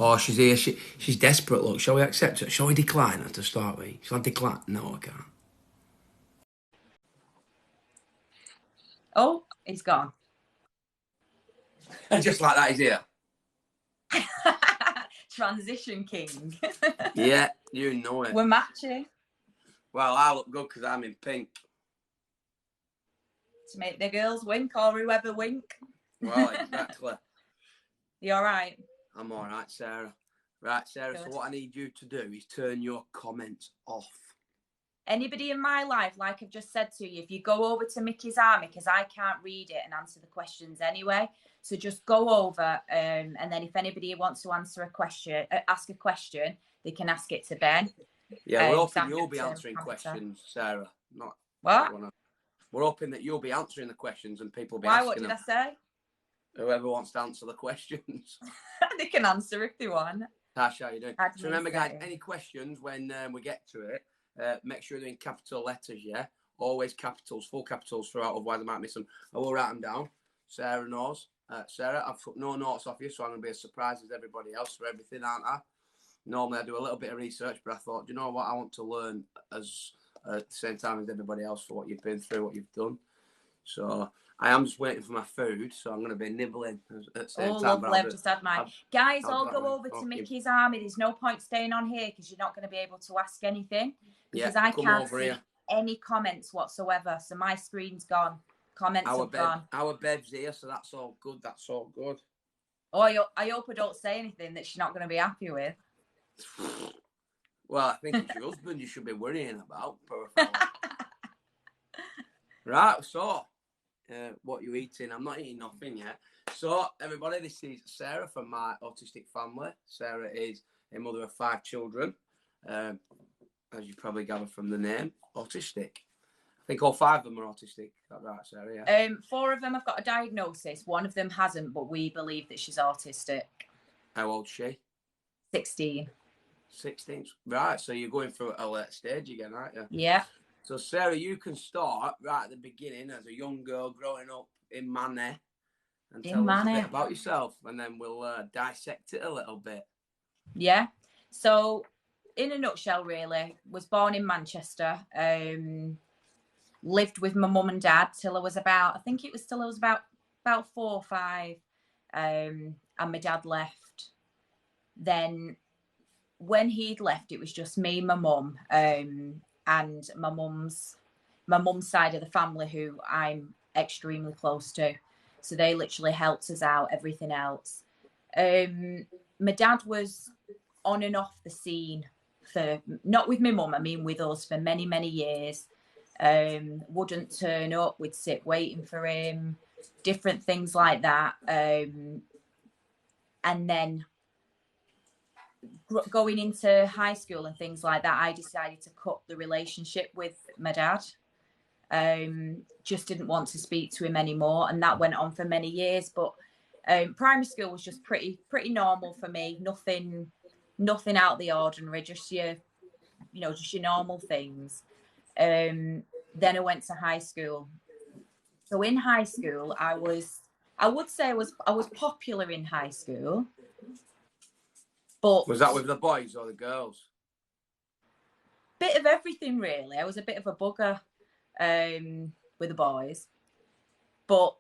Oh, she's here. She's desperate. Look, shall we accept her? Shall we decline her to start with? Shall I decline? No, I can't. Oh, he's gone. Just like that, he's here. Transition king. Yeah, you know it. We're matching. Well, I look good because I'm in pink. To make the girls wink or whoever wink. Well, exactly. You all right? I'm all right, Sarah. Right, Sarah, Good. so what I need you to do is turn your comments off. Anybody in my life, like I've just said to you, if you go over to Mickey's Army, because I can't read it and answer the questions anyway, so just go over and then if anybody wants to ask a question, they can ask it to Ben. Yeah, we're hoping you'll be answering questions, Sarah. Not what? We're hoping that you'll be answering the questions and people will be Why? asking What did them. I say? Whoever wants to answer the questions. They can answer if they want. Tash, how you doing? So remember, guys, any questions when we get to it, make sure they're in capital letters, yeah? Always capitals, full capitals throughout, otherwise I might miss them. I will write them down. Sarah knows. Sarah, I've put no notes off you, so I'm going to be as surprised as everybody else for everything, aren't I? Normally I do a little bit of research, but I thought, do you know what? I want to learn as at the same time as everybody else for what you've been through, what you've done. So I am just waiting for my food, so I'm going to be nibbling at the same time. Lovely. I've just had mine. Guys, I'll go over to Mickey's Army. There's no point staying on here because you're not going to be able to ask anything because I can't see any comments whatsoever. So my screen's gone. Comments have gone. Our bed's here, so that's all good. That's all good. Oh, I hope I don't say anything that she's not going to be happy with. Well, I think it's your husband you should be worrying about. Right, so what you eating? I'm not eating nothing yet. So, everybody, this is Sarah from my autistic family. Sarah is a mother of 5 children, as you probably gather from the name, autistic. I think all 5 of them are autistic. Is that right, Sarah? Yeah. 4 of them have got a diagnosis. 1 of them hasn't, but we believe that she's autistic. How old's she? 16. 16. Right, so you're going through a late stage again, aren't you? Yeah. So, Sarah, you can start right at the beginning as a young girl growing up in Manny and tell us a bit about yourself, and then we'll dissect it a little bit. Yeah. So, in a nutshell, really, was born in Manchester, lived with my mum and dad till I was about 4 or 5, and my dad left. Then when he'd left, it was just me, my mum, and my mum's side of the family, who I'm extremely close to. So they literally helped us out, everything else. My dad was on and off the scene for, not with my mum, I mean with us, for many, many years. Wouldn't turn up, we'd sit waiting for him, different things like that. And then going into high school and things like that, I decided to cut the relationship with my dad. Just didn't want to speak to him anymore, and that went on for many years. But primary school was just pretty normal for me. Nothing out of the ordinary. Just your normal things. Then I went to high school. So in high school, I would say I was popular in high school. But was that with the boys or the girls? Bit of everything, really. I was a bit of a bugger with the boys. But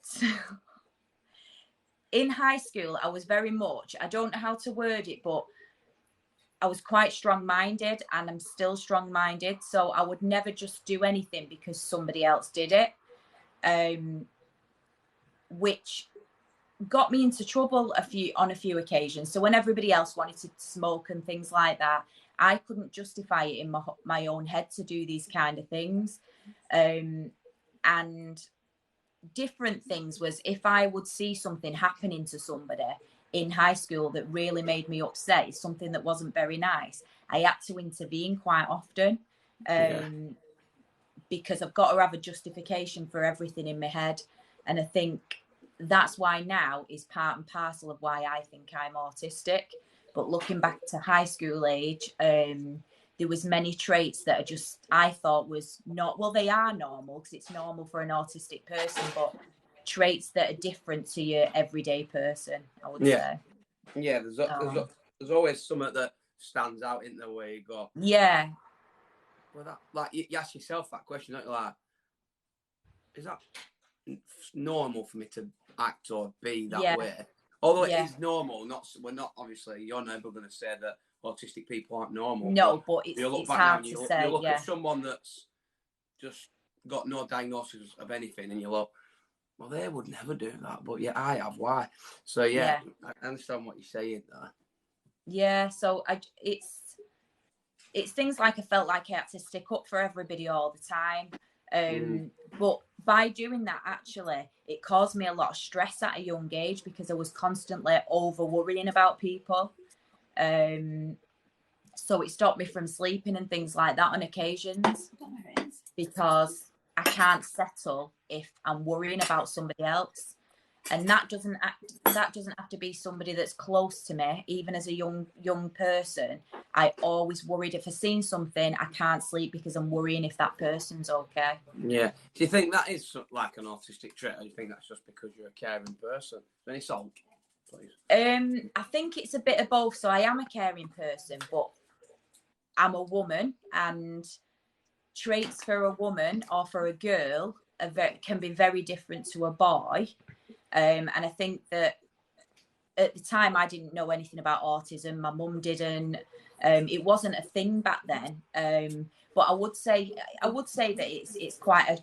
in high school, I was very much, I don't know how to word it, but I was quite strong-minded, and I'm still strong-minded. So I would never just do anything because somebody else did it, which got me into trouble on a few occasions. So when everybody else wanted to smoke and things like that, I couldn't justify it in my own head to do these kind of things. And different things was, if I would see something happening to somebody in high school that really made me upset, something that wasn't very nice, I had to intervene quite often, because I've got to have a justification for everything in my head. And I think that's why now is part and parcel of why I think I'm autistic. But looking back to high school age, there was many traits that I thought was not, well, they are normal because it's normal for an autistic person, but traits that are different to your everyday person, I would say. Yeah, there's there's always something that stands out in the way you go. Yeah. Well, that like you ask yourself that question, don't you? Like, is that normal for me to act or be that way? Although it is normal, we're not obviously. You're never going to say that autistic people aren't normal. No, but it's hard to say. You look at someone that's just got no diagnosis of anything, and you look, well, they would never do that, but yeah, I have. Why? So I understand what you're saying there. Yeah, so it's things like I felt like I had to stick up for everybody all the time. But by doing that, actually, it caused me a lot of stress at a young age because I was constantly over worrying about people. So it stopped me from sleeping and things like that on occasions because I can't settle if I'm worrying about somebody else. And that doesn't have to be somebody that's close to me. Even as a young person, I always worried if I seen something, I can't sleep because I'm worrying if that person's okay. Yeah. Do you think that is like an autistic trait, or do you think that's just because you're a caring person? Any salt, please? I think it's a bit of both. So I am a caring person, but I'm a woman, and traits for a woman or for a girl can be very different to a boy. And I think that at the time I didn't know anything about autism. My mum didn't. It wasn't a thing back then. But I would say that it's quite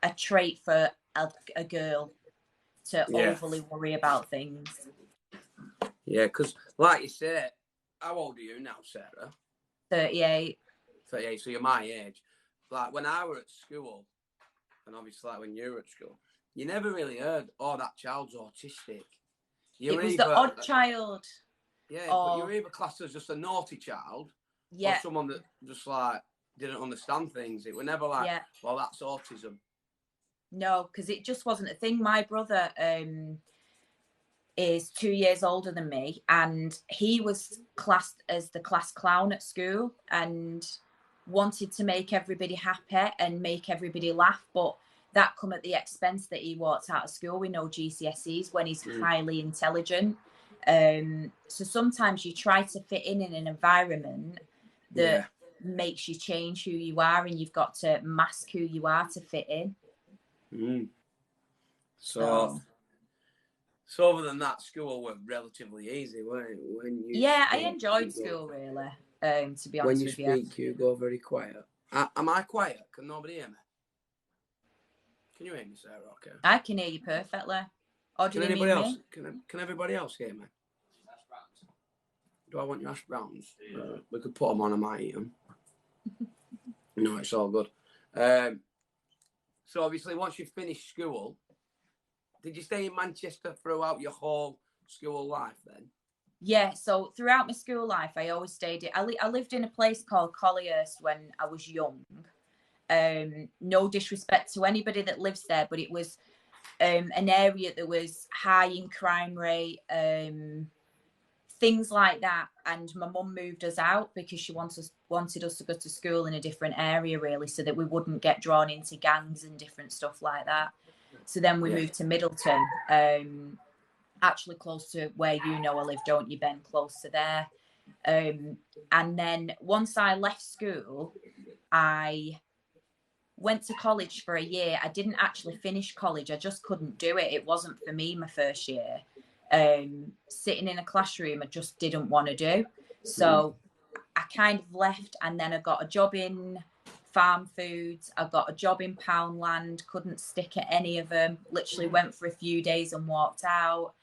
a trait for a girl to overly worry about things. Yeah, because like you said, how old are you now, Sarah? 38. 38. So you're my age. Like when I were at school, and obviously like when you were at school, you never really heard, oh, that child's autistic. It was the odd child. Yeah, but you were either classed as just a naughty child or someone that just like didn't understand things. It was never like, well, that's autism. No, because it just wasn't a thing. My brother is 2 years older than me, and he was classed as the class clown at school and wanted to make everybody happy and make everybody laugh, but that come at the expense that he walked out of school with no GCSEs when he's highly intelligent. So sometimes you try to fit in an environment that makes you change who you are, and you've got to mask who you are to fit in. So other than that, school was relatively easy, weren't it? I enjoyed school really, to be honest with you. When you speak, you go very quiet. Am I quiet? Can nobody hear me? Can you hear me, Sarah? Okay. I can hear you perfectly. Or do you mean me? Can everybody else hear me? Do I want your hash browns? We could put them on, I might eat them. No, it's all good. So obviously, once you finished school, did you stay in Manchester throughout your whole school life then? Yeah, so throughout my school life, I always stayed. I lived in a place called Collyhurst when I was young. No disrespect to anybody that lives there, but it was an area that was high in crime rate, things like that. And my mum moved us out because she wanted us to go to school in a different area, really, so that we wouldn't get drawn into gangs and different stuff like that. So then we moved to Middleton, actually close to where I live, don't you, Ben? Close to there. And then once I left school, I went to college for a year. I didn't actually finish college. I just couldn't do it. It wasn't for me my first year. Sitting in a classroom, I just didn't want to do. So I kind of left, and then I got a job in farm foods. I got a job in Poundland, couldn't stick at any of them. Literally went for a few days and walked out.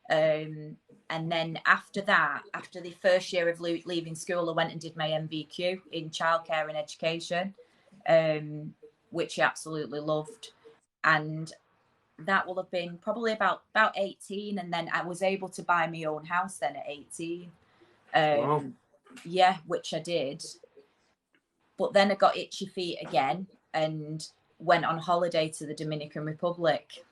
And then after that, after the first year of leaving school, I went and did my MVQ in childcare and education, which I absolutely loved. And that will have been probably about 18. And then I was able to buy my own house then at 18. Wow. Yeah, which I did. But then I got itchy feet again and went on holiday to the Dominican Republic.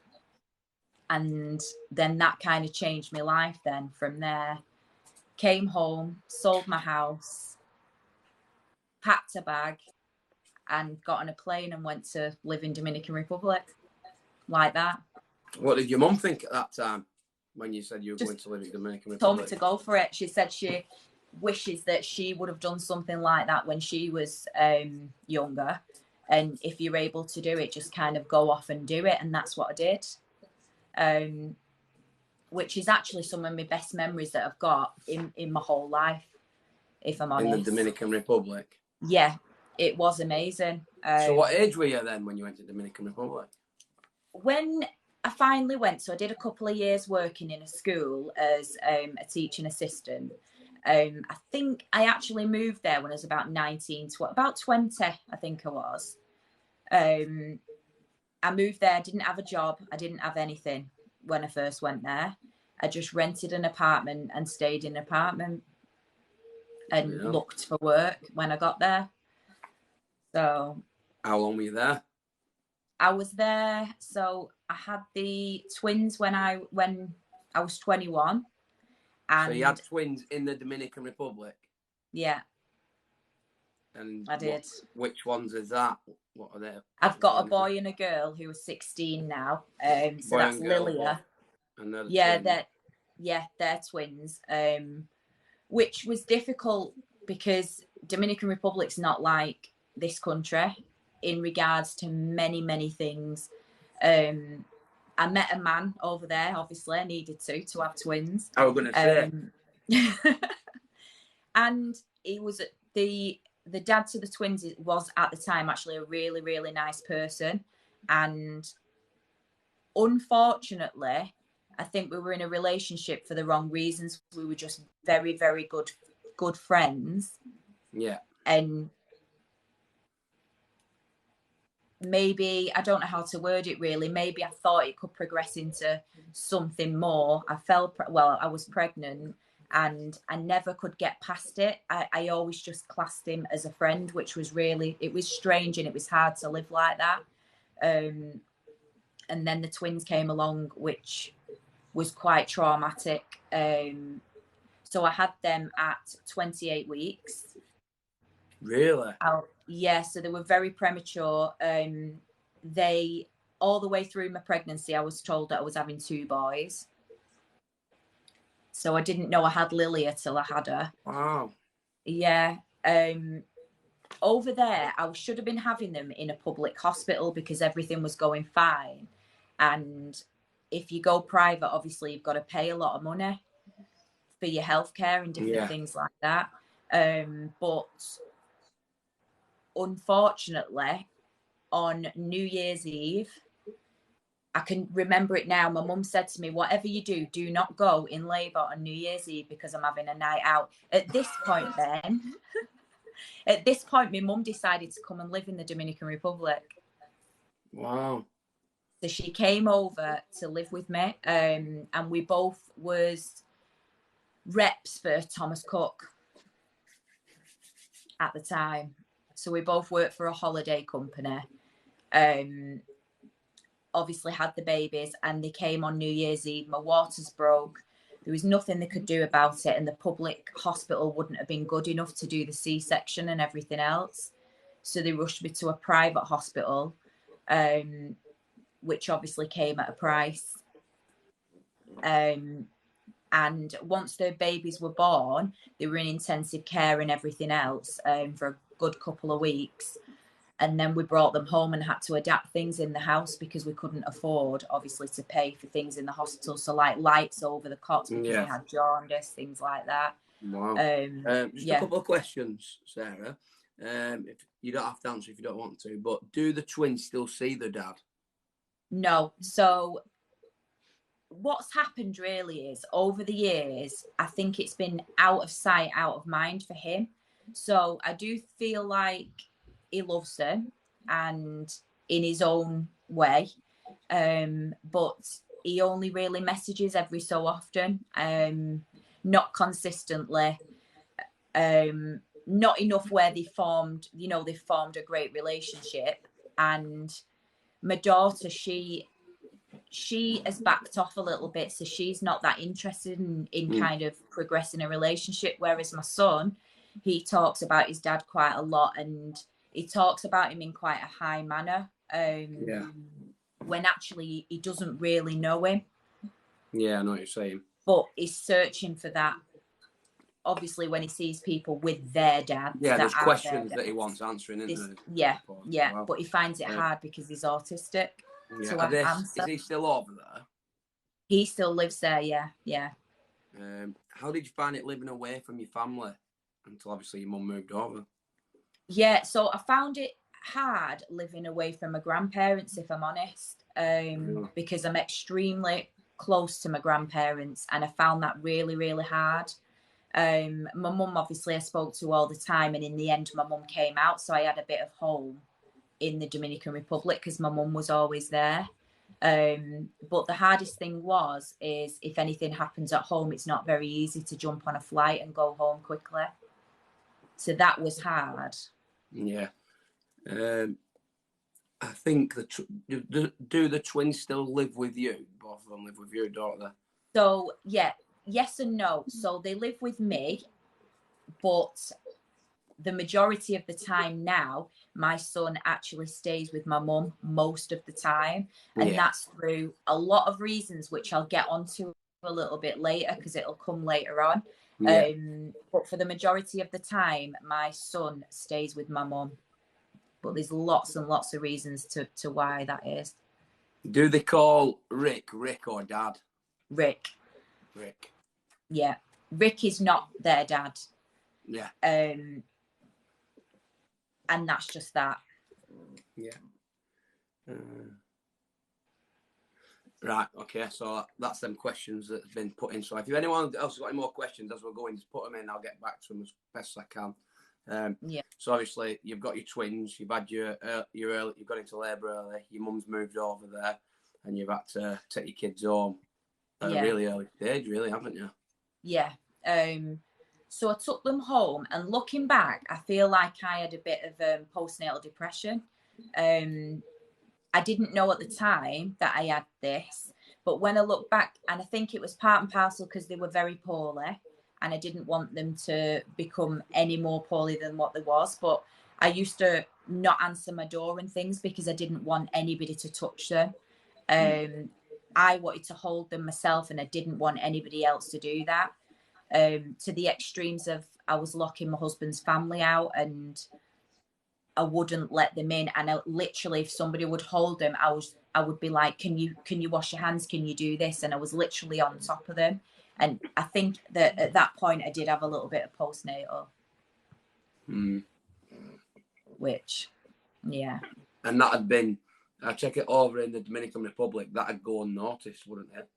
And then that kind of changed my life then from there. Came home, sold my house, packed a bag, and got on a plane and went to live in Dominican Republic. Like that. What did your mum think at that time? when you said you were Just going to live in Dominican told me Republic? to go for it. She said she wishes that she would have done something like that when she was younger. And if you're able to do it, just kind of go off and do it. And that's what I did. Which is actually some of my best memories that I've got in my whole life, if I'm honest. In the Dominican Republic? Yeah, it was amazing. So what age were you then when you went to Dominican Republic? When I finally went, so I did a couple of years working in a school as a teaching assistant. I think I actually moved there when I was about 19, about 20, I think I was. I moved there, didn't have a job. I didn't have anything when I first went there. I just rented an apartment and stayed in an apartment and looked for work when I got there. So how long were you there? I was there. So I had the twins when I was 21. And so you had twins in the Dominican Republic? Yeah. And I did. Which ones is that? What are they? I've got a boy and a girl who are 16 now. So that's Lilia. Yeah, they're twins. Which was difficult because Dominican Republic's not like this country in regards to many, many things. I met a man over there. Obviously, I needed to have twins. I was going to say. And he was the dad to the twins was at the time actually a really, really nice person. And unfortunately, I think we were in a relationship for the wrong reasons. We were just very, very good friends. Yeah. And maybe, I don't know how to word it really, maybe I thought it could progress into something more. I was pregnant and I never could get past it. I always just classed him as a friend, which was it was strange and it was hard to live like that. And then the twins came along, which was quite traumatic. So I had them at 28 weeks. Really? Yeah, so they were very premature. They, all the way through my pregnancy, I was told that I was having 2 boys. So I didn't know I had Lilia till I had her. Wow. Yeah. Over there, I should have been having them in a public hospital because everything was going fine. And if you go private, obviously you've got to pay a lot of money for your healthcare and different things like that. But unfortunately, on New Year's Eve, I can remember it now. My mum said to me, whatever you do not go in labour on New Year's Eve because I'm having a night out. At this point, my mum decided to come and live in the Dominican Republic. Wow. So she came over to live with me, and we both was reps for Thomas Cook at the time. So we both worked for a holiday company. Obviously had the babies and they came on New Year's Eve. My waters broke. There was nothing they could do about it. And the public hospital wouldn't have been good enough to do the C-section and everything else. So they rushed me to a private hospital, which obviously came at a price. And once their babies were born, they were in intensive care and everything else for a good couple of weeks. And then we brought them home and had to adapt things in the house because we couldn't afford, obviously, to pay for things in the hospital. So, like lights over the cots because they had jaundice, things like that. Wow. Just a couple of questions, Sarah. If you don't have to answer if you don't want to, but do the twins still see the dad? No. So what's happened really is over the years, I think it's been out of sight, out of mind for him. So I do feel like he loves them and in his own way. But he only really messages every so often, not consistently, not enough where they formed a great relationship. And my daughter, she has backed off a little bit, so she's not that interested in kind of progressing a relationship. Whereas my son, he talks about his dad quite a lot, and he talks about him in quite a high manner. When actually he doesn't really know him. Yeah, I know what you're saying. But he's searching for that. Obviously, when he sees people with their dads, Yeah, that there's are questions their that he dads, wants answering, isn't yeah, there? yeah. Wow. But he finds it hard because he's autistic to answer. Is he still over there? He still lives there, yeah, yeah. How did you find it living away from your family until obviously your mum moved over? Yeah, so I found it hard living away from my grandparents, if I'm honest, because I'm extremely close to my grandparents, and I found that really, really hard. My mum, obviously, I spoke to all the time, and in the end, my mum came out, so I had a bit of home in the Dominican Republic because my mum was always there. But the hardest thing is if anything happens at home, it's not very easy to jump on a flight and go home quickly. So that was hard. Yeah. I think do the twins still live with you? Both of them live with you, don't they? So yeah, yes and no. So they live with me, but the majority of the time now, my son actually stays with my mum most of the time. And that's through a lot of reasons, which I'll get onto a little bit later because it'll come later on. Yeah. But for the majority of the time, my son stays with my mum. But there's lots and lots of reasons to why that is. Do they call Rick or Dad? Rick. Yeah. Rick is not their dad. Yeah. And that's just that. Yeah. Right. Okay. So that's them questions that have been put in. So if anyone else has got any more questions as we're going, just put them in. I'll get back to them as best as I can. Yeah. So obviously you've got your twins. You've had you've got into labour early. Your mum's moved over there, and you've had to take your kids home at a really early stage, really, haven't you? Yeah. So I took them home, and looking back, I feel like I had a bit of postnatal depression. I didn't know at the time that I had this, but when I look back, and I think it was part and parcel because they were very poorly, and I didn't want them to become any more poorly than what they was. But I used to not answer my door and things because I didn't want anybody to touch them. I wanted to hold them myself, and I didn't want anybody else to do that. To the extremes of I was locking my husband's family out, and I wouldn't let them in. And I literally, if somebody would hold them, I would be like, can you wash your hands? Can you do this? And I was literally on top of them. And I think that at that point I did have a little bit of postnatal. Which, yeah. And that had been, I check it over in the Dominican Republic, that'd go unnoticed, wouldn't it?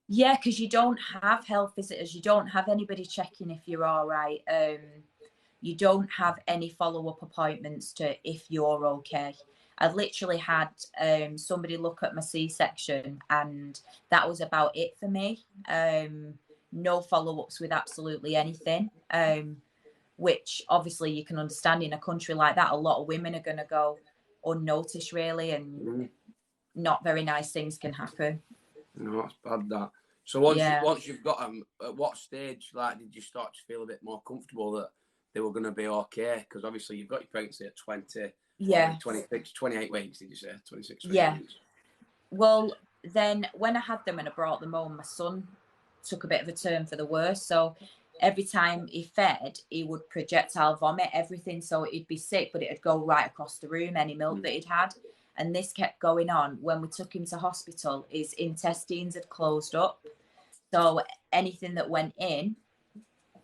Yeah, because you don't have health visitors. You don't have anybody checking if you're all right. You don't have any follow-up appointments to if you're okay. I literally had somebody look at my C-section, and that was about it for me. No follow-ups with absolutely anything, which obviously you can understand in a country like that, a lot of women are going to go unnoticed, really, and not very nice things can happen. No, that's bad, that. So once you've got them, at what stage did you start to feel a bit more comfortable that they were going to be okay? Because obviously you've got your pregnancy at 20, 26, 28 weeks, did you say? 26 weeks. Well, then when I had them and I brought them home, my son took a bit of a turn for the worse. So every time he fed, he would projectile vomit everything. So he'd be sick, but it'd go right across the room, any milk that he'd had. And this kept going on. When we took him to hospital, his intestines had closed up. So anything that went in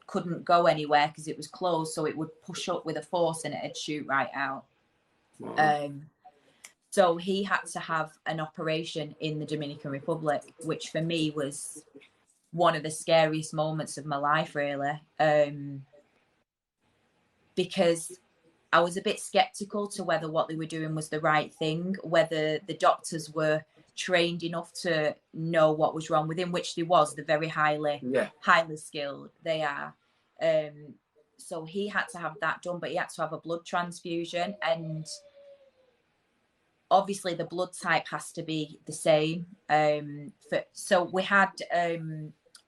couldn't go anywhere because it was closed. So it would push up with a force and it'd shoot right out. Wow. So he had to have an operation in the Dominican Republic, which for me was one of the scariest moments of my life, really. Because I was a bit skeptical to whether what they were doing was the right thing, whether the doctors were trained enough to know what was wrong with him, which they was. They're very highly skilled. They are. So he had to have that done, but he had to have a blood transfusion, and obviously the blood type has to be the same. So we had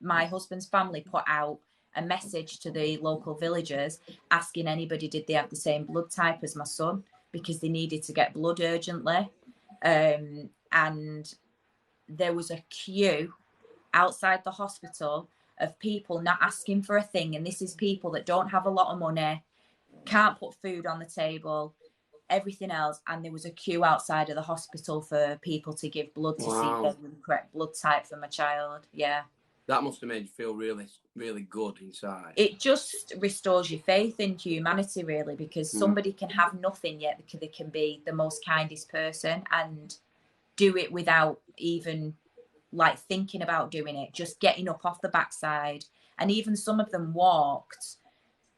my husband's family put out a message to the local villagers asking anybody did they have the same blood type as my son, because they needed to get blood urgently. And there was a queue outside the hospital of people not asking for a thing. And this is people that don't have a lot of money, can't put food on the table, everything else. And there was a queue outside of the hospital for people to give blood to see if they were the correct blood type for my child. Yeah. That must have made you feel really, really good inside. It just restores your faith in humanity, really, because somebody can have nothing yet they can be the most kindest person and do it without even like thinking about doing it, just getting up off the backside. And even some of them walked,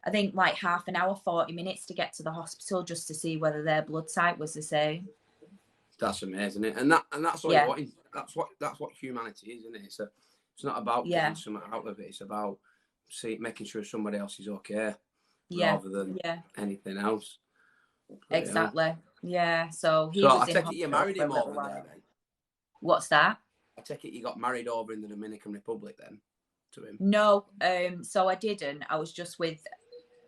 I think, like half an hour, 40 minutes to get to the hospital just to see whether their blood type was the same. That's amazing, isn't it? And that's all you want. That's what humanity is, isn't it? It's not about getting something out of it. It's about making sure somebody else is okay, rather than anything else. But, exactly. Yeah. So he was. I take it you married him over there then. What's that? I take it you got married over in the Dominican Republic then to him. No. So I didn't. I was just with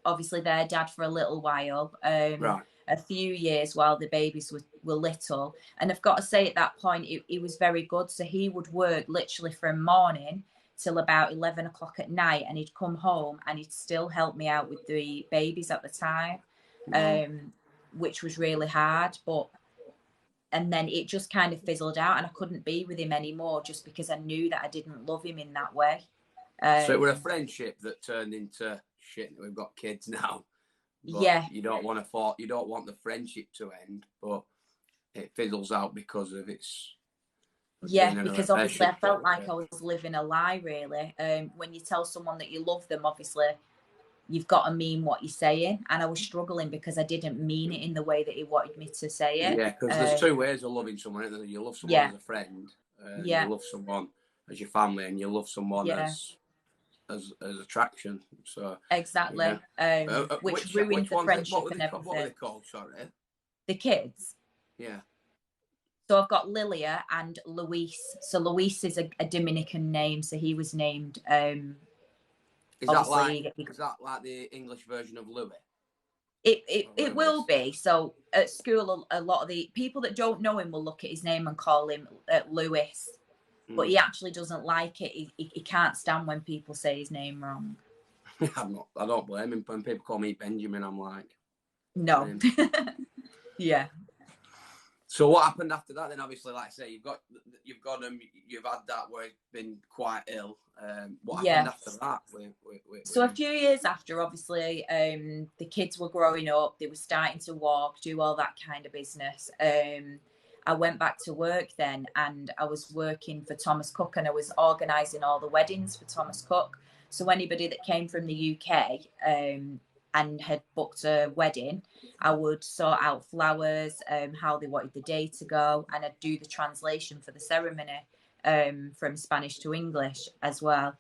obviously their dad for a little while. Right. A few years while the babies were little. And I've got to say at that point, he was very good. So he would work literally from morning till about 11 o'clock at night. And he'd come home and he'd still help me out with the babies at the time, which was really hard. And then it just kind of fizzled out and I couldn't be with him anymore just because I knew that I didn't love him in that way. So it was a friendship that turned into shit. We've got kids now. But you don't want the friendship to end, but it fizzles out because of its. Because obviously I felt like I was living a lie, really. When you tell someone that you love them, obviously you've got to mean what you're saying, and I was struggling because I didn't mean it in the way that he wanted me to say it. Yeah, because there's two ways of loving someone, isn't there? You love someone as a friend, you love someone as your family, and you love someone as attraction. So exactly, which ruined the friendship and everything. What were they called? Sorry, the kids. Yeah. So I've got Lilia and Luis. So Luis is a Dominican name, so he was named. Is that like the English version of Louis? It will be. So at school, a lot of the people that don't know him will look at his name and call him Lewis. But he actually doesn't like it. He can't stand when people say his name wrong. I don't blame him. When people call me Benjamin, I'm like, no. Yeah. So what happened after that? Then obviously, like I say, you've got him. You've had that where he's been quite ill. What happened after that? So a few years after, obviously, the kids were growing up. They were starting to walk, do all that kind of business. I went back to work then, and I was working for Thomas Cook, and I was organising all the weddings for Thomas Cook. So anybody that came from the UK and had booked a wedding, I would sort out flowers, how they wanted the day to go, and I'd do the translation for the ceremony from Spanish to English as well.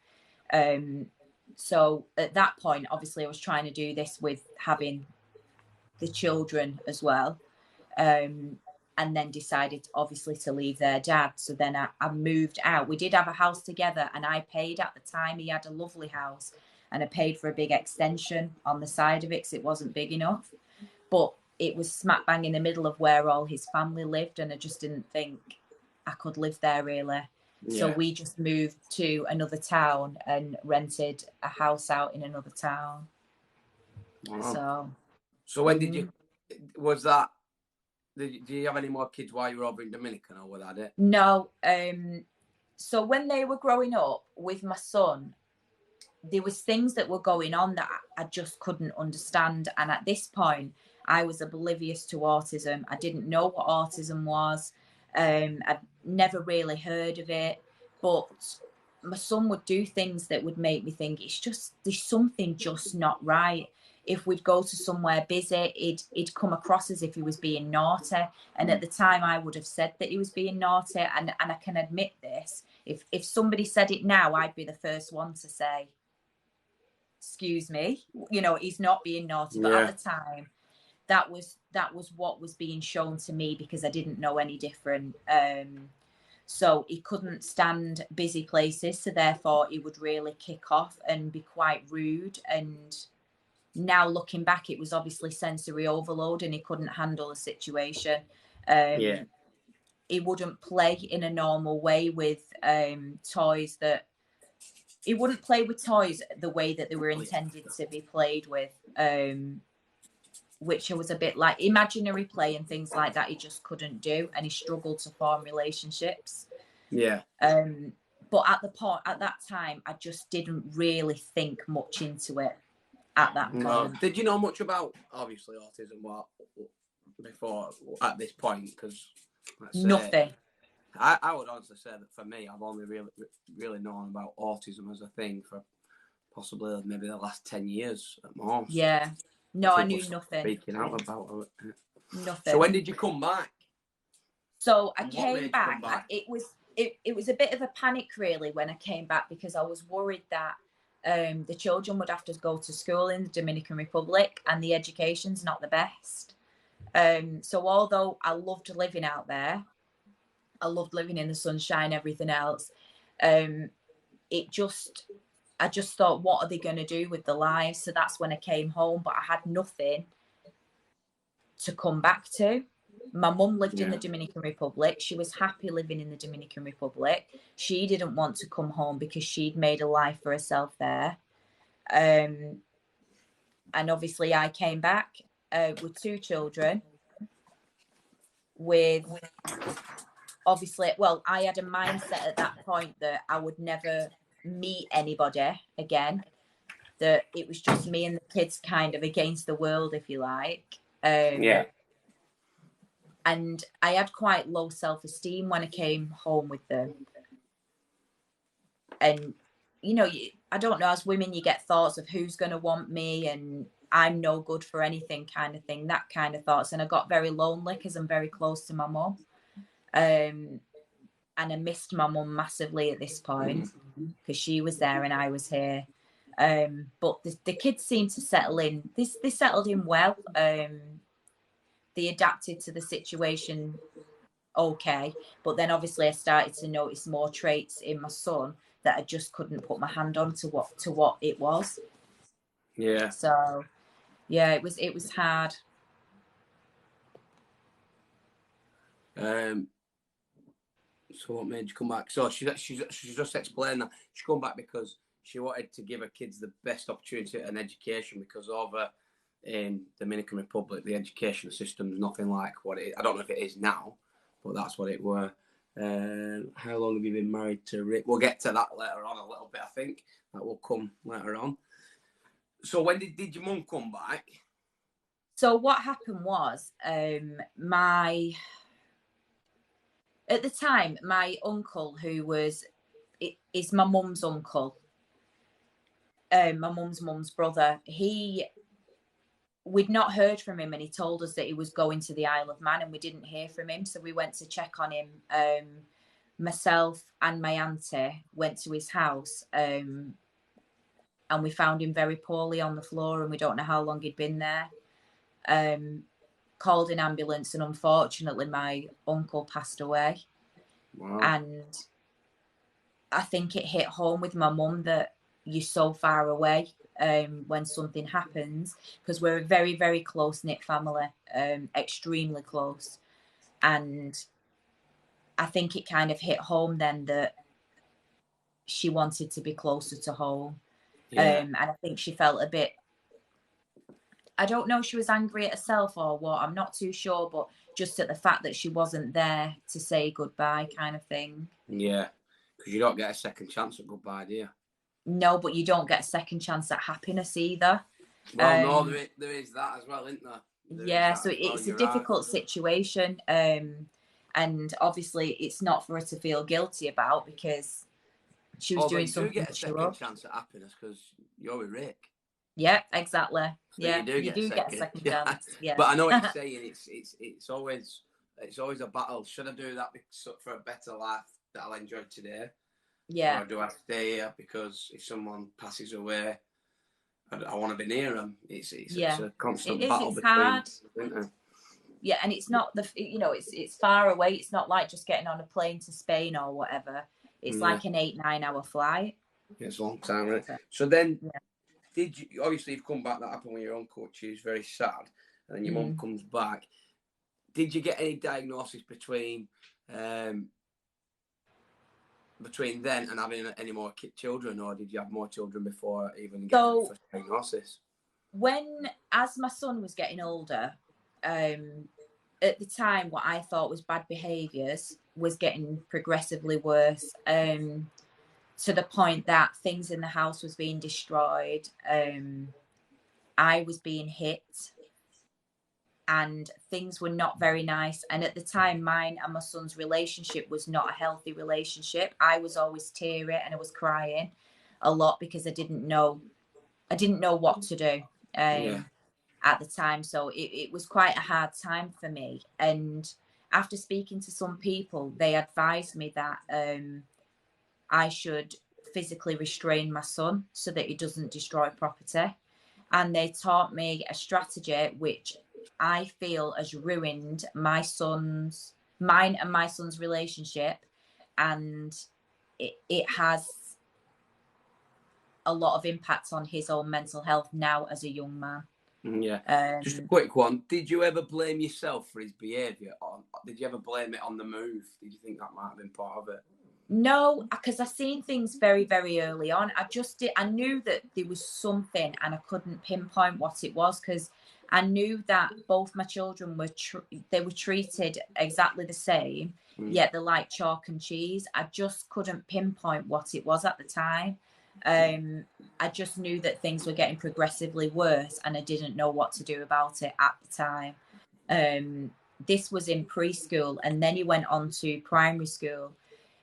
So at that point, obviously, I was trying to do this with having the children as well. And then decided, obviously, to leave their dad. So then I moved out. We did have a house together, and I paid at the time. He had a lovely house, and I paid for a big extension on the side of it because it wasn't big enough. But it was smack bang in the middle of where all his family lived, and I just didn't think I could live there, really. Yeah. So we just moved to another town and rented a house out in another town. Wow. So when did you, was that, do you have any more kids while you were over in Dominican, or was that it? No. So when they were growing up with my son, there was things that were going on that I just couldn't understand. And at this point, I was oblivious to autism. I didn't know what autism was. I'd never really heard of it. But my son would do things that would make me think there's something just not right. If we'd go to somewhere busy, he'd come across as if he was being naughty. And at the time, I would have said that he was being naughty. And I can admit this. If somebody said it now, I'd be the first one to say, excuse me, he's not being naughty. But at the time, that was what was being shown to me because I didn't know any different. So he couldn't stand busy places. So therefore, he would really kick off and be quite rude. And now looking back, it was obviously sensory overload and he couldn't handle the situation. He he wouldn't play in a normal way with toys that he wouldn't play with toys the way that they were intended to be played with, which was a bit like imaginary play and things like that. He just couldn't do, and he struggled to form relationships. Yeah. But at that time, I just didn't really think much into it at that point. Did you know much about obviously autism before at this point? Because nothing. I would honestly say that for me, I've only really known about autism as a thing for possibly maybe the last 10 years at most. Yeah. No, I knew nothing. Speaking out about it. Nothing. So when did you come back? So I came back. It was a bit of a panic really when I came back, because I was worried that the children would have to go to school in the Dominican Republic and the education's not the best. So although I loved living out there, I loved living in the sunshine, everything else, I just thought, what are they going to do with their lives? So that's when I came home, but I had nothing to come back to. My mum lived in the Dominican Republic. She was happy living in the Dominican Republic. She didn't want to come home because she'd made a life for herself there. And obviously I came back with 2 children with obviously, well, I had a mindset at that point that I would never meet anybody again, that it was just me and the kids kind of against the world, if you like. And I had quite low self-esteem when I came home with them. And, you know, I don't know, as women, you get thoughts of who's going to want me and I'm no good for anything kind of thing, that kind of thoughts. And I got very lonely because I'm very close to my mum. And I missed my mum massively at this point because she was there and I was here. But the kids seemed to settle in. They settled in well. They adapted to the situation okay. But then obviously I started to notice more traits in my son that I just couldn't put my hand on to what it was. Yeah. So yeah, it was hard. So what made you come back? So she just explained that she come back because she wanted to give her kids the best opportunity and education, because over in Dominican Republic the education system is nothing like what it is. I don't know if it is now, but that's what it were. How long have you been married to Rick? We'll get to that later on a little bit. I think that will come later on. So when did your mum come back? So what happened was at the time, my uncle, who is my mum's uncle, my mum's brother, we'd not heard from him, and he told us that he was going to the Isle of Man, and we didn't hear from him. So we went to check on him. Myself and my auntie went to his house, and we found him very poorly on the floor, and we don't know how long he'd been there. Called an ambulance, and unfortunately my uncle passed away. Wow. And I think it hit home with my mum that you're so far away when something happens, because we're a very, very close-knit family, extremely close. And I think it kind of hit home then that she wanted to be closer to home. And I think she felt a bit, I don't know if she was angry at herself or what, I'm not too sure, but just at the fact that she wasn't there to say goodbye kind of thing. Yeah, because you don't get a second chance at goodbye, do you? No, but you don't get a second chance at happiness either. Well, no, there is that as well, isn't there? So it's a difficult situation. And obviously it's not for her to feel guilty about, because she was doing something. You do get a second chance at happiness because you're with Rick. Yeah, exactly. So you do get a second chance. Yeah. But I know what you're saying. It's always a battle. Should I do that for a better life that I'll enjoy today? Yeah. Or do I stay here because if someone passes away, I want to be near them? It's a constant battle between. Hard. Isn't it? Yeah, and it's not it's far away. It's not like just getting on a plane to Spain or whatever. It's like an 8-9 hour flight. Yeah, it's a long time, right? So then, did you obviously you've come back? That happened with your uncle, which is very sad, and then your mum comes back. Did you get any diagnosis between between then and having any more children, or did you have more children before even getting So, the first diagnosis? As my son was getting older, at the time, what I thought was bad behaviours was getting progressively worse, to the point that things in the house was being destroyed. I was being hit, and things were not very nice. And at the time, mine and my son's relationship was not a healthy relationship. I was always teary and I was crying a lot because I didn't know what to do at the time. So it was quite a hard time for me. And after speaking to some people, they advised me that I should physically restrain my son so that he doesn't destroy property. And they taught me a strategy which I feel has ruined mine and my son's relationship, and it has a lot of impact on his own mental health now as a young man. Yeah. Just a quick one. Did you ever blame yourself for his behaviour? Or did you ever blame it on the move? Did you think that might have been part of it? No, because I seen things very, very early on. I knew that there was something, and I couldn't pinpoint what it was, because I knew that both my children were treated exactly the same, yet they're like chalk and cheese. I just couldn't pinpoint what it was at the time. I just knew that things were getting progressively worse, and I didn't know what to do about it at the time. This was in preschool, and then he went on to primary school.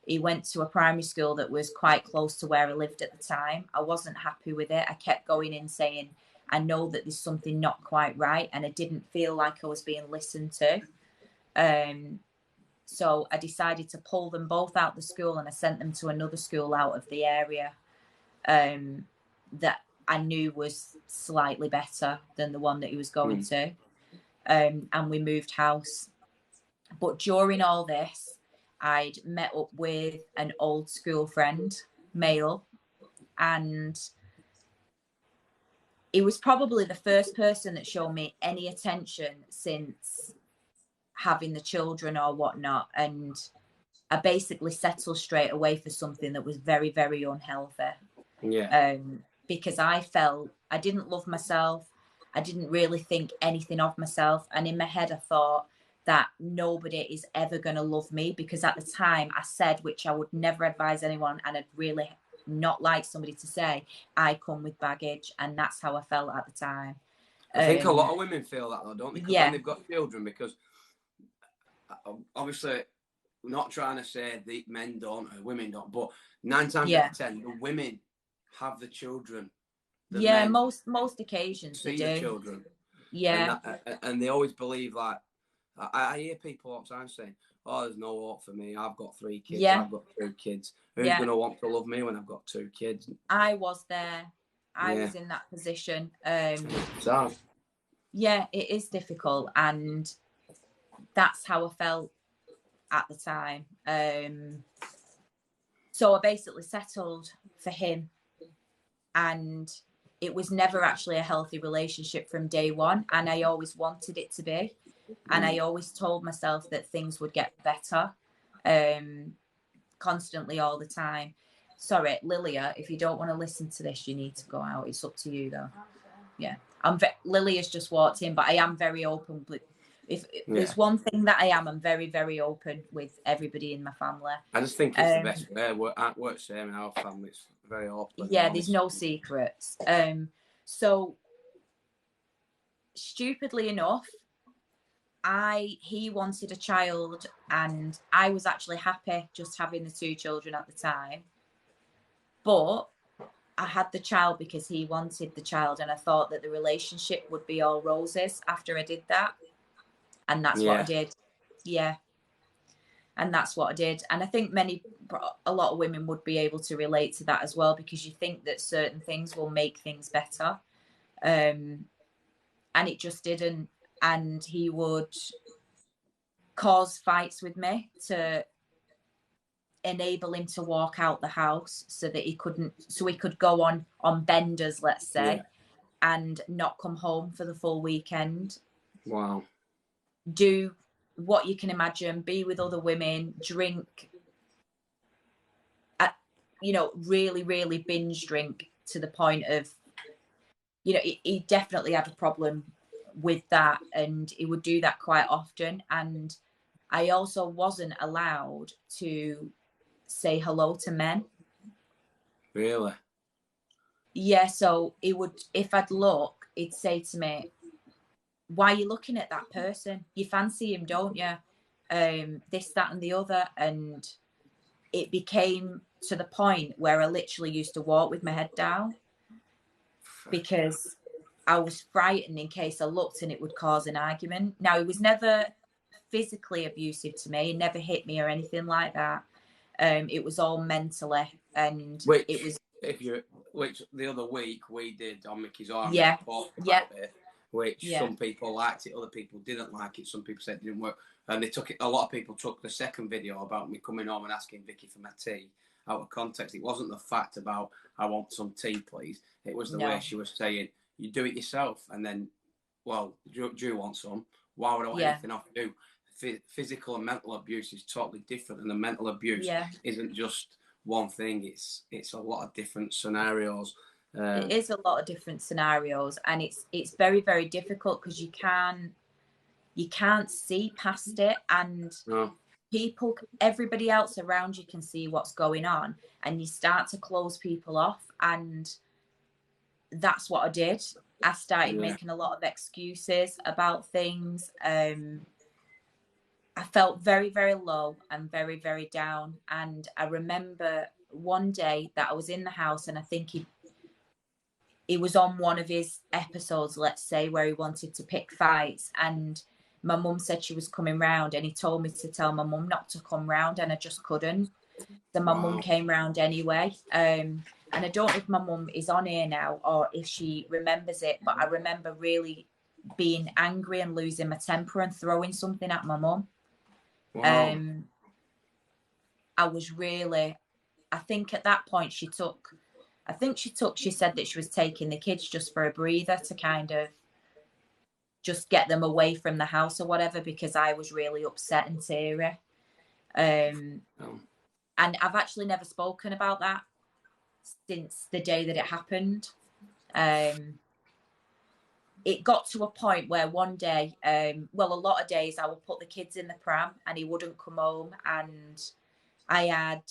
He went to a primary school that was quite close to where I lived at the time. I wasn't happy with it. I kept going in saying, I know that there's something not quite right, and I didn't feel like I was being listened to. So I decided to pull them both out of the school, and I sent them to another school out of the area that I knew was slightly better than the one that he was going to. And we moved house. But during all this, I'd met up with an old school friend, male, and he was probably the first person that showed me any attention since having the children or whatnot. And I basically settled straight away for something that was very, very unhealthy. Yeah. Because I felt I didn't love myself. I didn't really think anything of myself. And in my head, I thought that nobody is ever going to love me, because at the time I said, which I would never advise anyone, and I'd really not like somebody to say, I come with baggage. And that's how I felt at the time. I think a lot of women feel that though, don't they? Because when they've got children, because obviously we're not trying to say the men don't or women don't, but 9 times out of 10, the women have the children. Most occasions see they do. The children. Yeah. And they always believe, like, I hear people all the time saying, oh, there's no hope for me. I've got 3 kids. I've got 2 kids. Who's going to want to love me when I've got 2 kids? I was there. I was in that position. So. Yeah, it is difficult. And that's how I felt at the time. So I basically settled for him. And it was never actually a healthy relationship from day one. And I always wanted it to be. And I always told myself that things would get better, constantly all the time. Sorry, Lilia, if you don't want to listen to this, you need to go out. It's up to you, though. Yeah. Lilia's just walked in, but I am very open with. If there's one thing that I'm very, very open with everybody in my family. I just think it's the best way. It works same in our family. It's very open. Yeah, there's no secrets. So, stupidly enough, he wanted a child, and I was actually happy just having the 2 children at the time. But I had the child because he wanted the child, and I thought that the relationship would be all roses after I did that. And that's what I did. Yeah. And that's what I did. And I think a lot of women would be able to relate to that as well, because you think that certain things will make things better. And it just didn't. And he would cause fights with me to enable him to walk out the house so that he could go on benders, let's say, and not come home for the full weekend. Wow. Do what you can imagine, be with other women, drink, you know, really, really binge drink to the point of, you know, he definitely had a problem with that, and he would do that quite often. And I also wasn't allowed to say hello to men. Really? Yeah, so he would, if I'd look, he'd say to me, why are you looking at that person? You fancy him, don't you? This, that, and the other. And it became to the point where I literally used to walk with my head down because I was frightened in case I looked and it would cause an argument. Now, he was never physically abusive to me. He never hit me or anything like that. It was all mentally, and it was. Which the other week we did on Mickey's Army, Yeah, talked yeah, about it, which some people liked it, other people didn't like it, some people said it didn't work, and they took it. A lot of people took the second video about me coming home and asking Vicky for my tea out of context. It wasn't the fact about I want some tea, please. It was the way she was saying you do it yourself, and then, well, do you want some? Why would I want anything off you? Physical and mental abuse is totally different, and the mental abuse isn't just one thing. It's a lot of different scenarios. It is a lot of different scenarios, and it's very, very difficult because you can't see past it, and everybody else around you can see what's going on, and you start to close people off. And that's what I did. I started making a lot of excuses about things. I felt very, very low and very, very down. And I remember one day that I was in the house, and I think he was on one of his episodes, let's say, where he wanted to pick fights. And my mum said she was coming round, and he told me to tell my mum not to come round, and I just couldn't. So my mum came round anyway. And I don't know if my mum is on here now or if she remembers it, but I remember really being angry and losing my temper and throwing something at my mum. Wow. I was really, I think at that point she said that she was taking the kids just for a breather to kind of just get them away from the house or whatever, because I was really upset and teary. And I've actually never spoken about that since the day that it happened. It got to a point where one day, well, a lot of days I would put the kids in the pram and he wouldn't come home. And I had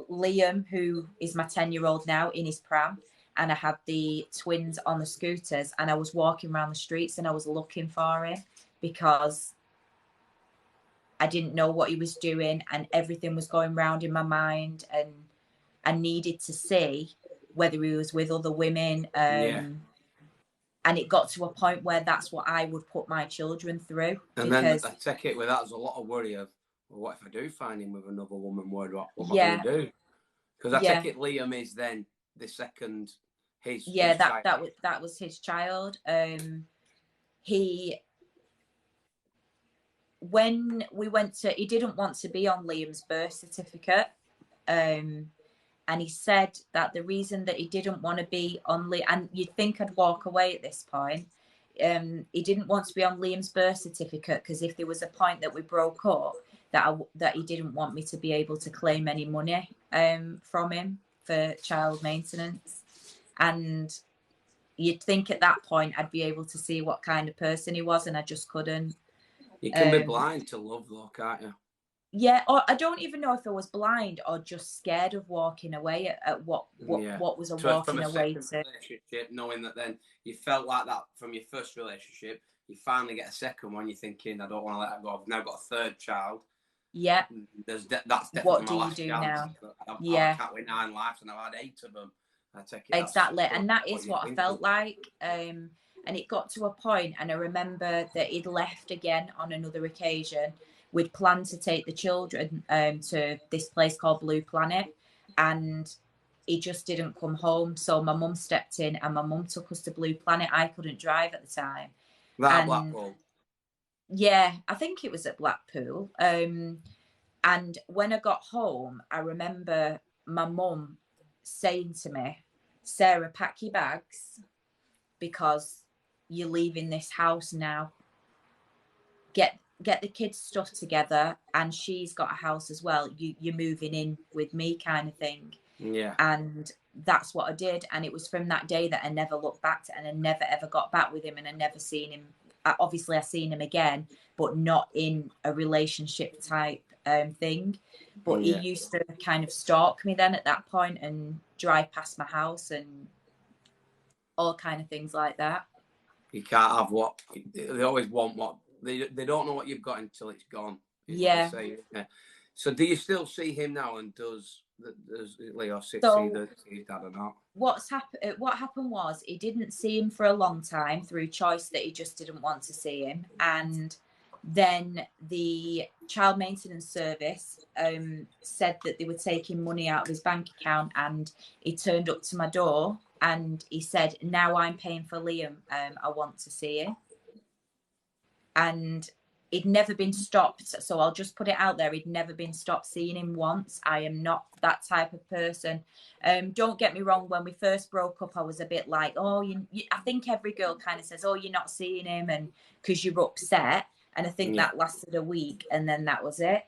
Liam, who is my 10-year-old now, in his pram. And I had the twins on the scooters, and I was walking around the streets and I was looking for him because I didn't know what he was doing, and everything was going round in my mind, and I needed to see whether he was with other women. And it got to a point where that's what I would put my children through. And then I take it with that, there's a lot of worry of, well, what if I do find him with another woman? What am I going to do? Because I take it Liam is then the second, his that was his child. When we went to, he didn't want to be on Liam's birth certificate. And he said that the reason that he didn't want to be on and you'd think I'd walk away at this point. He didn't want to be on Liam's birth certificate because if there was a point that we broke up, that he didn't want me to be able to claim any money from him for child maintenance. And you'd think at that point I'd be able to see what kind of person he was, and I just couldn't. You can be blind to love, though, can't you? Yeah, or I don't even know if I was blind or just scared of walking away at what was walking away to. Relationship, knowing that then you felt like that from your first relationship, you finally get a second one, you're thinking, I don't want to let that go. I've now got a third child. Yeah. That's definitely what my do last you do chance. now? I can't win 9 lives, and I've had 8 of them. I take it exactly, and that is what I felt like. And it got to a point, and I remember that he'd left again on another occasion. We'd planned to take the children to this place called Blue Planet, and he just didn't come home. So my mum stepped in, and my mum took us to Blue Planet. I couldn't drive at the time. Blackpool? Yeah, I think it was at Blackpool. And when I got home, I remember my mum saying to me, Sarah, pack your bags because you're leaving this house now. get the kids' stuff together, and she's got a house as well. You're moving in with me, kind of thing. Yeah. And that's what I did. And it was from that day that I never looked back to, and I never ever got back with him, and I never seen him. Obviously, I seen him again, but not in a relationship type thing. But he used to kind of stalk me then at that point and drive past my house and all kind of things like that. You can't have what they always want. What they don't know what you've got until it's gone. Yeah. So do you still see him now? And does Leo see his dad or not? What happened was he didn't see him for a long time through choice, that he just didn't want to see him. And then the child maintenance service said that they were taking money out of his bank account, and he turned up to my door and he said, "Now I'm paying for Liam. I want to see him." And he'd never been stopped. So I'll just put it out there. He'd never been stopped seeing him once. I am not that type of person. Don't get me wrong. When we first broke up, I was a bit like, oh, I think every girl kind of says, oh, you're not seeing him, and because you're upset. And I think that lasted a week, and then that was it.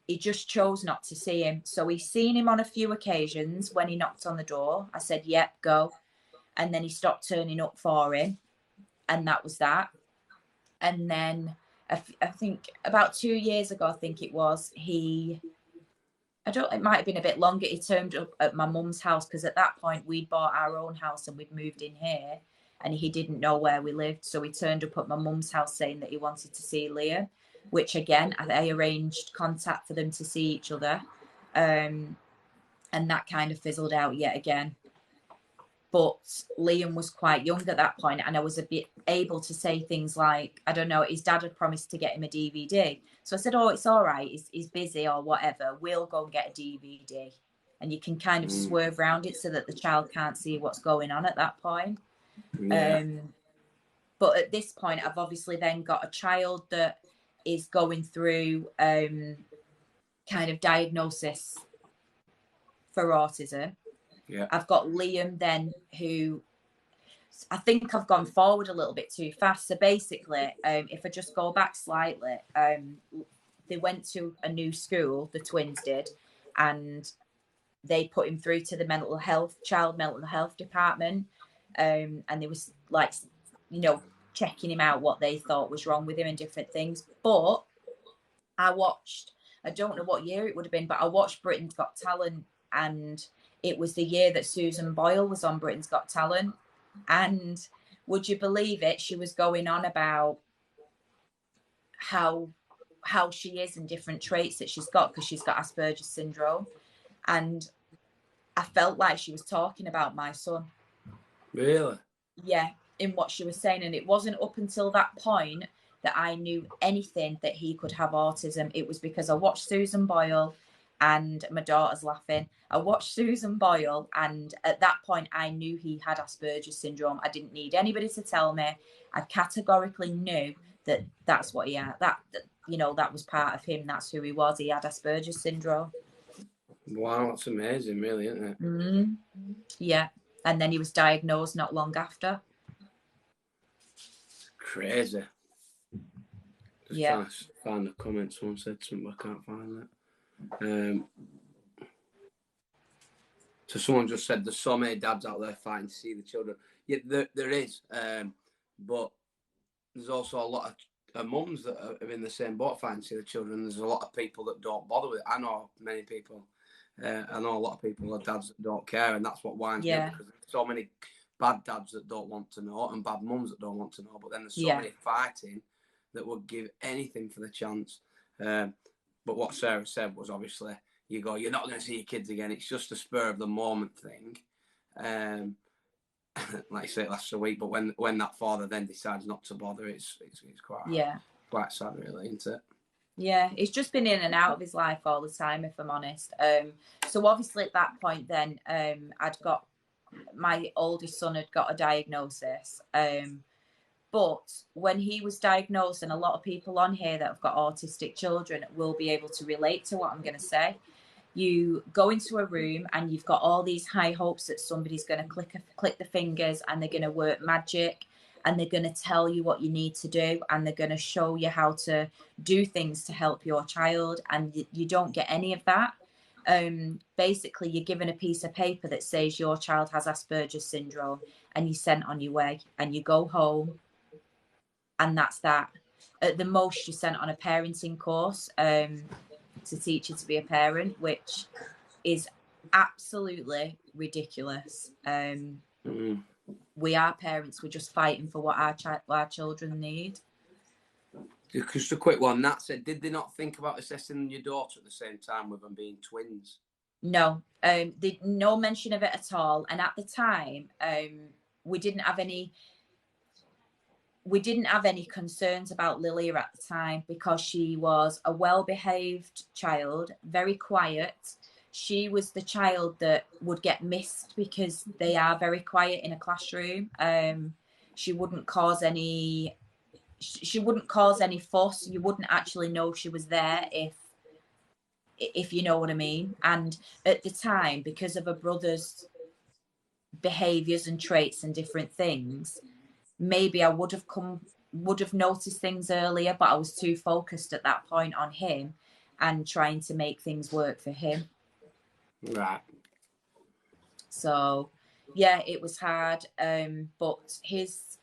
He just chose not to see him. So he's seen him on a few occasions. When he knocked on the door, I said, yep, go. And then he stopped turning up for him. And that was that. And then I think about 2 years ago, I think it was, it might have been a bit longer. He turned up at my mum's house, because at that point we'd bought our own house and we'd moved in here, and he didn't know where we lived. So he turned up at my mum's house saying that he wanted to see Leah, which again, I arranged contact for them to see each other. And that kind of fizzled out yet again. But Liam was quite young at that point, and I was a bit able to say things like, I don't know, his dad had promised to get him a DVD. So I said, oh, it's all right. He's busy or whatever. We'll go and get a DVD. And you can kind of swerve around it so that the child can't see what's going on at that point. Yeah. But at this point, I've obviously then got a child that is going through kind of diagnosis for autism. Yeah. I've got Liam then, who I think I've gone forward a little bit too fast. So basically, if I just go back slightly, they went to a new school, the twins did, and they put him through to the child mental health department. And they was like, checking him out, what they thought was wrong with him and different things. But I don't know what year it would have been, but I watched Britain's Got Talent, and it was the year that Susan Boyle was on Britain's Got Talent. And would you believe it? She was going on about how she is and different traits that she's got, because she's got Asperger's syndrome. And I felt like she was talking about my son. Really? Yeah, in what she was saying. And it wasn't up until that point that I knew anything that he could have autism. It was because I watched Susan Boyle, and my daughter's laughing. I watched Susan Boyle, and at that point I knew he had Asperger's syndrome. I didn't need anybody to tell me. I categorically knew that that's what he had. That was part of him. That's who he was. He had Asperger's syndrome. Wow, that's amazing, really, isn't it? Mm-hmm. Yeah. And then he was diagnosed not long after. Crazy. Just yeah. trying to find the comments. Someone said something, I can't find that. So someone just said there's so many dads out there fighting to see the children. Yeah, there is, but there's also a lot of mums that are in the same boat fighting to see the children. There's a lot of people that don't bother with it. I know many people. I know a lot of people are dads that don't care, and that's what winds me up, because there's so many bad dads that don't want to know and bad mums that don't want to know. But then there's so many fighting that would give anything for the chance. But what Sarah said was, obviously, you're not going to see your kids again. It's just a spur of the moment thing. Like I say, it lasts a week. But when that father then decides not to bother, it's quite sad, really, isn't it? Yeah, he's just been in and out of his life all the time, if I'm honest. So obviously at that point then, my oldest son had got a diagnosis. But when he was diagnosed, and a lot of people on here that have got autistic children will be able to relate to what I'm going to say. You go into a room and you've got all these high hopes that somebody's going to click the fingers and they're going to work magic and they're going to tell you what you need to do, and they're going to show you how to do things to help your child, and you don't get any of that. Basically, you're given a piece of paper that says your child has Asperger's syndrome, and you're sent on your way, and you go home, and that's that. At the most, you're sent on a parenting course to teach you to be a parent, which is absolutely ridiculous. We are parents. We're just fighting for what our children need. Just a quick one. Nat said, did they not think about assessing your daughter at the same time with them being twins? No, no mention of it at all. And at the time, we didn't have any concerns about Lilia at the time, because she was a well-behaved child, very quiet. She was the child that would get missed because they are very quiet in a classroom. She wouldn't cause any fuss. You wouldn't actually know she was there if you know what I mean. And at the time, because of her brother's behaviors and traits and different things, maybe I would have noticed things earlier, but I was too focused at that point on him and trying to make things work for him. Right. So yeah, it was hard, but his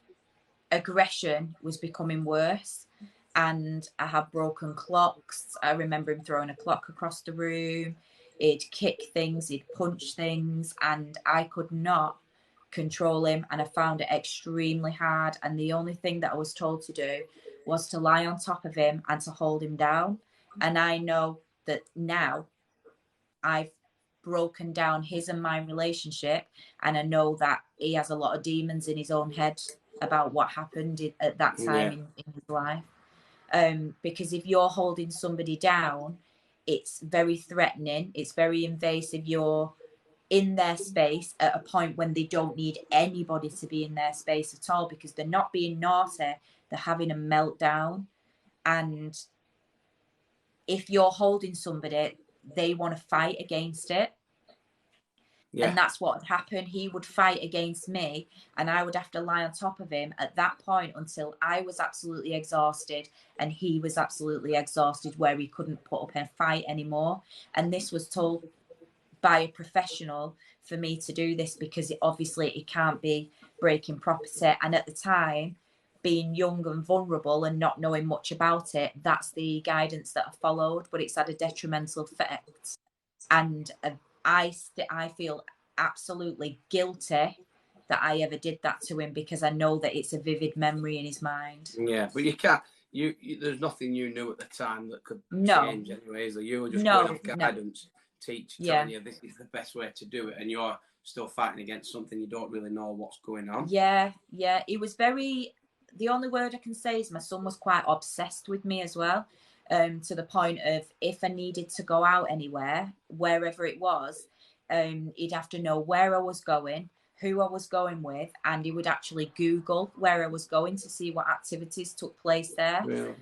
aggression was becoming worse, and I had broken clocks. I remember him throwing a clock across the room. He'd kick things, he'd punch things, and I could not control him, and I found it extremely hard. And the only thing that I was told to do was to lie on top of him and to hold him down. And I know that now I've broken down his and my relationship, and I know that he has a lot of demons in his own head about what happened at that time in his life. Because if you're holding somebody down, it's very threatening, it's very invasive. You're in their space at a point when they don't need anybody to be in their space at all, because they're not being naughty, they're having a meltdown. And if you're holding somebody, they want to fight against it. Yeah. And that's what would happen. He would fight against me, and I would have to lie on top of him at that point until I was absolutely exhausted and he was absolutely exhausted, where he couldn't put up a fight anymore. And this was told by a professional for me to do this, because obviously it can't be breaking property. And at the time, being young and vulnerable and not knowing much about it, that's the guidance that I followed, but it's had a detrimental effect. And I feel absolutely guilty that I ever did that to him, because I know that it's a vivid memory in his mind. Yeah, but you can't. You there's nothing you knew at the time that could change anyways. You were just going off guidance, telling you this is the best way to do it, and you're still fighting against something you don't really know what's going on. Yeah. It was very. The only word I can say is my son was quite obsessed with me as well. To the point of, if I needed to go out anywhere, wherever it was, he'd have to know where I was going, who I was going with, and he would actually Google where I was going to see what activities took place there. Really?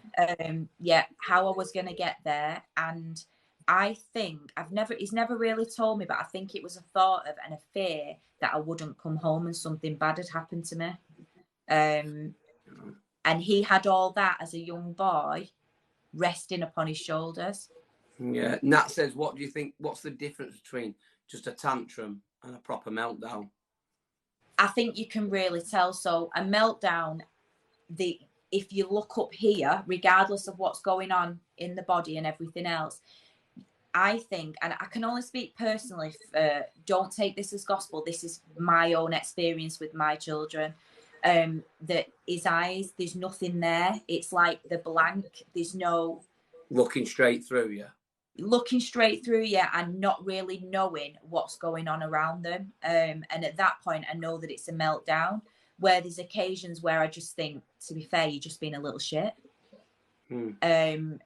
How I was going to get there. And I think he's never really told me, but I think it was a thought of and a fear that I wouldn't come home and something bad had happened to me. And he had all that as a young boy resting upon his shoulders. Yeah. Nat says, what do you think? What's the difference between just a tantrum and a proper meltdown? I think you can really tell. So a meltdown, if you look up here, regardless of what's going on in the body and everything else, I think, and I can only speak personally, don't take this as gospel, this is my own experience with my children, that his eyes, there's nothing there. It's like the blank. There's no looking straight through you and not really knowing what's going on around them. And at that point, I know that it's a meltdown, where there's occasions where I just think, to be fair, you're just being a little shit. And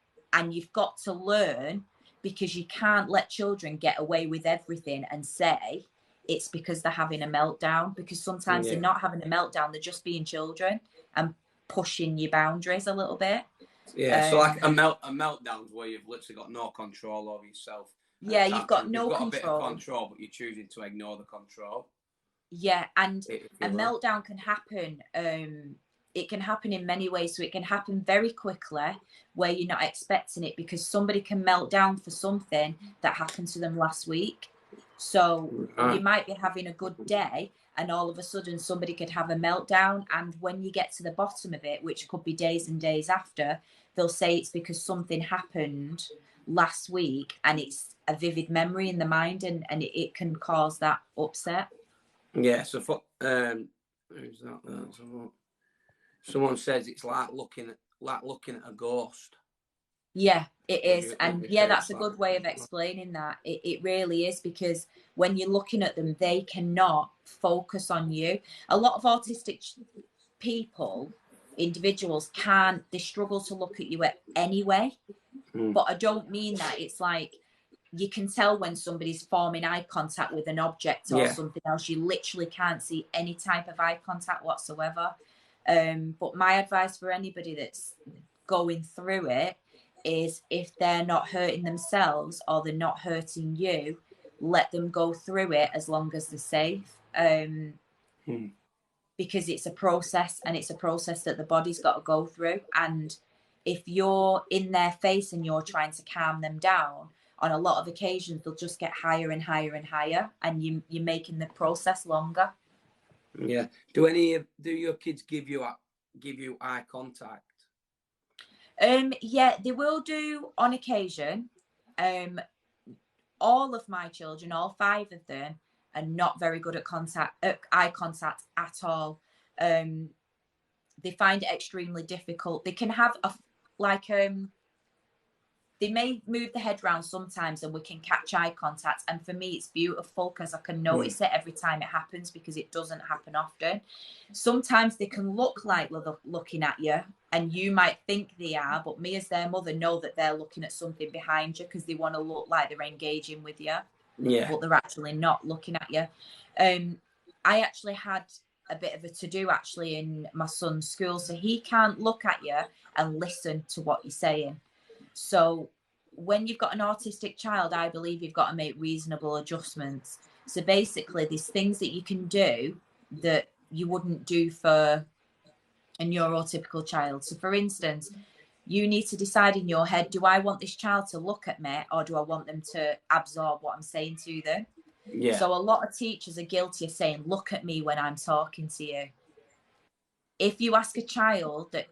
you've got to learn, because you can't let children get away with everything and say it's because they're having a meltdown, because sometimes they're not having a meltdown, they're just being children and pushing your boundaries a little bit. Yeah, so like a meltdown's where you've literally got no control over yourself. Yeah, you've got no control. A bit of control, but you're choosing to ignore the control. Yeah, and if a you like. meltdown can happen. It can happen in many ways. So it can happen very quickly where you're not expecting it, because somebody can melt down for something that happened to them last week. So you might be having a good day and all of a sudden somebody could have a meltdown. And when you get to the bottom of it, which could be days and days after, they'll say it's because something happened last week and it's a vivid memory in the mind, and it can cause that upset. Yeah, so for, who's that? Someone says it's like looking at a ghost. Yeah, it is. And yeah, that's a good way of explaining that. It really is, because when you're looking at them, they cannot focus on you. A lot of autistic people, individuals, they struggle to look at you anyway. But I don't mean that. It's like you can tell when somebody's forming eye contact with an object or something else. You literally can't see any type of eye contact whatsoever. But my advice for anybody that's going through it is, if they're not hurting themselves or they're not hurting you, let them go through it as long as they're safe. Because it's a process, and it's a process that the body's got to go through. And if you're in their face and you're trying to calm them down, on a lot of occasions they'll just get higher and higher and higher, and you're making the process longer. Yeah. Do your kids give you eye contact? Yeah, they will do on occasion. All of my children, all 5 of them, are not very good at eye contact at all. They find it extremely difficult. They can have they may move the head round sometimes and we can catch eye contact. And for me, it's beautiful because I can notice it every time it happens, because it doesn't happen often. Sometimes they can look like they're looking at you and you might think they are, but me as their mother know that they're looking at something behind you because they want to look like they're engaging with you. Yeah. But they're actually not looking at you. I actually had a bit of a to-do actually in my son's school. So he can't look at you and listen to what you're saying. So when you've got an autistic child, I believe you've got to make reasonable adjustments. So basically, there's things that you can do that you wouldn't do for a neurotypical child. So for instance, you need to decide in your head, do I want this child to look at me, or do I want them to absorb what I'm saying to them? Yeah. So a lot of teachers are guilty of saying, look at me when I'm talking to you. If you ask a child that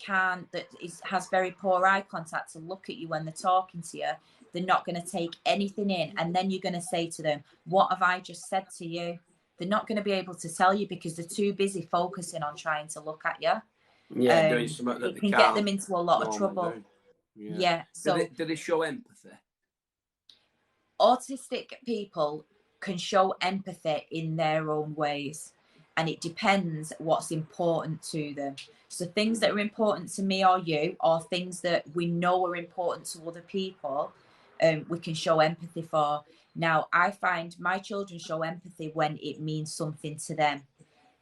has very poor eye contact to look at you when they're talking to you, they're not going to take anything in. And then you're going to say to them, what have I just said to you? They're not going to be able to tell you because they're too busy focusing on trying to look at you. Yeah, doing something that it can get them into a lot of trouble. Yeah. So do they show empathy? Autistic people can show empathy in their own ways, and it depends what's important to them. So things that are important to me or you, or things that we know are important to other people, we can show empathy for. Now, I find my children show empathy when it means something to them.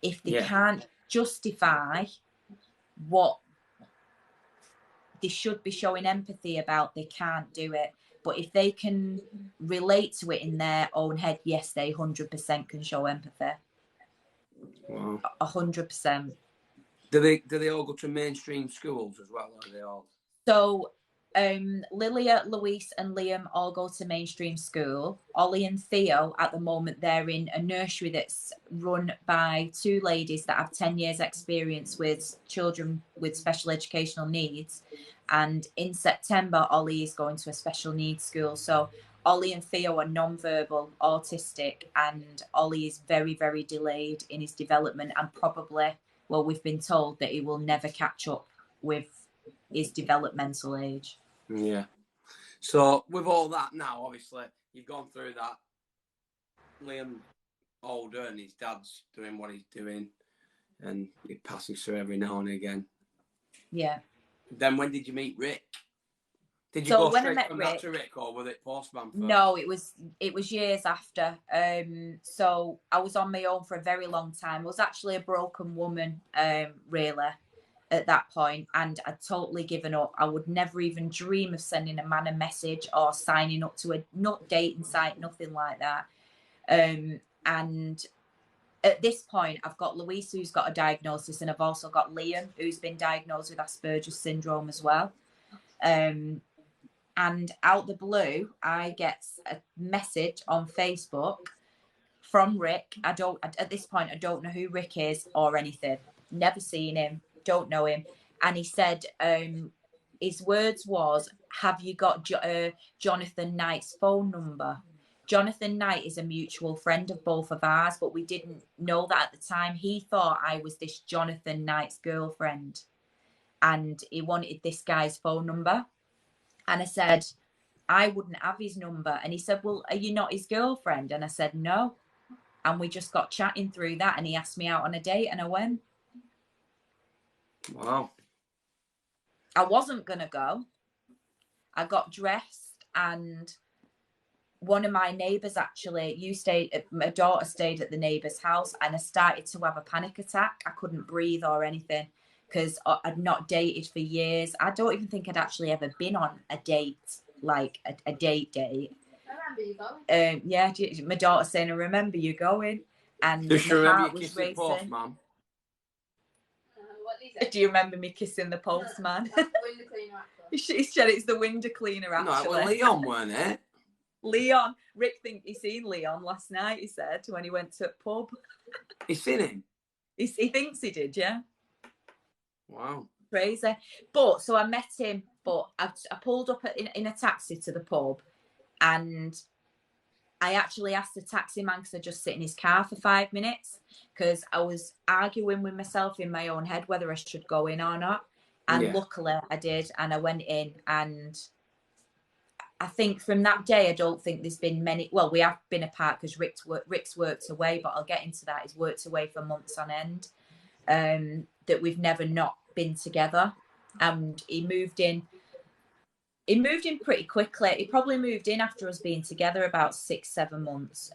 If they can't justify what they should be showing empathy about, they can't do it. But if they can relate to it in their own head, yes, they 100% can show empathy. Wow. 100%. Do they all go to mainstream schools as well? Or are they all? So Lilia, Louise and Liam all go to mainstream school. Ollie and Theo, at the moment, they're in a nursery that's run by 2 ladies that have 10 years experience with children with special educational needs. And in September, Ollie is going to a special needs school. So Ollie and Theo are non-verbal, autistic, and Ollie is very, very delayed in his development, and probably, well, we've been told that he will never catch up with his developmental age. Yeah. So with all that now, obviously, you've gone through that. Liam older and his dad's doing what he's doing, and you're passing through every now and again. Yeah. Then when did you meet Rick? Did you go straight from that to Rick, or was it Postman first? No, it was years after. So I was on my own for a very long time. I was actually a broken woman, really, at that point, and I'd totally given up. I would never even dream of sending a man a message or signing up to a dating site, nothing like that. And at this point, I've got Louise, who's got a diagnosis, and I've also got Liam, who's been diagnosed with Asperger's syndrome as well. And out the blue, I get a message on Facebook from Rick. At this point, I don't know who Rick is or anything. Never seen him, don't know him. And he said, his words was, have you got Jonathan Knight's phone number? Jonathan Knight is a mutual friend of both of ours, but we didn't know that at the time. He thought I was this Jonathan Knight's girlfriend, and he wanted this guy's phone number. And I said, I wouldn't have his number. And he said, well, are you not his girlfriend? And I said, no. And we just got chatting through that, and he asked me out on a date, and I went. Wow. I wasn't going to go. I got dressed, and one of my neighbours actually, my daughter stayed at the neighbour's house, and I started to have a panic attack. I couldn't breathe or anything because I'd not dated for years. I don't even think I'd actually ever been on a date, like a date. I remember you going. Yeah, my daughter saying, I remember you going. And Does she my remember heart you was kissing the racing. postman? What did he say? Do you remember me kissing the postman? Window cleaner, actually. She said it's the window cleaner, actually. No, it was Leon, weren't it? Leon. Rick think he seen Leon last night, he said, when he went to a pub. You seen him? He thinks he did, yeah. Wow. Crazy. But, so I met him, but I pulled up in a taxi to the pub, and I actually asked the taxi man to just sit in his car for 5 minutes, because I was arguing with myself in my own head whether I should go in or not. And luckily I did, and I went in, and I think from that day, I don't think there's been many. Well, we have been apart because Rick's worked away, but I'll get into that. He's worked away for months on end. That we've never not been together, and he moved in. He moved in pretty quickly. He probably moved in after us being together about 6-7 months.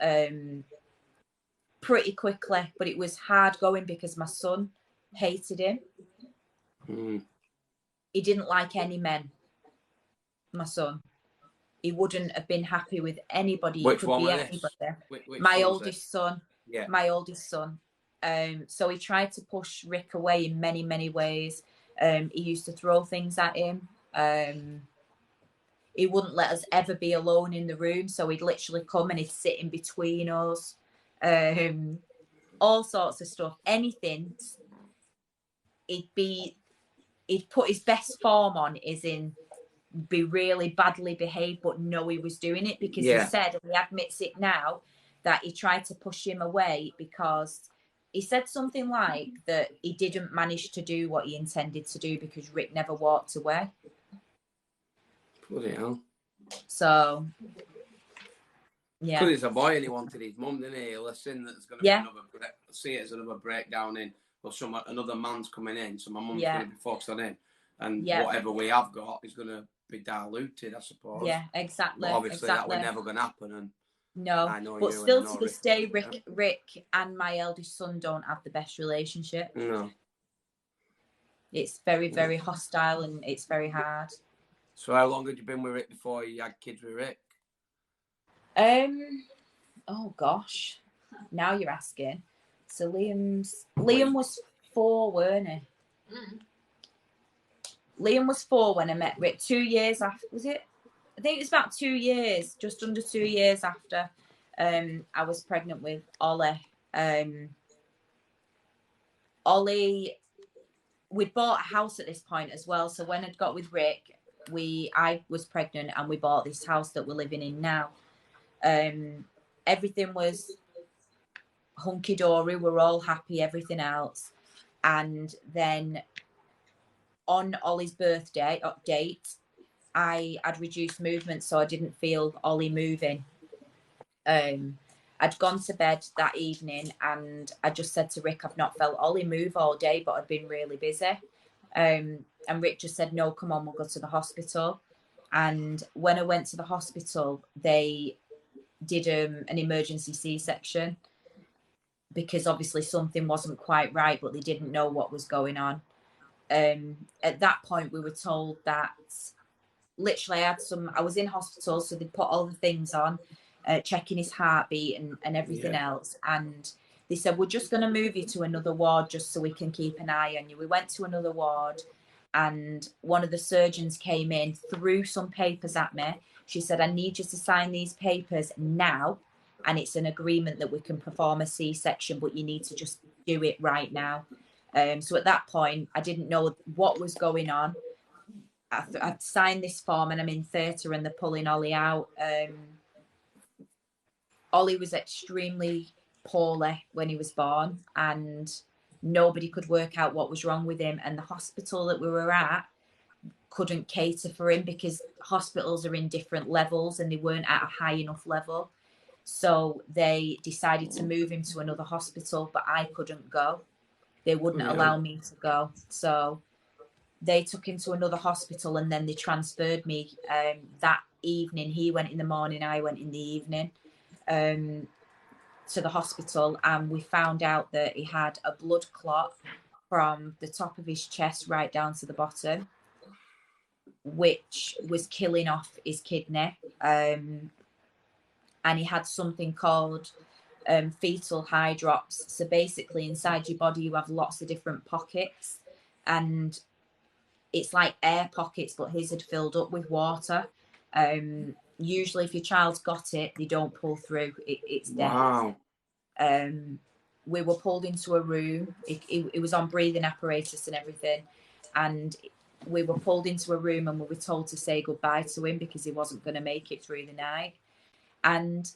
Pretty quickly, but it was hard going because my son hated him. He didn't like any men. My son. He wouldn't have been happy with anybody. Which could one be was anybody. Which My one was oldest son. Yeah. My oldest son. So he tried to push Rick away in many, many ways. He used to throw things at him. He wouldn't let us ever be alone in the room. So he'd literally come and he'd sit in between us. All sorts of stuff. Anything. He'd put his best form on, is in be really badly behaved, but know he was doing it, because he said, and he admits it now, that he tried to push him away because he said something like that he didn't manage to do what he intended to do because Rick never walked away. Bloody hell. So, yeah. Because he's a boy and he wanted his mum, didn't he? He'll assume that there's going to be see it as another breakdown in, or another man's coming in, so my mum's going to be focused on him. And whatever we have got is going to be diluted, I suppose. Yeah, exactly. But obviously, that was never going to happen. And no, I know but you still and I know to this day, Rick and my eldest son don't have the best relationship. No. It's very, very hostile, and it's very hard. So how long had you been with Rick before you had kids with Rick? Oh gosh, now you're asking. So Liam was 4, weren't he? Liam was 4 when I met Rick. 2 years after, was it? I think it was about 2 years, just under 2 years after I was pregnant with Ollie. Ollie, we'd bought a house at this point as well. So when I'd got with Rick, I was pregnant and we bought this house that we're living in now. Everything was hunky-dory. We're all happy, everything else. And then on Ollie's birthday date, I had reduced movement, so I didn't feel Ollie moving. I'd gone to bed that evening and I just said to Rick, I've not felt Ollie move all day, but I'd been really busy. And Rick just said, no, come on, we'll go to the hospital. And when I went to the hospital, they did an emergency C-section because obviously something wasn't quite right, but they didn't know what was going on. At that point, we were told that literally I was in hospital, so they put all the things on, checking his heartbeat and everything else. And They said, we're just going to move you to another ward just so we can keep an eye on you. We went to another ward, and one of the surgeons came in, threw some papers at me. She said, I need you to sign these papers now, and it's an agreement that we can perform a C-section, but you need to just do it right now. So at that point, I didn't know what was going on. I'd signed this form, and I'm in theatre, and they're pulling Ollie out. Ollie was extremely poorly when he was born, and nobody could work out what was wrong with him. And the hospital that we were at couldn't cater for him because hospitals are in different levels, and they weren't at a high enough level. So they decided to move him to another hospital, but I couldn't go. They wouldn't allow me to go. So they took him to another hospital, and then they transferred me that evening. He went in the morning, I went in the evening to the hospital, and we found out that he had a blood clot from the top of his chest right down to the bottom, which was killing off his kidney. And he had something called fetal hydrops. So basically inside your body you have lots of different pockets, and it's like air pockets, but his had filled up with water. Usually if your child's got it, they don't pull through. It's death. Wow. We were pulled into a room. It was on breathing apparatus and everything, and we were pulled into a room, and we were told to say goodbye to him because he wasn't going to make it through the night. And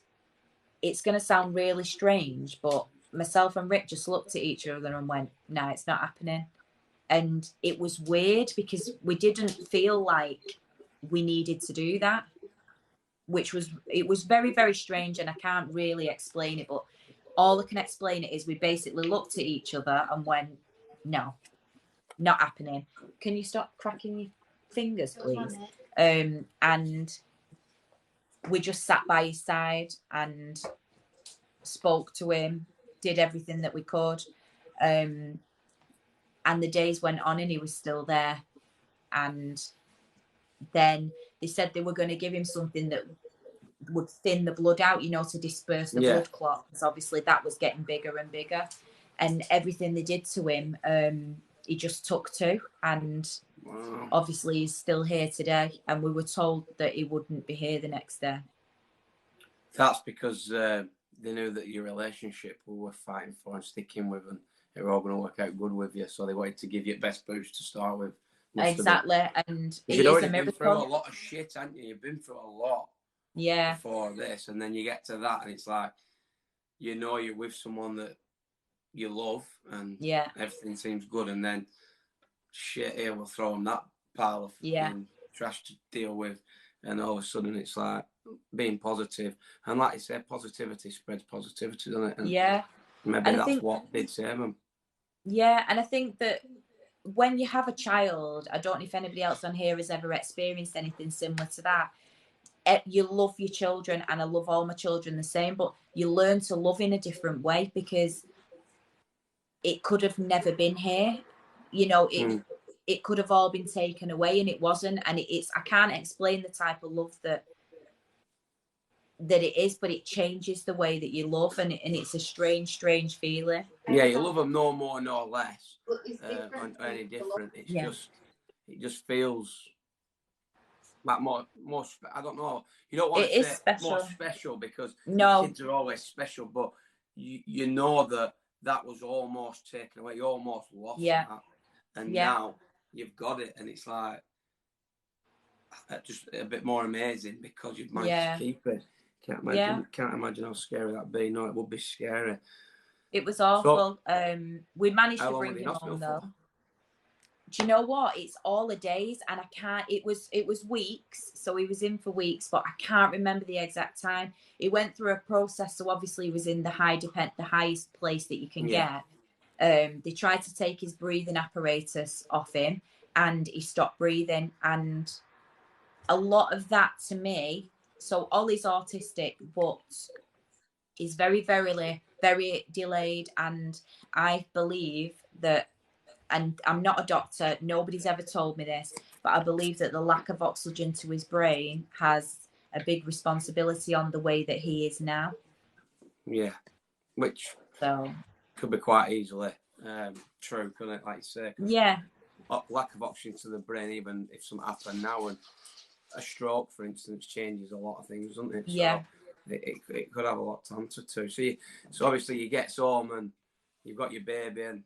it's going to sound really strange, but myself and Rick just looked at each other and went, no, it's not happening. And it was weird because we didn't feel like we needed to do that, it was very, very strange, and I can't really explain it, but all I can explain it is we basically looked at each other and went, no, not happening. Can you stop cracking your fingers, please? And we just sat by his side and spoke to him, did everything that we could. And the days went on, and he was still there. And then they said they were going to give him something that would thin the blood out, to disperse the blood clot. Because obviously that was getting bigger and bigger. And everything they did to him, he just took to. And obviously he's still here today. And we were told that he wouldn't be here the next day. That's because they knew that your relationship we were fighting for and sticking with, and they were all going to work out good with you. So they wanted to give you the best boost to start with. Exactly. And you'd already been through a lot of shit, hadn't you? You've been through a lot before this, and then you get to that, and it's like, you're with someone that you love, and everything seems good, and then shit, here we'll throw them that pile of trash to deal with, and all of a sudden it's like being positive, and like you said, positivity spreads positivity, doesn't it? And maybe and that's what did save them. Yeah, and I think that when you have a child, I don't know if anybody else on here has ever experienced anything similar to that. You love your children, and I love all my children the same, but you learn to love in a different way because it could have never been here. It could have all been taken away, and it wasn't. And I can't explain the type of love that it is, but it changes the way that you love, and it's a strange feeling. Yeah, you love them no more, no less, or any different. It just feels like more. I don't know. You don't want to say more special because kids are always special, but you know that was almost taken away. You almost lost that, and now you've got it, and it's like just a bit more amazing because you've managed to keep it. Can't imagine how scary that'd be. No, it would be scary. It was awful. So, we managed to bring him home though. Do you know what? It's all the days, and I can't. It was weeks, so he was in for weeks, but I can't remember the exact time. He went through a process, so obviously he was in the highest place that you can get. They tried to take his breathing apparatus off him, and he stopped breathing. And a lot of that to me. So Ollie's autistic, but he's very, very, very delayed. And I believe that, and I'm not a doctor, nobody's ever told me this, but I believe that the lack of oxygen to his brain has a big responsibility on the way that he is now. Yeah, which So could be quite easily true, couldn't it? Like you say, yeah, lack of oxygen to the brain, even if something happened now, and a stroke, for instance, changes a lot of things, doesn't it? Yeah. So it could have a lot to answer to. So obviously you get home and you've got your baby, and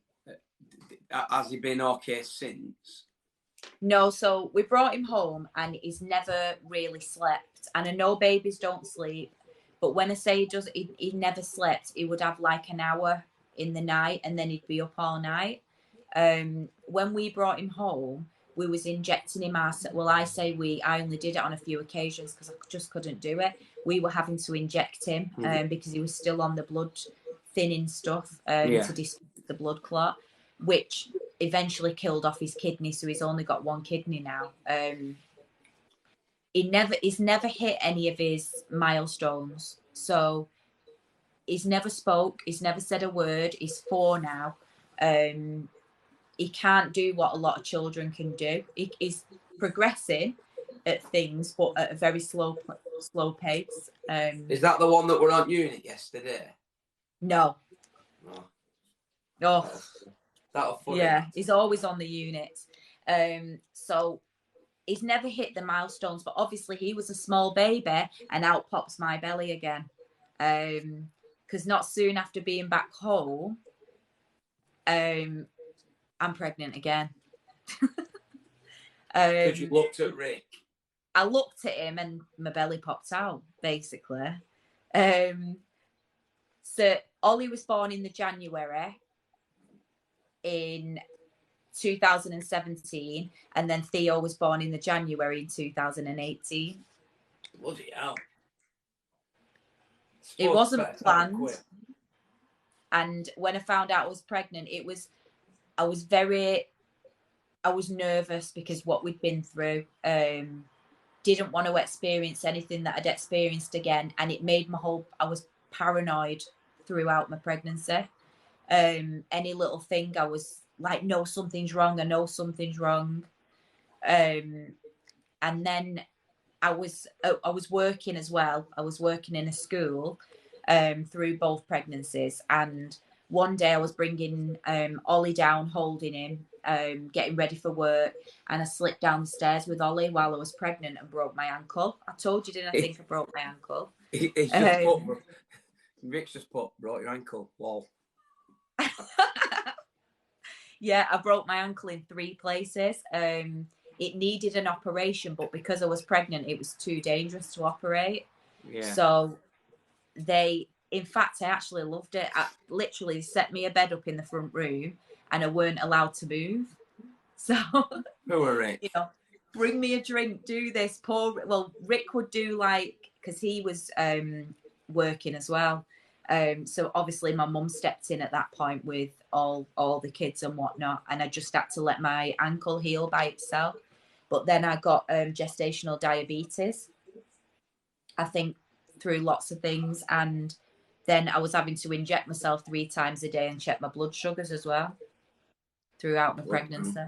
has he been okay since? No, so we brought him home and he's never really slept. And I know babies don't sleep, but when I say he never slept, he would have like an hour in the night and then he'd be up all night. When we brought him home, we was injecting him ourselves. Well, I only did it on a few occasions because I just couldn't do it. We were having to inject him because he was still on the blood thinning stuff to disperse the blood clot, which eventually killed off his kidney, so he's only got one kidney now. He's never hit any of his milestones, so he's never spoke, he's never said a word. He's 4 now. He can't do what a lot of children can do. He's progressing at things, but at a very slow pace. Is that the one that were on unit yesterday? No. Oh. That'll funny. Yeah, he's always on the unit. So he's never hit the milestones, but obviously he was a small baby and out pops my belly again. Because not soon after being back home, I'm pregnant again. Because you looked at Rick. I looked at him and my belly popped out, basically. So Ollie was born in the January in 2017, and then Theo was born in the January in 2018. Bloody hell. It wasn't planned. And when I found out I was pregnant, I was nervous because what we'd been through, didn't want to experience anything that I'd experienced again. And it made I was paranoid throughout my pregnancy. Any little thing, I was like, no, something's wrong. I know something's wrong. And then I was working as well. I was working in a school through both pregnancies. And one day I was bringing Ollie down, holding him, getting ready for work. And I slipped down the stairs with Ollie while I was pregnant and broke my ankle. I told you, didn't I think I broke my ankle? Rick's just put, broke your ankle. Lol. Yeah, I broke my ankle in 3 places. It needed an operation, but because I was pregnant, it was too dangerous to operate. Yeah. So in fact, I actually loved it. I literally set me a bed up in the front room and I weren't allowed to move. So, who were Rick? You know, bring me a drink, do this. Rick would do because he was working as well. So obviously my mum stepped in at that point with all the kids and whatnot, and I just had to let my ankle heal by itself. But then I got gestational diabetes, I think, through lots of things, and then I was having to inject myself 3 times a day and check my blood sugars as well throughout my pregnancy.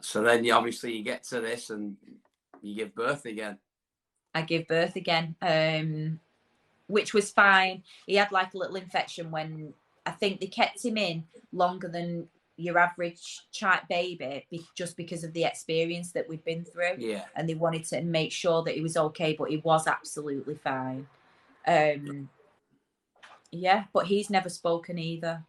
So then you get to this and you give birth again. I give birth again. Which was fine. He had like a little infection when I think they kept him in longer than your average baby just because of the experience that we'd been through. Yeah. And they wanted to make sure that he was okay, but he was absolutely fine. Yeah, but he's never spoken either.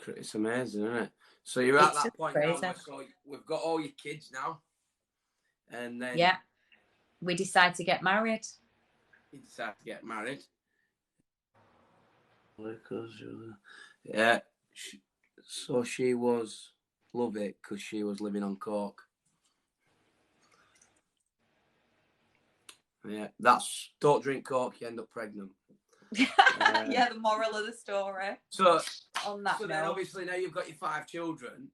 It's amazing, isn't it? So you're at that point now, so we've got all your kids now. And then... Yeah. We decide to get married. You decide to get married. Yeah. So she was, love it, because she was living on coke. Yeah, don't drink coke, you end up pregnant. Yeah, the moral of the story. So then obviously now you've got your 5 children.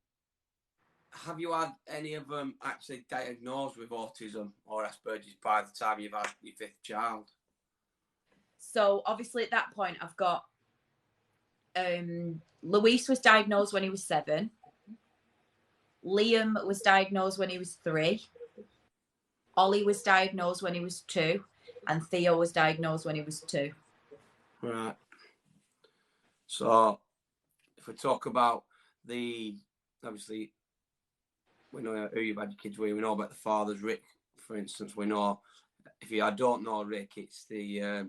Have you had any of them actually diagnosed with autism or Asperger's by the time you've had your 5th child? So obviously at that point I've got Luis was diagnosed when he was 7. Liam was diagnosed when he was 3. Ollie was diagnosed when he was 2. And Theo was diagnosed when he was 2. Right. So, if we talk about obviously, we know who you've had your kids with. We know about the fathers. Rick, for instance, we know. I don't know Rick, it's the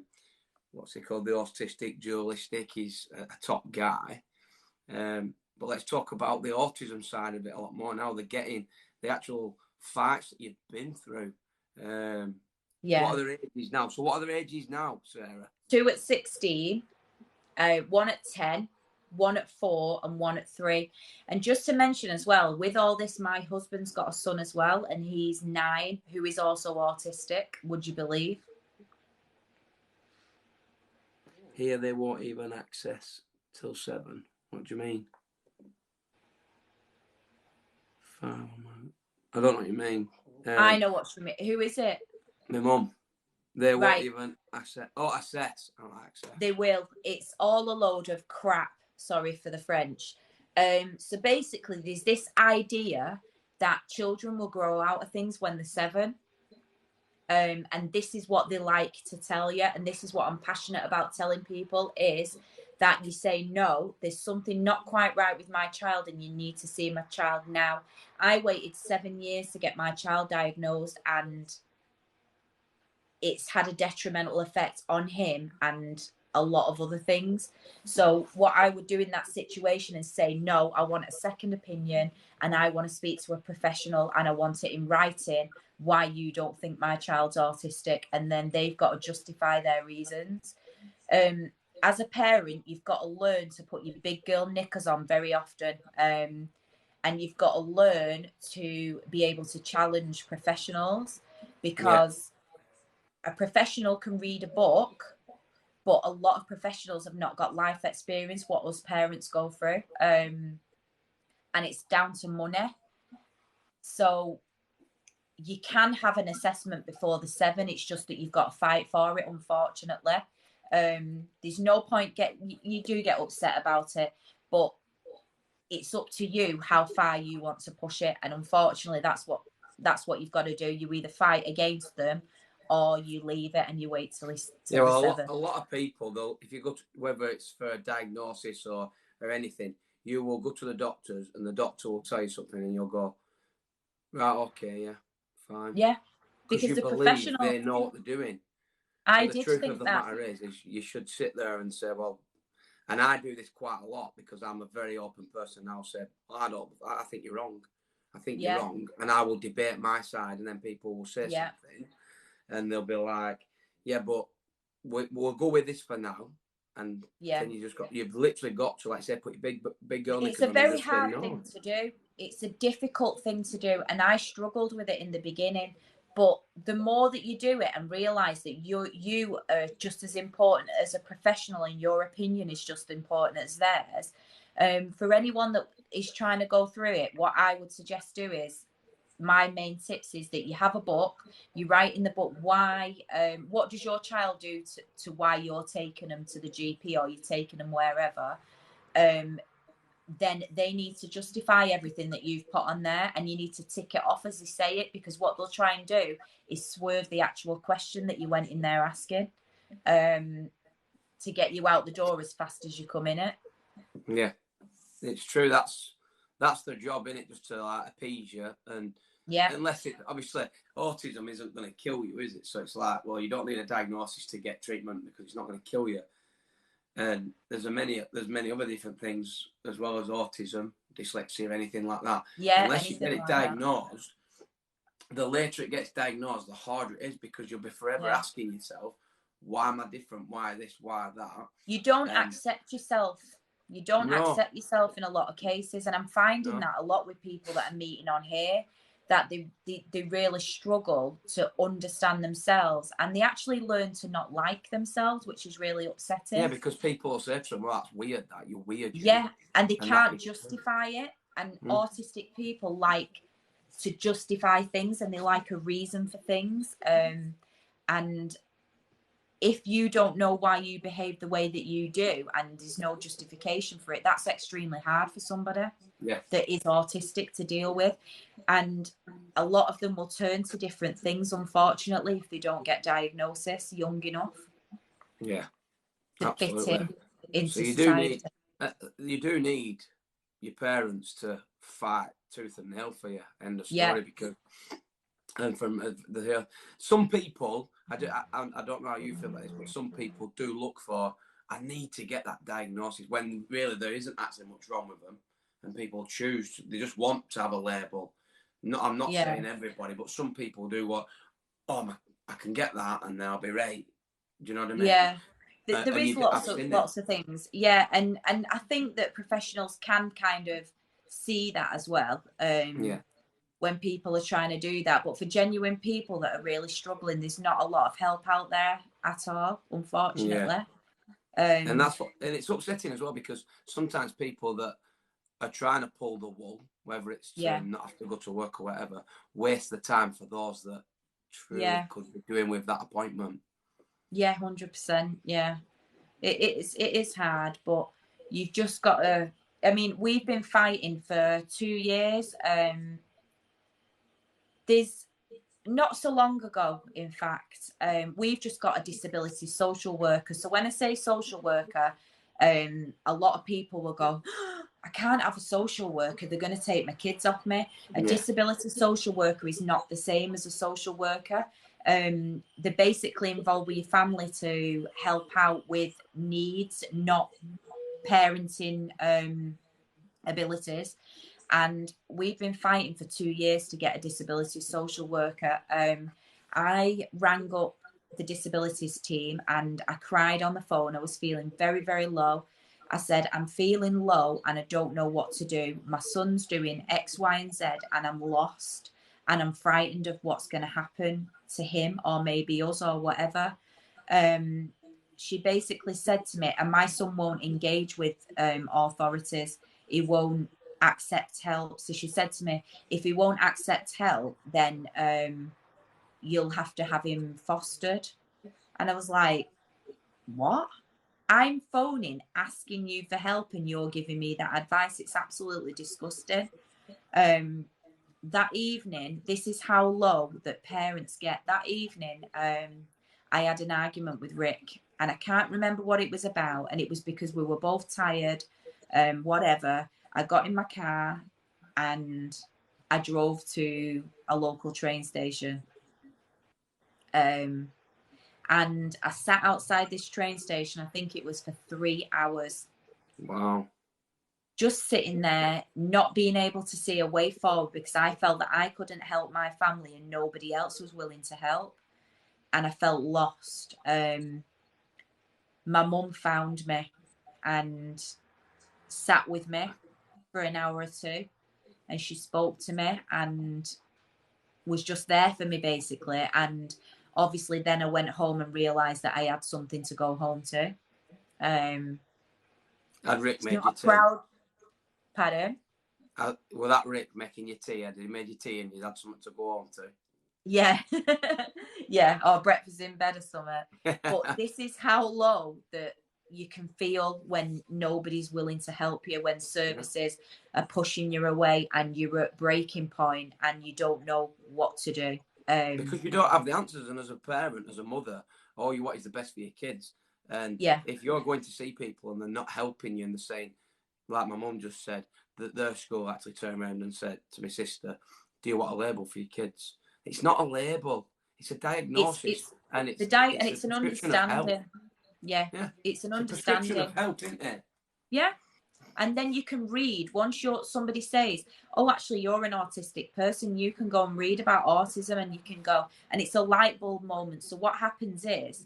what's he called? The autistic, dualistic. He's a top guy. But let's talk about the autism side of it a lot more now. They're getting the actual fights that you've been through. What are their ages now? So what are their ages now, Sarah? 2 at 16, 1 at 10, 1 at 4, and 1 at 3. And just to mention as well, with all this, my husband's got a son as well, and he's 9, who is also autistic. Would you believe? Here they won't even access till 7. What do you mean? I don't know what you mean. I know what you mean. Who is it? My mum. They won't even access. Oh, access. Oh, access. They will. It's all a load of crap. Sorry for the French. So basically, there's this idea that children will grow out of things when they're 7. And this is what they like to tell you. And this is what I'm passionate about telling people is that you say, no, there's something not quite right with my child and you need to see my child now. I waited 7 years to get my child diagnosed, and it's had a detrimental effect on him and a lot of other things. So what I would do in that situation is say, no, I want a second opinion and I want to speak to a professional and I want it in writing why you don't think my child's autistic, and then they've got to justify their reasons. As a parent, you've got to learn to put your big girl knickers on very often, and you've got to learn to be able to challenge professionals, because a professional can read a book, but a lot of professionals have not got life experience, what us parents go through, and it's down to money. So you can have an assessment before the 7. It's just that you've got to fight for it, unfortunately. There's no point you do get upset about it, but it's up to you how far you want to push it. And unfortunately, that's what you've got to do. You either fight against them or you leave it and you wait till he's a lot of people, though, if you go to, whether it's for a diagnosis or anything, you will go to the doctors and the doctor will tell you something and you'll go, right, okay, yeah, fine. Yeah, because you believe they know what they're doing. The truth of the matter is you should sit there and say, well, and I do this quite a lot because I'm a very open person. I'll say, well, I think you're wrong. I think you're wrong. And I will debate my side, and then people will say something and they'll be like, yeah, but we'll go with this for now. And then you've literally got to, like I said, put your big girl. It's a very hard thing to do. It's a difficult thing to do. And I struggled with it in the beginning. But the more that you do it and realise that you are just as important as a professional and your opinion is just as important as theirs, for anyone that is trying to go through it, what I would suggest do is, my main tips is that you have a book, you write in the book why, what does your child do to why you're taking them to the GP or you're taking them wherever. Then they need to justify everything that you've put on there, and you need to tick it off as they say it, because what they'll try and do is swerve the actual question that you went in there asking, to get you out the door as fast as you come in it. Yeah, it's true. That's their job, isn't it? Just to appease you, and unless it, obviously autism isn't going to kill you, is it? So it's like, well, you don't need a diagnosis to get treatment because it's not going to kill you. And there's many other different things as well as autism, dyslexia, or anything like that. Yeah. Unless you get it diagnosed, the later it gets diagnosed, the harder it is, because you'll be forever asking yourself, why am I different? Why this? Why that? You don't accept yourself. You don't accept yourself in a lot of cases. And I'm finding that a lot with people that are meeting on here, that they really struggle to understand themselves, and they actually learn to not like themselves, which is really upsetting. Yeah, because people say to them, well, that's weird, that you're weird. Yeah, and they can't justify it. And autistic people like to justify things, and they like a reason for things. And if you don't know why you behave the way that you do and there's no justification for it, that's extremely hard for somebody that is autistic to deal with. And a lot of them will turn to different things, unfortunately, if they don't get diagnosis young enough. Yeah. to fit Absolutely. in So into you society. you do need your parents to fight tooth and nail for you. End of story. Yeah. Because and from some people, I don't know how you feel about this, but some people do look for, I need to get that diagnosis when really there isn't actually much wrong with them, and people choose, they just want to have a label. No, I'm not Yeah. saying everybody, but some people do what, I can get that and then I'll be right. Do you know what I mean? Yeah. There And is lots of things. Yeah, and I think that professionals can kind of see that as well. Yeah. When people are trying to do that, but for genuine people that are really struggling, there's not a lot of help out there at all, unfortunately. And that's what, and it's upsetting as well, because sometimes people that are trying to pull the wool, whether it's to not have to go to work or whatever, waste the time for those that truly could be doing with that appointment. Yeah, 100%. Yeah, it is hard, but you've just got to. I mean, we've been fighting for 2 years. There's not so long ago, in fact, we've just got a disability social worker. So when I say social worker, a lot of people will go, oh, I can't have a social worker, they're going to take my kids off me. A disability social worker is not the same as a social worker. They're basically involved with your family to help out with needs, not parenting abilities. And we've been fighting for 2 years to get a disability social worker. I rang up the disabilities team and I cried on the phone. I was feeling very, very low. I said, I'm feeling low and I don't know what to do. My son's doing X, Y, and Z and I'm lost and I'm frightened of what's going to happen to him or maybe us or whatever. She basically said to me, and my son won't engage with authorities. He won't accept help. So she said to me, if he won't accept help, then you'll have to have him fostered. And I was like, what? I'm phoning asking you for help and you're giving me that advice. It's absolutely disgusting. That evening, this is how low that parents get. That evening, I had an argument with Rick and I can't remember what it was about. And it was because we were both tired, whatever. I got in my car and I drove to a local train station. And I sat outside this train station, I think it was for 3 hours. Wow. Just sitting there, not being able to see a way forward because I felt that I couldn't help my family and nobody else was willing to help. And I felt lost. My mum found me and sat with me for an hour or two. And she spoke to me and was just there for me, basically. And obviously then I went home and realised that I had something to go home to. Had Rick made you tea? Proud. Pardon? Well, that Rick making you tea, had he made you tea and you had something to go home to? Yeah. Yeah, or breakfast in bed or something. But this is how low that you can feel when nobody's willing to help you, when services are pushing you away and you're at breaking point and you don't know what to do. Because you don't have the answers, and as a parent, as a mother, all you want is the best for your kids. And if you're going to see people and they're not helping you and they're saying, like my mum just said, that their school actually turned around and said to my sister, do you want a label for your kids? It's not a label. It's a diagnosis. It's an understanding. Yeah. It's an understanding. Prescription of help, isn't it? Yeah. And then you can read, once somebody says, oh, actually, you're an autistic person, you can go and read about autism and you can go, and it's a light bulb moment. So what happens is,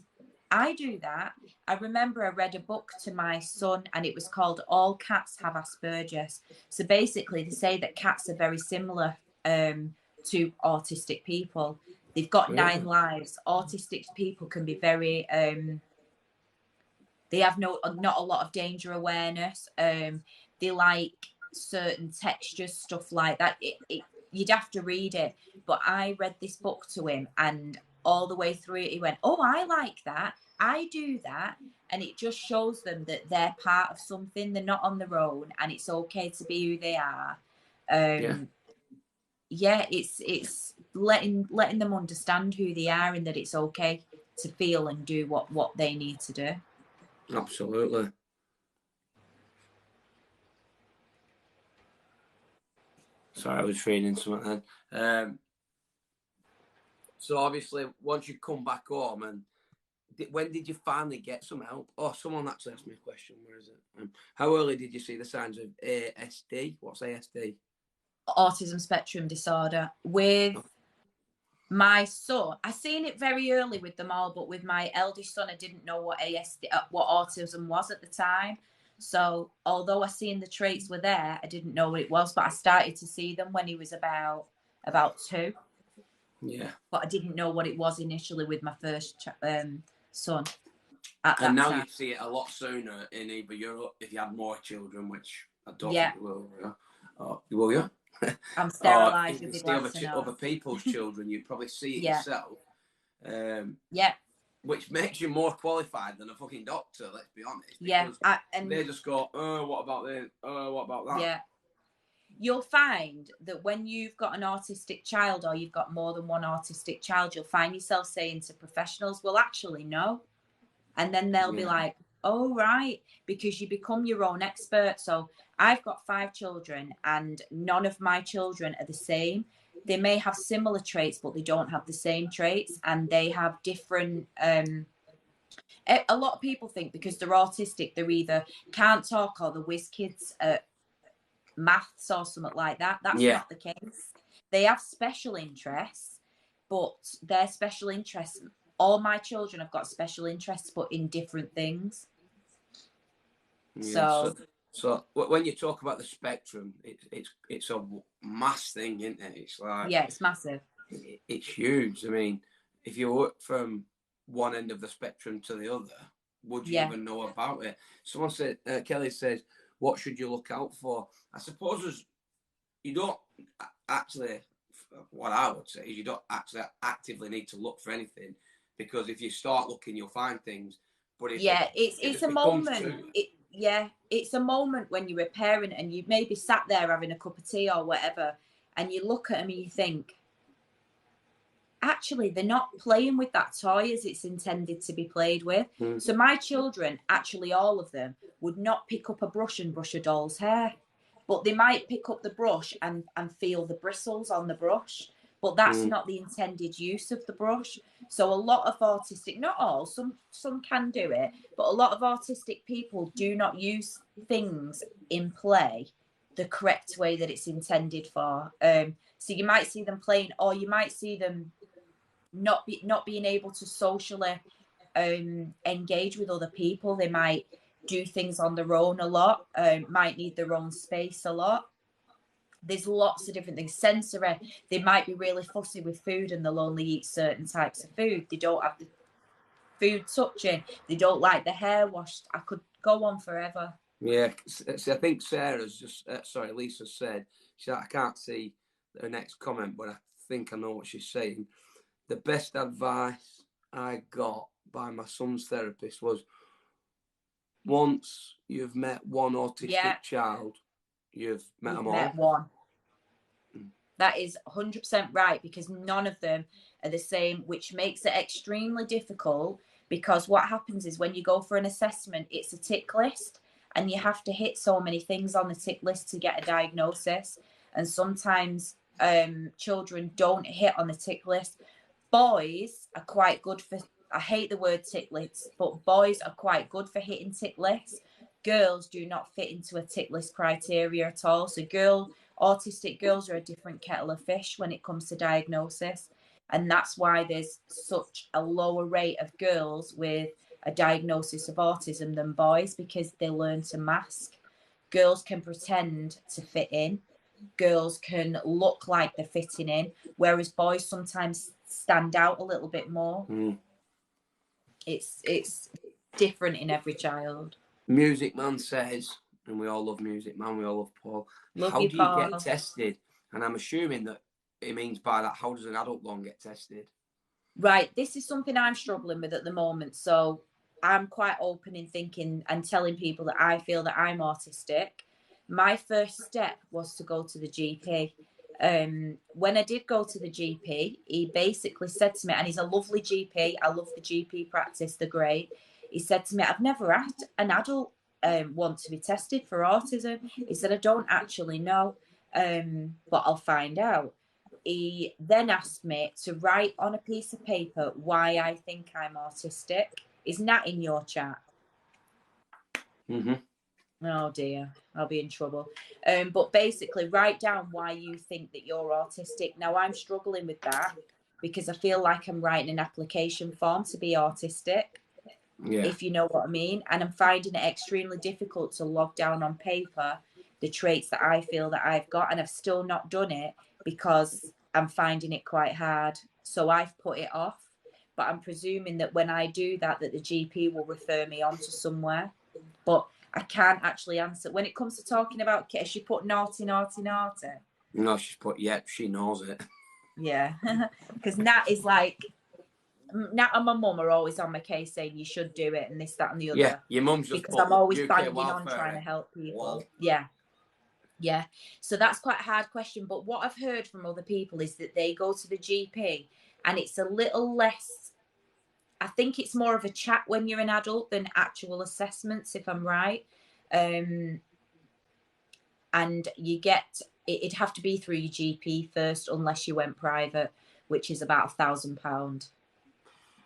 I do that. I remember I read a book to my son and it was called All Cats Have Asperger's. So basically they say that cats are very similar to autistic people. They've got 9 lives. Autistic people can be very... they have not a lot of danger awareness. They like certain textures, stuff like that. You'd have to read it. But I read this book to him and all the way through it, he went, oh, I like that. I do that. And it just shows them that they're part of something. They're not on their own and it's okay to be who they are. It's letting them understand who they are and that it's okay to feel and do what they need to do. Absolutely. Sorry, I was reading something then. So obviously, once you come back home, and when did you finally get some help? Oh, someone actually asked me a question. Where is it? How early did you see the signs of ASD? What's ASD? Autism spectrum disorder. With my son, I seen it very early with them all, but with my eldest son, I didn't know what ASD, what autism was at the time. So although I seen the traits were there, I didn't know what it was. But I started to see them when he was about 2. Yeah. But I didn't know what it was initially with my first son. And now you see it a lot sooner in either Europe if you have more children, which I don't think you will. Will you? I'm sterilised. If it's other people's children, you probably see it yourself. Which makes you more qualified than a fucking doctor. Let's be honest. And they just go, "Oh, what about this? Oh, what about that?" Yeah. You'll find that when you've got an autistic child or you've got more than one autistic child, you'll find yourself saying to professionals, "Well, actually, no," and then they'll be like, "Oh, right," because you become your own expert. So I've got 5 children and none of my children are the same. They may have similar traits, but they don't have the same traits, and they have different. A lot of people think because they're autistic, they're either can't talk or the whiz kids at maths or something like that. That's not the case. They have special interests, but their special interests. All my children have got special interests, but in different things. Yeah, so when you talk about the spectrum, it's a mass thing, isn't it? It's like it's massive. It's huge. I mean, if you work from one end of the spectrum to the other, would you even know about it? Someone said, Kelly says, "What should you look out for?" I suppose you don't actually. What I would say is you don't actually actively need to look for anything, because if you start looking, you'll find things. But it's a moment. It's a moment when you're a parent and you maybe sat there having a cup of tea or whatever, and you look at them and you think, actually, they're not playing with that toy as it's intended to be played with. So my children, actually all of them, would not pick up a brush and brush a doll's hair, but they might pick up the brush and feel the bristles on the brush. But that's not the intended use of the brush. So a lot of autistic, not all, some can do it, but a lot of autistic people do not use things in play the correct way that it's intended for. So you might see them playing, or you might see them not being able to socially engage with other people. They might do things on their own a lot, might need their own space a lot. There's lots of different things. Sensory, they might be really fussy with food and they'll only eat certain types of food. They don't have the food touching. They don't like the hair washed. I could go on forever. Yeah, see, I think Sarah's just, Lisa said, I can't see her next comment, but I think I know what she's saying. The best advice I got by my son's therapist was, once you've met one autistic child, you've met them all. Met one. That is 100% right, because none of them are the same, which makes it extremely difficult, because what happens is when you go for an assessment, it's a tick list and you have to hit so many things on the tick list to get a diagnosis. And sometimes children don't hit on the tick list. Boys are quite good for, I hate the word tick lists, but boys are quite good for hitting tick lists. Girls do not fit into a tick list criteria at all. So autistic girls are a different kettle of fish when it comes to diagnosis. And that's why there's such a lower rate of girls with a diagnosis of autism than boys, because they learn to mask. Girls can pretend to fit in. Girls can look like they're fitting in, whereas boys sometimes stand out a little bit more. It's different in every child. Music Man says, and we all love Music Man, we all love Paul. How do you get tested? And I'm assuming that it means by that, how does an adult one get tested? Right, this is something I'm struggling with at the moment. So I'm quite open in thinking and telling people that I feel that I'm autistic. My first step was to go to the GP. When I did go to the GP, he basically said to me, and he's a lovely GP, I love the GP practice, they're great. he said to me, I've never had an adult want to be tested for autism. He said, I don't actually know, but I'll find out. He then asked me to write on a piece of paper why I think I'm autistic. Is Nat in your chat? Mm-hmm. Oh dear, I'll be in trouble. But basically, write down why you think that you're autistic. Now, I'm struggling with that because I feel like I'm writing an application form to be autistic, if you know what I mean. And I'm finding it extremely difficult to log down on paper the traits that I feel that I've got. And I've still not done it because I'm finding it quite hard. So I've put it off. But I'm presuming that when I do that, that the GP will refer me on to somewhere. But I can't actually answer. When it comes to talking about kids, she put naughty, naughty, naughty. No, she's put, she knows it. Yeah. Because Nat is like, Nat and my mum are always on my case saying you should do it and this, that and the other. Yeah, your mum's just because I'm always UK banging welfare, on trying to help people. Well. Yeah. So that's quite a hard question. But what I've heard from other people is that they go to the GP and it's a little less, I think it's more of a chat when you're an adult than actual assessments, if I'm right. And you get, it'd have to be through your GP first, unless you went private, which is about £1,000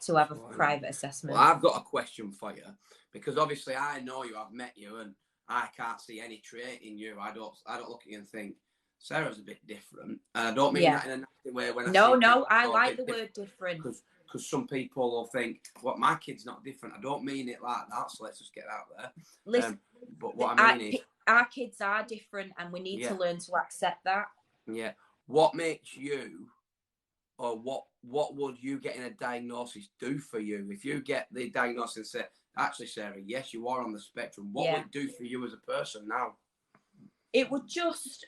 to have a private assessment. Well, I've got a question for you, because obviously I know you, I've met you, and I can't see any trait in you. I don't look at you and think Sarah's a bit different. And I don't mean that in a nasty way. When I like the word different. Because some people will think, "What, my kid's not different." I don't mean it like that. So let's just get out there. Listen, but what I mean is, our kids are different, and we need to learn to accept that. Yeah. What makes you, or what would you getting a diagnosis do for you? If you get the diagnosis and say, actually, Sarah, yes, you are on the spectrum. What would it do for you as a person now? It would just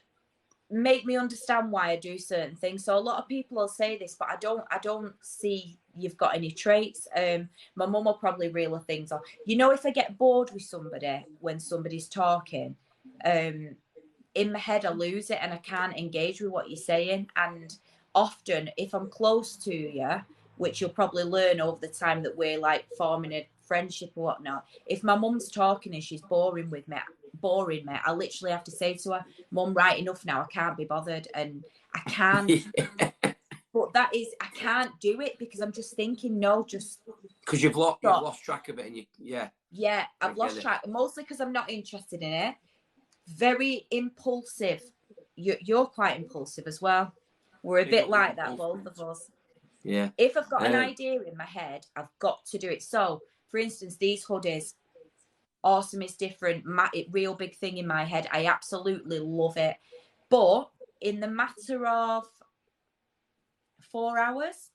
make me understand why I do certain things. So a lot of people will say this, but I don't see you've got any traits. My mum will probably reel things off. You know, if I get bored with somebody when somebody's talking, in my head I lose it and I can't engage with what you're saying. And often if I'm close to you, which you'll probably learn over the time that we're like forming a friendship or whatnot, if my mum's talking and she's boring me, I literally have to say to her, Mum, right, enough now, I can't be bothered. And I can't but that is, I can't do it because I'm just thinking, no, just because you've lost track of it. And I've lost track, mostly because I'm not interested in it. Very impulsive. You're quite impulsive as well. We're a bit like that, both of us. Yeah. If I've got an idea in my head, I've got to do it. So, for instance, these hoodies, awesome is different. Real big thing in my head. I absolutely love it. But in the matter of 4 hours,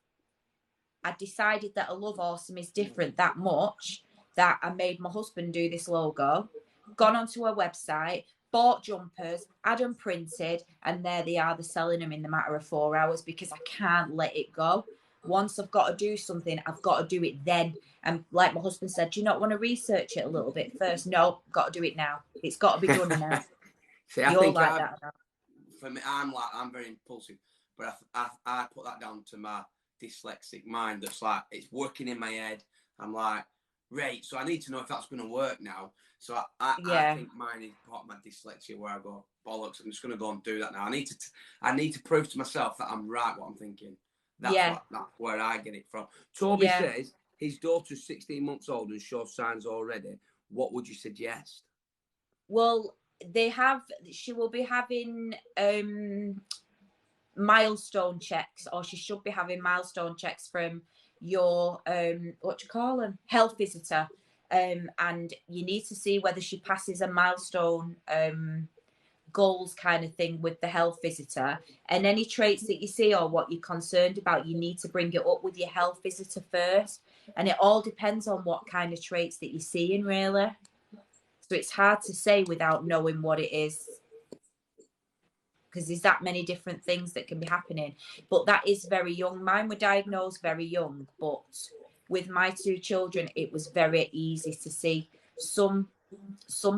I decided that I love awesome is different that much that I made my husband do this logo, gone onto a website, bought jumpers, had them printed, and there they are. They're selling them in the matter of 4 hours because I can't let it go. Once I've got to do something, I've got to do it then. And like my husband said, do you not want to research it a little bit first? No, got to do it now. It's got to be done now. See, I think like that. For me, I'm very impulsive, but I put that down to my dyslexic mind. That's like, it's working in my head. I'm like, right, so I need to know if that's going to work now. So I think mine is part of my dyslexia where I go, bollocks, I'm just going to go and do that now. I need to prove to myself that I'm right what I'm thinking. That's where I get it from. Toby says his daughter's 16 months old and shows signs already. What would you suggest? Well, she will be having milestone checks, or she should be having milestone checks from your health visitor. And you need to see whether she passes a milestone goals kind of thing with the health visitor, and any traits that you see or what you're concerned about, you need to bring it up with your health visitor first. And it all depends on what kind of traits that you're seeing, really. So it's hard to say without knowing what it is, because there's that many different things that can be happening. But that is very young. Mine were diagnosed very young, but with my 2 children, it was very easy to see. Some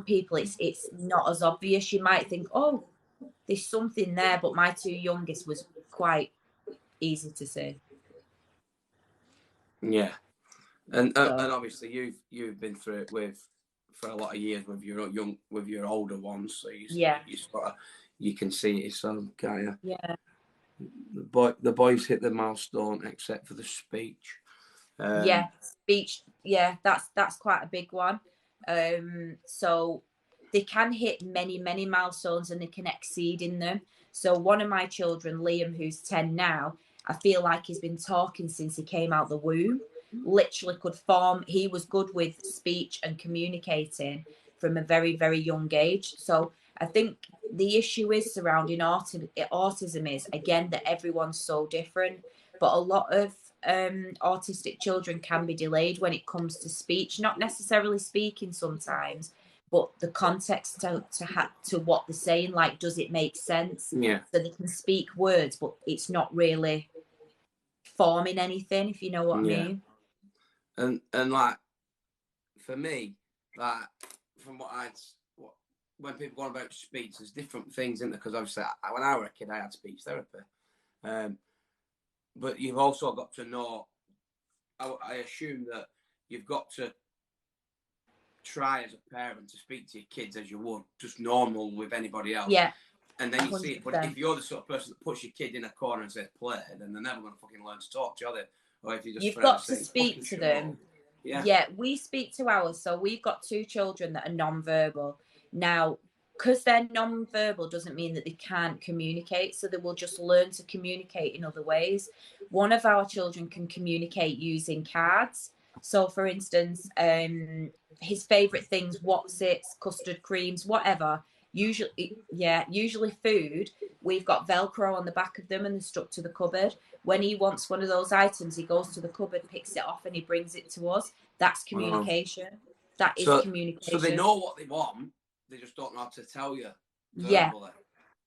people, it's not as obvious. You might think, oh, there's something there, but my 2 youngest was quite easy to see. Yeah. And So, and obviously you've been through it for a lot of years with your older ones, so yeah, you sort of you can see it. So can't you? yeah, The boys hit the milestone except for the speech. yeah. Speech, yeah, that's quite a big one. So they can hit many milestones and they can exceed in them. So one of my children, Liam, who's 10 now, I feel like he's been talking since he came out the womb. Literally could form. He was good with speech and communicating from a very young age. So I think the issue is surrounding autism is again that everyone's so different, but a lot of autistic children can be delayed when it comes to speech, not necessarily speaking sometimes, but the context to what they're saying. Like, does it make sense? Yeah. So they can speak words, but it's not really forming anything, if you know what I mean. And like for me, like from when people go on about speech, there's different things in there because obviously when I was a kid, I had speech therapy. But you've also got to know. I assume that you've got to try as a parent to speak to your kids as you would just normal with anybody else. Yeah. And then you 100%. see it. But if you're the sort of person that puts your kid in a corner and says play, then they're never going to fucking learn to talk to you, are they? Or if you just You've got to speak to them. Yeah, we speak to ours. So we've got 2 children that are non-verbal. Now, because they're non-verbal doesn't mean that they can't communicate. So they will just learn to communicate in other ways. One of our children can communicate using cards. So, for instance, his favourite things, What's-its, custard creams, whatever. Usually food. We've got Velcro on the back of them and they're stuck to the cupboard. When he wants one of those items, he goes to the cupboard, picks it off, and he brings it to us. That's communication. That is communication. So they know what they want, they just don't know how to tell you verbally.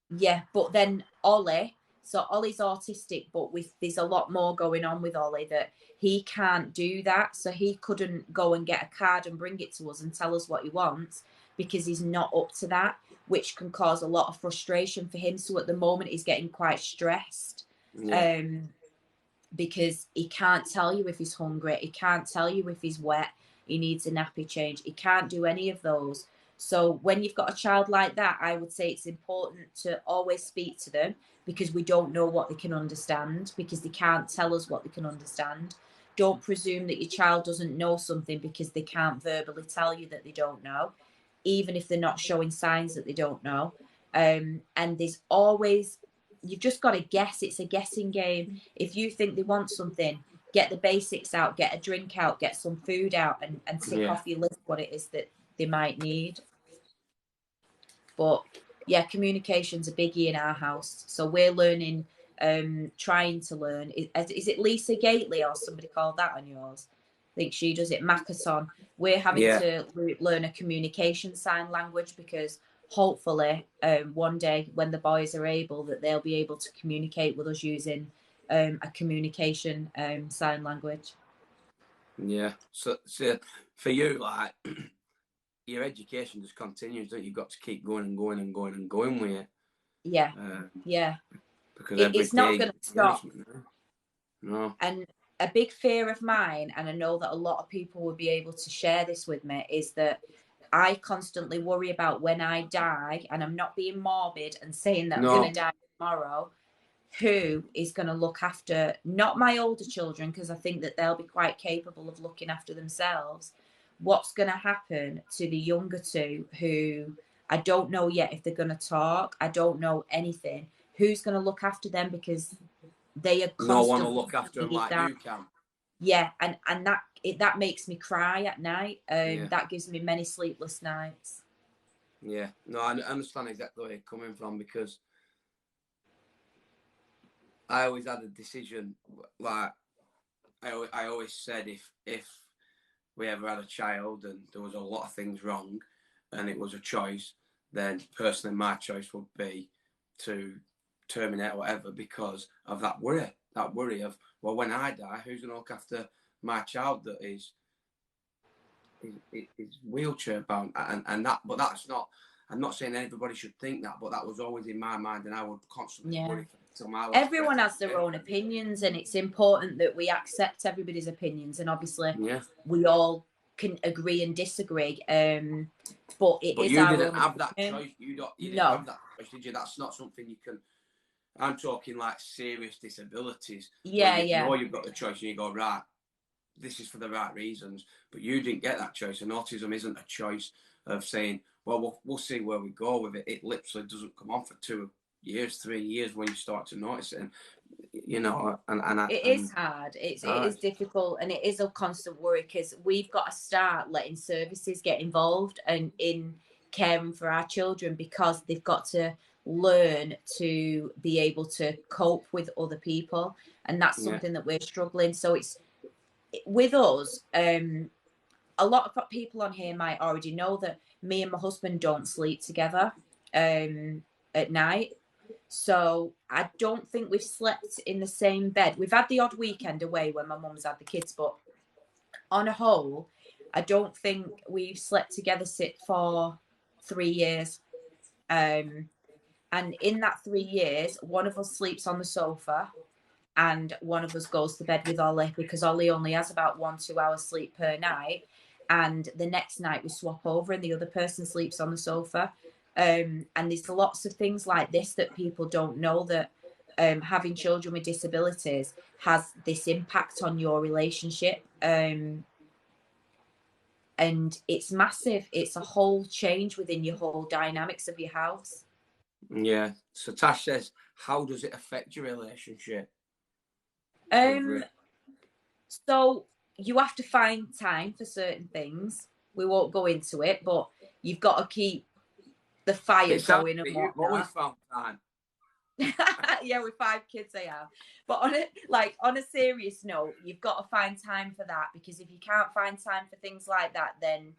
Yeah, but then Ollie, so Ollie's autistic, but there's a lot more going on with Ollie that he can't do that. So he couldn't go and get a card and bring it to us and tell us what he wants because he's not up to that, which can cause a lot of frustration for him. So at the moment, he's getting quite stressed. Yeah. Because he can't tell you if he's hungry, he can't tell you if he's wet, he needs a nappy change, he can't do any of those. So when you've got a child like that, I would say it's important to always speak to them because we don't know what they can understand, because they can't tell us what they can understand. Don't presume that your child doesn't know something because they can't verbally tell you that they don't know, even if they're not showing signs that they don't know. And there's always, you've just got to guess. It's a guessing game. If you think they want something, get the basics out, get a drink out, get some food out, and tick off your list what it is that they might need. But yeah, communication's a biggie in our house. So we're learning, trying to learn. Is it Lisa Gately or somebody called that on yours? I think she does it, Maccason. We're having to learn a communication sign language because hopefully one day when the boys are able, that they'll be able to communicate with us using a communication sign language. Yeah. So for you, like your education just continues, don't you? You've got to keep going and going and going and going with it. Yeah. Yeah. Because it's not going to stop. No. And a big fear of mine, and I know that a lot of people would be able to share this with me, is that I constantly worry about when I die, and I'm not being morbid and saying that I'm going to die tomorrow, who is going to look after, not my older children, because I think that they'll be quite capable of looking after themselves. What's going to happen to the younger 2 who I don't know yet if they're going to talk? I don't know anything. Who's going to look after them because they are constantly... No one will look after them like you can. Yeah, and that makes me cry at night. That gives me many sleepless nights. Yeah, no, I understand exactly where you're coming from because I always had a decision. Like I always said, if we ever had a child and there was a lot of things wrong, and it was a choice, then personally my choice would be to terminate or whatever because of that worry of, well, when I die, who's going to look after my child that is wheelchair bound? And that, but that's not, I'm not saying everybody should think that, but that was always in my mind, and I would constantly Yeah. worry till my last Everyone breath. has their own opinions, and it's important that we accept everybody's opinions. And obviously, Yeah. we all can agree and disagree. But it But is you our didn't own have that opinion. choice. You didn't No. have that choice, did you? That's not something you can. I'm talking like serious disabilities. Yeah, where you yeah. know you've got the choice, and you go, right, this is for the right reasons. But you didn't get that choice, and autism isn't a choice of saying, well, we'll see where we go with it. It literally doesn't come on for 2 years, 3 years when you start to notice it. And, you know, It is hard. It is difficult, and it is a constant worry because we've got to start letting services get involved and in caring for our children, because they've got to learn to be able to cope with other people, and that's something that we're struggling. So it's with us. A lot of people on here might already know that me and my husband don't sleep together at night. So I don't think we've slept in the same bed. We've had the odd weekend away when my mum's had the kids, but on a whole, I don't think we've slept together for 3 years. And in that 3 years, one of us sleeps on the sofa and one of us goes to bed with Ollie, because Ollie only has about 1-2 hours sleep per night. And the next night we swap over and the other person sleeps on the sofa. And there's lots of things like this that people don't know, that having children with disabilities has this impact on your relationship. And it's massive. It's a whole change within your whole dynamics of your house. Yeah. So Tash says, how does it affect your relationship? So you have to find time for certain things. We won't go into it, but you've got to keep the fire going and whatnot. You've always found time. Yeah, with 5 kids I have. But on a serious note, you've got to find time for that, because if you can't find time for things like that, then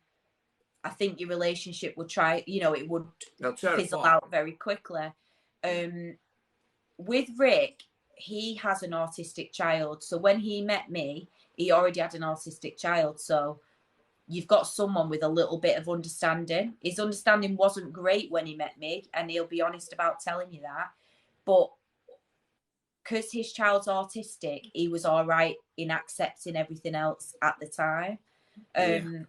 I think your relationship would it would fizzle out very quickly. With Rick, he has an autistic child. So when he met me, he already had an autistic child. So you've got someone with a little bit of understanding. His understanding wasn't great when he met me, and he'll be honest about telling you that. But because his child's autistic, he was all right in accepting everything else at the time. And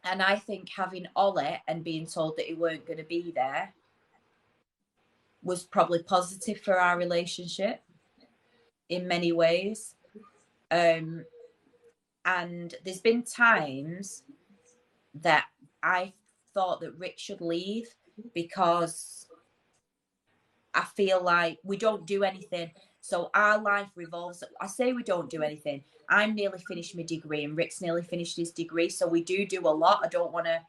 I think having Ollie and being told that he weren't going to be there was probably positive for our relationship in many ways. And there's been times that I thought that Rick should leave, because I feel like we don't do anything. So our life revolves. I say we don't do anything. I'm nearly finished my degree and Rick's nearly finished his degree. So we do a lot. I don't want to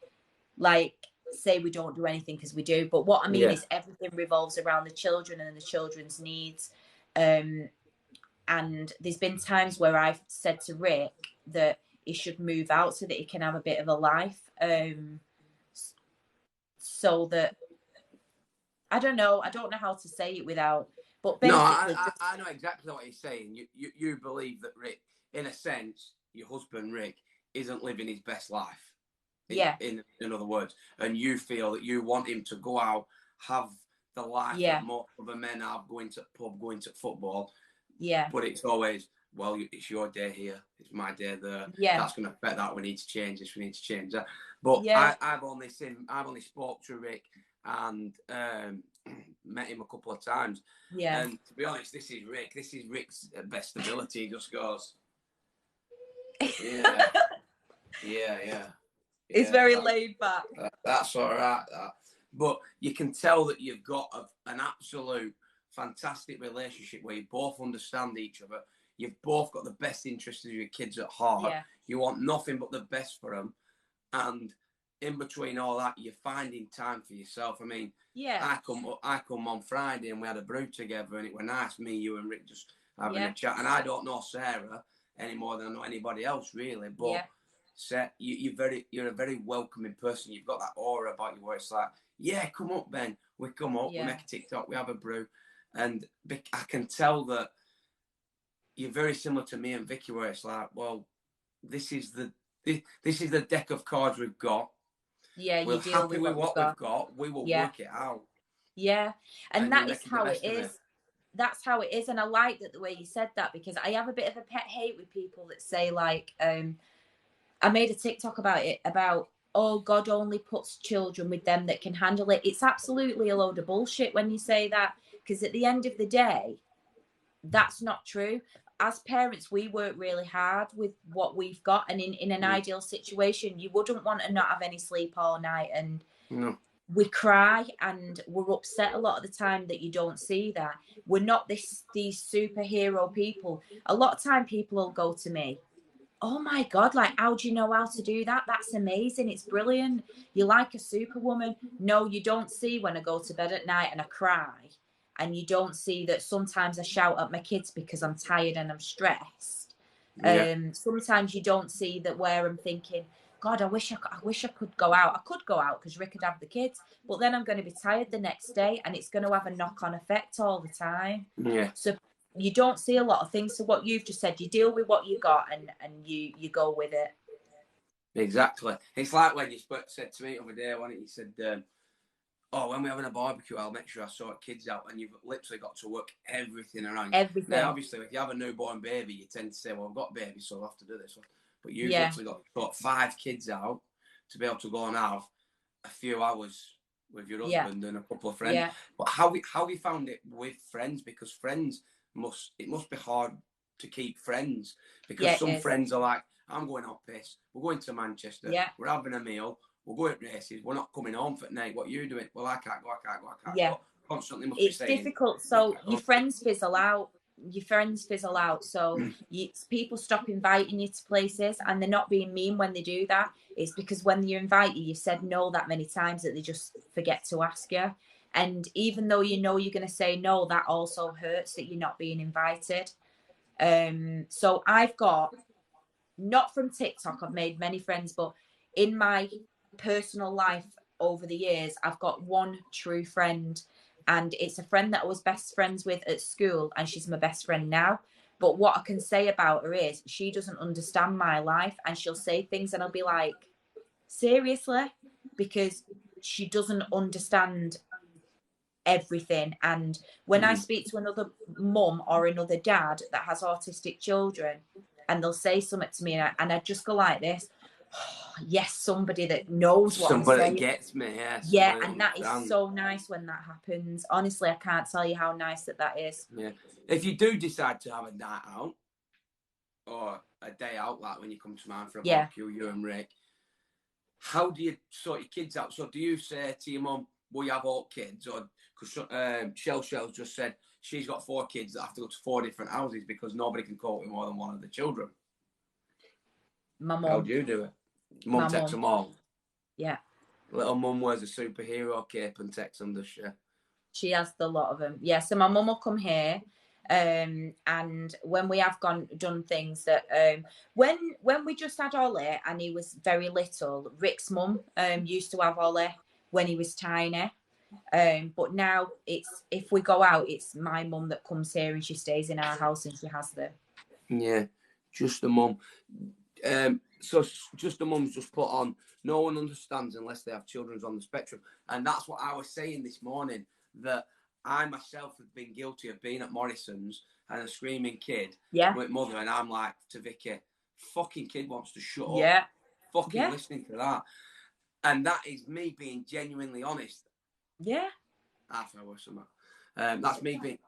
say we don't do anything, because we do. But what I mean is everything revolves around the children and the children's needs. And there's been times where I've said to Rick that he should move out so that he can have a bit of a life. So that, I don't know how to say it without, but basically. No, I know exactly what you're saying. You believe that Rick, in a sense, your husband Rick, isn't living his best life. In other words, and you feel that you want him to go out, have the life that most other men have, going to pub, going to football. Yeah. But it's always, well, it's your day here, it's my day there. Yeah. That's going to affect that. We need to change this. We need to change that. But I've only spoke to Rick and met him a couple of times. Yeah. And to be honest, this is Rick. This is Rick's best ability. He just goes, yeah. It's very laid back. That's all right. But you can tell that you've got an absolute fantastic relationship where you both understand each other. You've both got the best interests of your kids at heart. Yeah. You want nothing but the best for them. And in between all that, you're finding time for yourself. I mean, I come on Friday and we had a brew together, and it was nice, me, you and Rick just having a chat. And I don't know Sarah any more than I know anybody else, really. But you're a very welcoming person. You've got that aura about you where it's like, come up, Ben. We come up, we make a TikTok, we have a brew. And I can tell that you're very similar to me and Vicky, where it's like, well, this is the deck of cards we've got. Yeah, we're you deal happy with with what what you've got. we've got. We will Yeah. work it out. Yeah. And we that make is the how it best of it. is. That's how it is. And I like that the way you said that, because I have a bit of a pet hate with people that say, like, I made a TikTok about it, about, oh, God only puts children with them that can handle it. It's absolutely a load of bullshit when you say that, because at the end of the day, that's not true. As parents, we work really hard with what we've got. And in an ideal situation, you wouldn't want to not have any sleep all night. And No. we cry and we're upset a lot of the time that you don't see that. We're not these superhero people. A lot of time people will go to me, oh my God, like, how do you know how to do that? That's amazing. It's brilliant. You're like a superwoman. No, you don't see when I go to bed at night and I cry. And you don't see that sometimes I shout at my kids because I'm tired and I'm stressed. Yeah. Sometimes you don't see that where I'm thinking, God, I wish I could go out. I could go out because Rick could have the kids, but then I'm going to be tired the next day, and it's going to have a knock-on effect all the time. Yeah. So you don't see a lot of things. So what you've just said, you deal with what you got, and you go with it. Exactly. It's like when you said to me the other day, when you said, oh, when we're having a barbecue, I'll make sure I sort kids out. And you've literally got to work everything around. Everything. Now, obviously, if you have a newborn baby, you tend to say, well, I've got babies, so I'll have to do this. But you've literally got to sort 5 kids out to be able to go and have a few hours with your husband and a couple of friends. Yeah. But how you found it with friends? Because friends it must be hard to keep friends. Because some friends are like, I'm going out piss. We're going to Manchester. Yeah. We're having a meal. We're going races. We're not coming home for the night. What are you doing? Well, I can't go. Yeah. Go. Constantly must it's be saying, difficult. So your friends fizzle out. So people stop inviting you to places, and they're not being mean when they do that. It's because when you invite you've said no that many times that they just forget to ask you. And even though you know you're going to say no, that also hurts that you're not being invited. So I've got, not from TikTok, I've made many friends, but in my personal life over the years, I've got one true friend, and it's a friend that I was best friends with at school, and she's my best friend now. But what I can say about her is she doesn't understand my life, and she'll say things and I'll be like, seriously? Because she doesn't understand everything. And when I speak to another mum or another dad that has autistic children, and they'll say something to me, and I just go like this, oh, yes, somebody that knows what I'm saying. Somebody that gets me, yeah, and that is so nice when that happens. Honestly, I can't tell you how nice that is. Yeah. If you do decide to have a night out or a day out, like when you come to mine for a barbecue, you and Rick, how do you sort your kids out? So do you say to your mum, will you have all kids? Or because Shell's just said she's got 4 kids that have to go to 4 different houses because nobody can cope with more than one of the children. My mum. How do you do it? Mum takes them all. Yeah. Little mum wears a superhero cape and takes them, does she? She has the lot of them. Yeah, so my mum will come here. And when we have done things that when we just had Ollie and he was very little, Rick's mum used to have Ollie when he was tiny. But now it's, if we go out, it's my mum that comes here and she stays in our house and she has them. Yeah, just the mum. So just the mum's just put on, no one understands unless they have children on the spectrum. And that's what I was saying this morning, that I myself have been guilty of being at Morrison's and a screaming kid with mother, and I'm like to Vicky, fucking kid wants to shut up. Fucking listening to that. And that is me being genuinely honest. Yeah. Half hour or something. That's me being,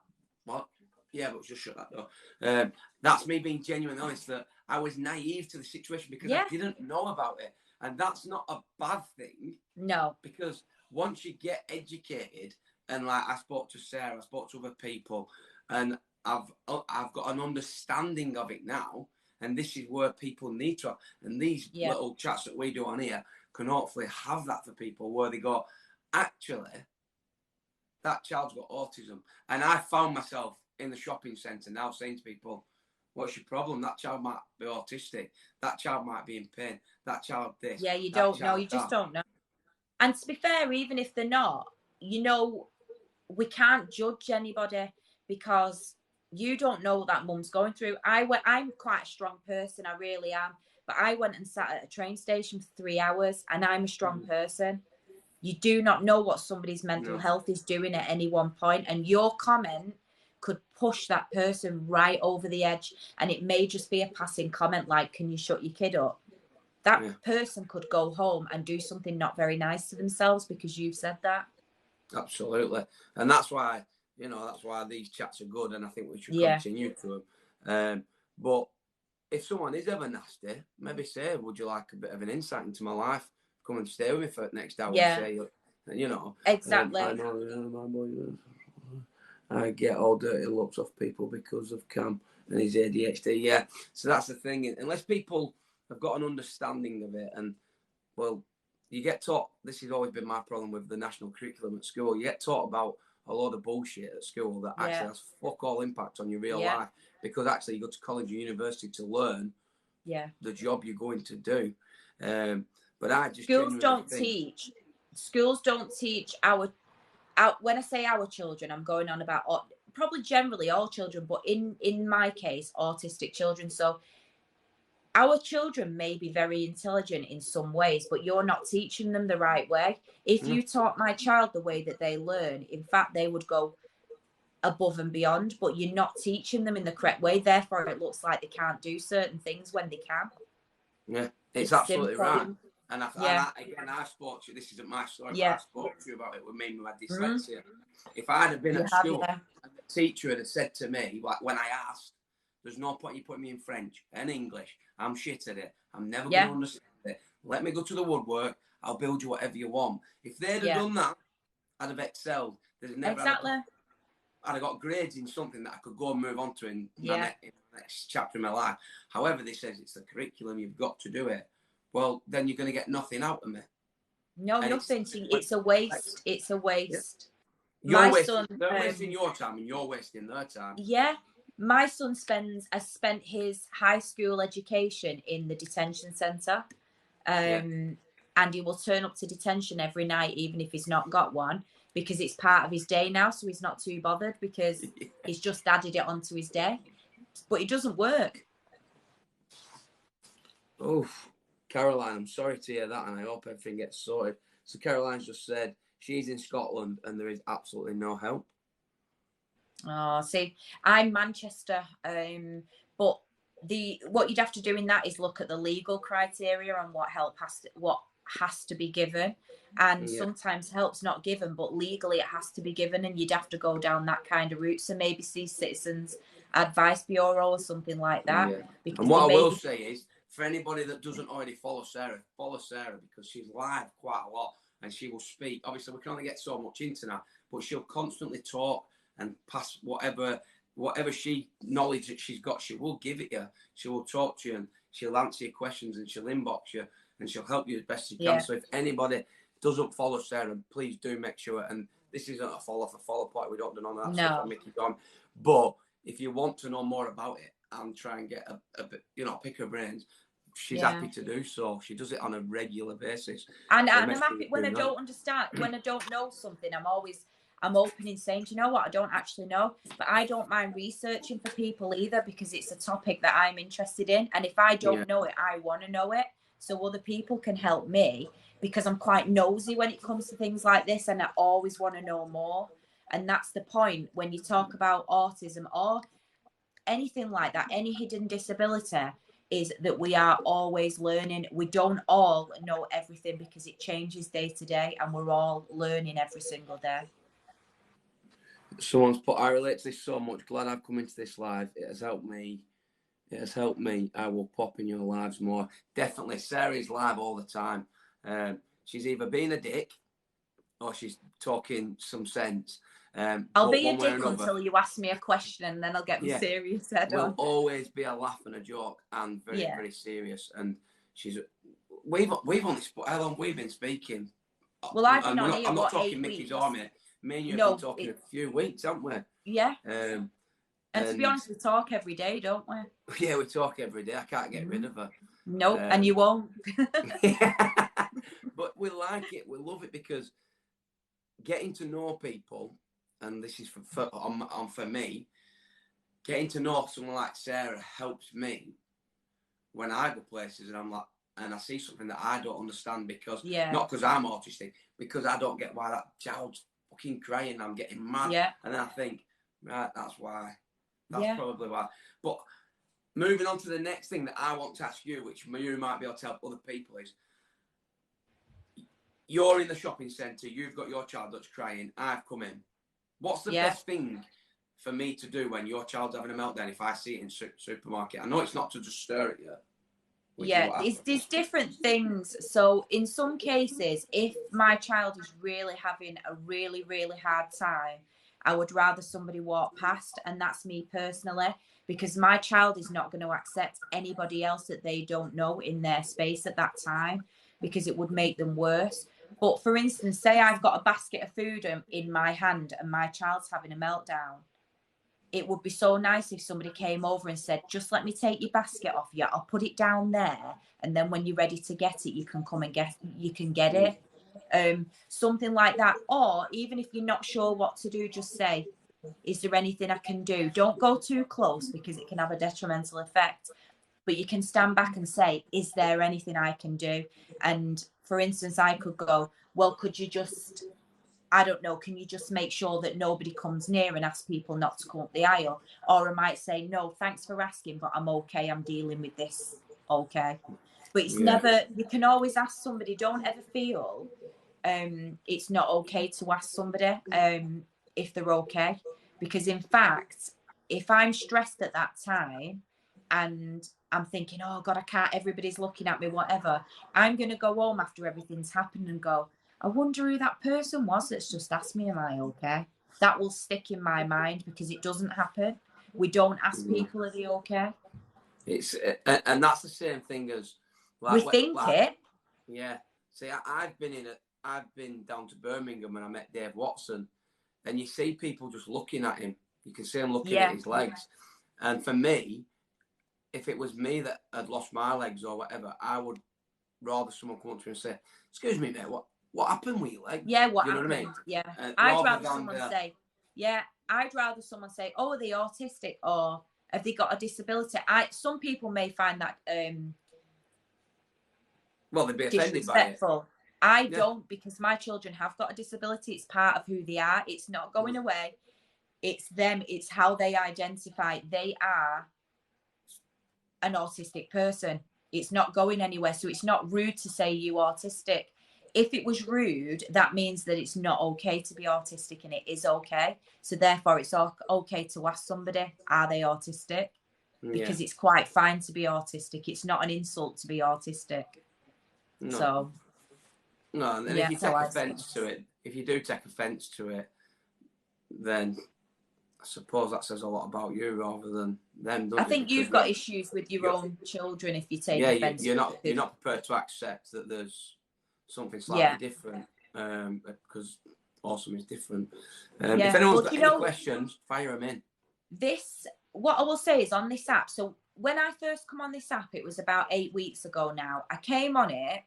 what? Yeah, but just shut that door. That's me being genuinely honest, that I was naive to the situation because I didn't know about it. And that's not a bad thing. No. Because once you get educated, and like I spoke to Sarah, I spoke to other people, and I've got an understanding of it now. And this is where people need to, and these little chats that we do on here can hopefully have that for people, where they go, actually, that child's got autism. And I found myself in the shopping centre now saying to people, what's your problem? That child might be autistic. That child might be in pain. That child this. Yeah, you don't know. You just don't know. And to be fair, even if they're not, you know, we can't judge anybody because you don't know what that mum's going through. I'm quite a strong person. I really am. But I went and sat at a train station for 3 hours, and I'm a strong person. You do not know what somebody's mental health is doing at any one point, and your comment could push that person right over the edge. And it may just be a passing comment like, can you shut your kid up? That person could go home and do something not very nice to themselves because you've said that. Absolutely. And that's why, that's why these chats are good, and I think we should continue to them. But if someone is ever nasty, maybe say, would you like a bit of an insight into my life? Come and stay with me for the next hour and say, exactly. I get all dirty looks off people because of Cam and his ADHD. Yeah. So that's the thing. Unless people have got an understanding of it, and, well, you get taught, this has always been my problem with the national curriculum at school, you get taught about a load of bullshit at school that actually has fuck all impact on your real life, because actually you go to college or university to learn the job you're going to do. But I just schools don't teach our when I say our children, I'm going on about probably generally all children, but in my case, autistic children. So our children may be very intelligent in some ways, but you're not teaching them the right way. If you taught my child the way that they learn, in fact, they would go above and beyond, but you're not teaching them in the correct way. Therefore, it looks like they can't do certain things when they can. Yeah, it's absolutely right. And I spoke to you, this isn't my story, but I spoke to you about it with me and my dyslexia. If I'd have been at school and the teacher had said to me, like when I asked, there's no point you putting me in French and English, I'm shit at it, I'm never going to understand it, let me go to the woodwork, I'll build you whatever you want. If they'd have done that, I'd have excelled. I'd have got grades in something that I could go and move on to in the next chapter of my life. However, this says it's the curriculum, you've got to do it. Well, then you're going to get nothing out of me. No, and nothing. It's a waste. It's a waste. They're wasting your time and you're wasting their time. Yeah. My son has spent his high school education in the detention centre. And he will turn up to detention every night, even if he's not got one, because it's part of his day now. So he's not too bothered because he's just added it onto his day. But it doesn't work. Oof. Caroline, I'm sorry to hear that, and I hope everything gets sorted. So Caroline's just said she's in Scotland and there is absolutely no help. Oh, see, I'm Manchester, but what you'd have to do in that is look at the legal criteria and what help has to be given, and sometimes help's not given, but legally it has to be given, and you'd have to go down that kind of route. So maybe see Citizens Advice Bureau or something like that. Yeah. And what I will say is, for anybody that doesn't already follow Sarah because she's live quite a lot and she will speak. Obviously, we can only get so much into that, but she'll constantly talk and pass whatever knowledge that she's got, she will give it you. She will talk to you and she'll answer your questions and she'll inbox you and she'll help you as best she can. So if anybody doesn't follow Sarah, please do make sure. And this isn't a follow point. We don't do none of that stuff on Mickey Gone. But if you want to know more about it and try and get a bit, pick her brains, she's happy to do so. She does it on a regular basis. And I'm happy when I don't understand, when I don't know something, I'm open in saying, do you know what, I don't actually know, but I don't mind researching for people either, because it's a topic that I'm interested in. And if I don't know it, I want to know it so other people can help me, because I'm quite nosy when it comes to things like this and I always want to know more. And that's the point when you talk about autism or anything like that, any hidden disability, is that we are always learning. We don't all know everything because it changes day to day and we're all learning every single day. Someone's put, I relate to this so much. Glad I've come into this live. It has helped me. I will pop in your lives more. Definitely. Sarah's live all the time. She's either being a dick or she's talking some sense. I'll be a dick until you ask me a question and then I'll get my serious head on. Will always be a laugh and a joke and very, very serious. And we've only, how long we've been speaking? Well, I've been on here, I'm not talking Mickey's Army. Me and you have been talking a few weeks, haven't we? Yeah. And to be honest, we talk every day, don't we? Yeah, we talk every day. I can't get rid of her. No, and you won't. But we like it. We love it because getting to know people, and this is for me, getting to know someone like Sarah helps me when I go places and I'm like, and I see something that I don't understand because Yeah. not because I'm autistic, because I don't get why that child's fucking crying. I'm getting mad. Yeah. And then I think, right, that's why. That's Yeah. probably why. But moving on to the next thing that I want to ask you, which you might be able to help other people, is you're in the shopping centre, you've got your child that's crying, I've come in. What's the best thing for me to do when your child's having a meltdown if I see it in supermarket? I know it's not to just stare at you. Yeah, there's different things. So in some cases, if my child is really having a really, really hard time, I would rather somebody walk past, and that's me personally, because my child is not going to accept anybody else that they don't know in their space at that time, because it would make them worse. But for instance, say I've got a basket of food in my hand and my child's having a meltdown. It would be so nice if somebody came over and said, just let me take your basket off you. I'll put it down there. And then when you're ready to get it, you can come and get it. Something like that. Or even if you're not sure what to do, just say, is there anything I can do? Don't go too close because it can have a detrimental effect. But you can stand back and say, is there anything I can do? And for instance, I could go, well, could you just, I don't know, can you just make sure that nobody comes near and ask people not to come up the aisle? Or I might say, no, thanks for asking, but I'm okay. I'm dealing with this. Okay. But it's never, you can always ask somebody. Don't ever feel it's not okay to ask somebody if they're okay. Because in fact, if I'm stressed at that time and I'm thinking, oh God, I can't, everybody's looking at me, whatever, I'm going to go home after everything's happened and go, I wonder who that person was that's just asked me, am I okay? That will stick in my mind because it doesn't happen. We don't ask people, are they okay? It's and that's the same thing as we think it. Yeah. See, I've been down to Birmingham and I met Dave Watson, and you see people just looking at him. You can see him looking at his legs. And for me, if it was me that had lost my legs or whatever, I would rather someone come up to me and say, "Excuse me, mate, what happened with your leg?" Yeah, what happened? I mean? Yeah. I'd rather someone say, I'd rather someone say, oh, are they autistic or have they got a disability? Some people may find that well, they'd be offended by it. I don't, because my children have got a disability. It's part of who they are. It's not going away. It's them. It's how they identify. They are an autistic person. It's not going anywhere. So it's not rude to say you autistic. If it was rude, that means that it's not okay to be autistic, and it is okay. So therefore, it's okay to ask somebody, are they autistic? Because it's quite fine to be autistic. It's not an insult to be autistic. No. So. No, and if you take offence to it, if you do take offence to it, then I suppose that says a lot about you rather than them. I think you've got issues with your own children if you take offence. You're not prepared to accept that there's something slightly different, because awesome is different. If anyone's got any questions, fire them in. What I will say is on this app. So when I first come on this app, it was about 8 weeks ago now. I came on it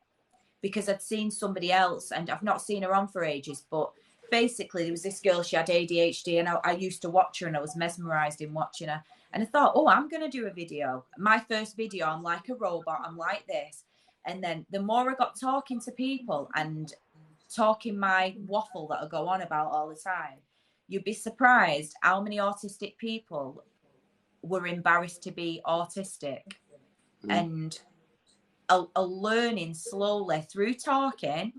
because I'd seen somebody else, and I've not seen her on for ages, but basically there was this girl, she had ADHD, and I used to watch her and I was mesmerized in watching her. And I thought, oh, I'm going to do a video. My first video, I'm like a robot, I'm like this. And then the more I got talking to people and talking my waffle that I go on about all the time, you'd be surprised how many autistic people were embarrassed to be autistic. And are learning slowly through talking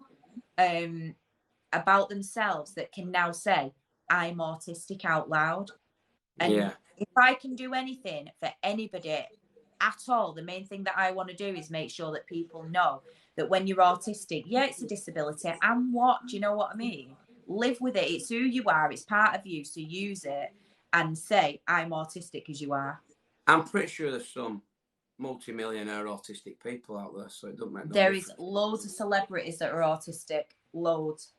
about themselves that can now say, I'm autistic out loud. And if I can do anything for anybody at all, the main thing that I want to do is make sure that people know that when you're autistic, it's a disability. And what? Do you know what I mean? Live with it. It's who you are. It's part of you. So use it and say, I'm autistic as you are. I'm pretty sure there's some multi-millionaire autistic people out there, so it doesn't make no There difference. is loads of celebrities that are autistic. Loads.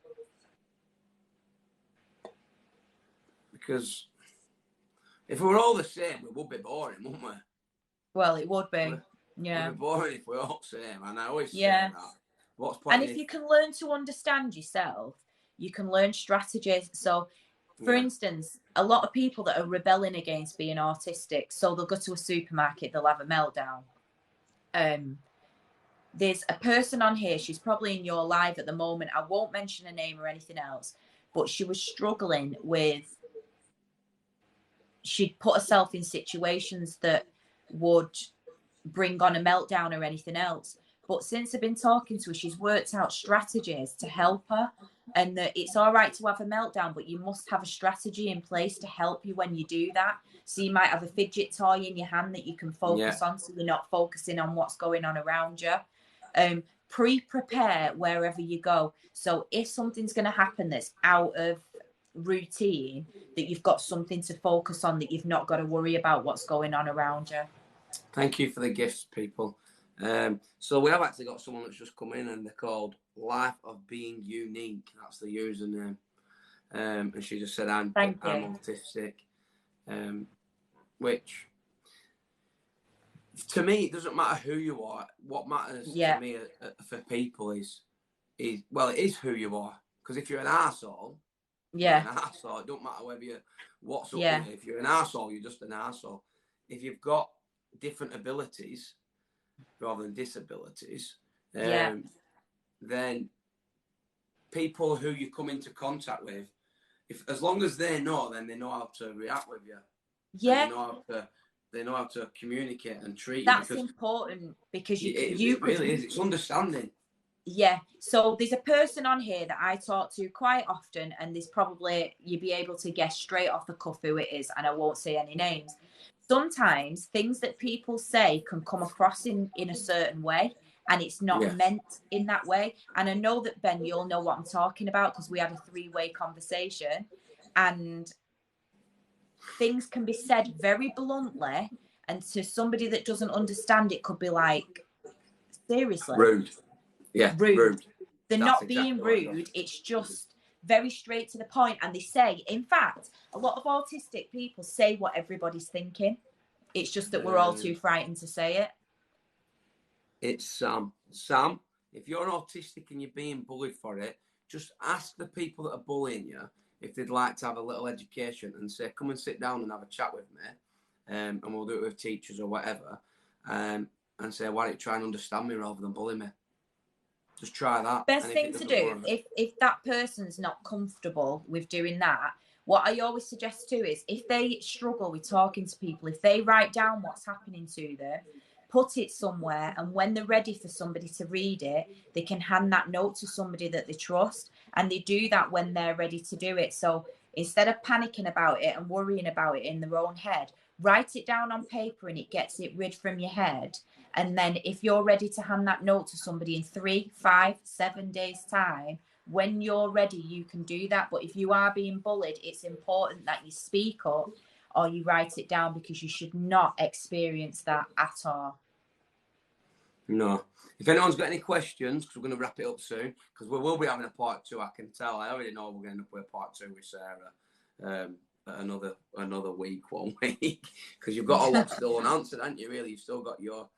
Because if we were all the same, we would be boring, wouldn't we? Well, it would be. Yeah. It would be boring if we were all the same, and I always say that. What's and if you can learn to understand yourself, you can learn strategies. So, for instance, a lot of people that are rebelling against being autistic, so they'll go to a supermarket, they'll have a meltdown. There's a person on here, she's probably in your live at the moment. I won't mention a name or anything else, but she was struggling with, she'd put herself in situations that would bring on a meltdown or anything else. But since I've been talking to her, she's worked out strategies to help her, and that it's all right to have a meltdown, but you must have a strategy in place to help you when you do that. So you might have a fidget toy in your hand that you can focus on, so you're not focusing on what's going on around you. Prepare wherever you go. So if something's going to happen that's out of routine, that you've got something to focus on, that you've not got to worry about what's going on around you. Thank you for the gifts, people. So we have actually got someone that's just come in, and they're called Life of Being Unique. That's the username. And she just said, I'm autistic. Which, to me, it doesn't matter who you are. What matters to me for people is it is who you are. Because if you're an arsehole, you're an arsehole. It don't matter whether you're what's up with you. If you're an arsehole, you're just an arsehole. If you've got different abilities rather than disabilities, then people who you come into contact with, as long as they know, then they know how to react with you. Yeah. They know how to communicate and treat you. That's because important, because it really is. It's understanding. Yeah. So there's a person on here that I talk to quite often, and there's probably, you'll be able to guess straight off the cuff who it is, and I won't say any names. Sometimes things that people say can come across in a certain way, and it's not meant in that way. And I know that, Ben, you'll know what I'm talking about, because we had a 3-way conversation, and things can be said very bluntly, and to somebody that doesn't understand it could be like, seriously? Rude. Yeah, rude. They're not being rude. It's just very straight to the point. And they say, in fact, a lot of autistic people say what everybody's thinking. It's just that we're all too frightened to say it. It's Sam, if you're autistic and you're being bullied for it, just ask the people that are bullying you if they'd like to have a little education, and say, come and sit down and have a chat with me, and we'll do it with teachers or whatever, and say, why don't you try and understand me rather than bully me? Just try that. Best thing to do, if that person's not comfortable with doing that, what I always suggest too is, if they struggle with talking to people, if they write down what's happening to them, put it somewhere, and when they're ready for somebody to read it, they can hand that note to somebody that they trust, and they do that when they're ready to do it. So instead of panicking about it and worrying about it in their own head, write it down on paper, and it gets it rid from your head. And then if you're ready to hand that note to somebody in 3, 5, 7 days time, when you're ready, you can do that. But if you are being bullied, it's important that you speak up or you write it down, because you should not experience that at all. No. If anyone's got any questions, because we're going to wrap it up soon, because we will be having a part 2, I can tell. I already know we're going to end up with a part 2 with Sarah. Another week, 1 week, because you've got a lot still unanswered, haven't you? Really, you've still got your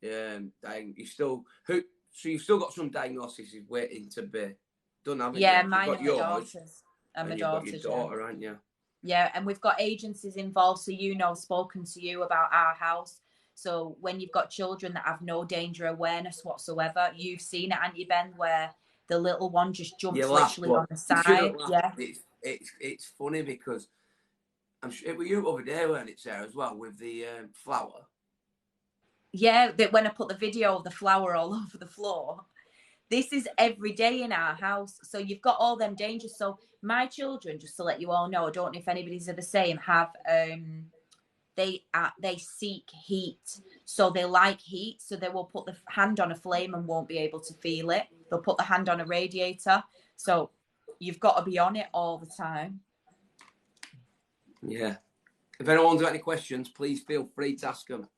you've still got some diagnoses waiting to be done, haven't you? Yeah, mine and my daughters. And my daughters, got your daughter, haven't you? Yeah, and we've got agencies involved, so I've spoken to you about our house. So when you've got children that have no danger awareness whatsoever, you've seen it, haven't you, Ben, where the little one just jumps literally on the side. Yeah, it's funny because I'm sure it was you over there, weren't it, Sarah, as well, with the flower? Yeah, that when I put the video of the flower all over the floor. This is every day in our house. So you've got all them dangers. So my children, just to let you all know, I don't know if anybody's the same, have they seek heat. So they like heat. So they will put the hand on a flame and won't be able to feel it. They'll put the hand on a radiator. So you've got to be on it all the time. Yeah. If anyone's got any questions, please feel free to ask them.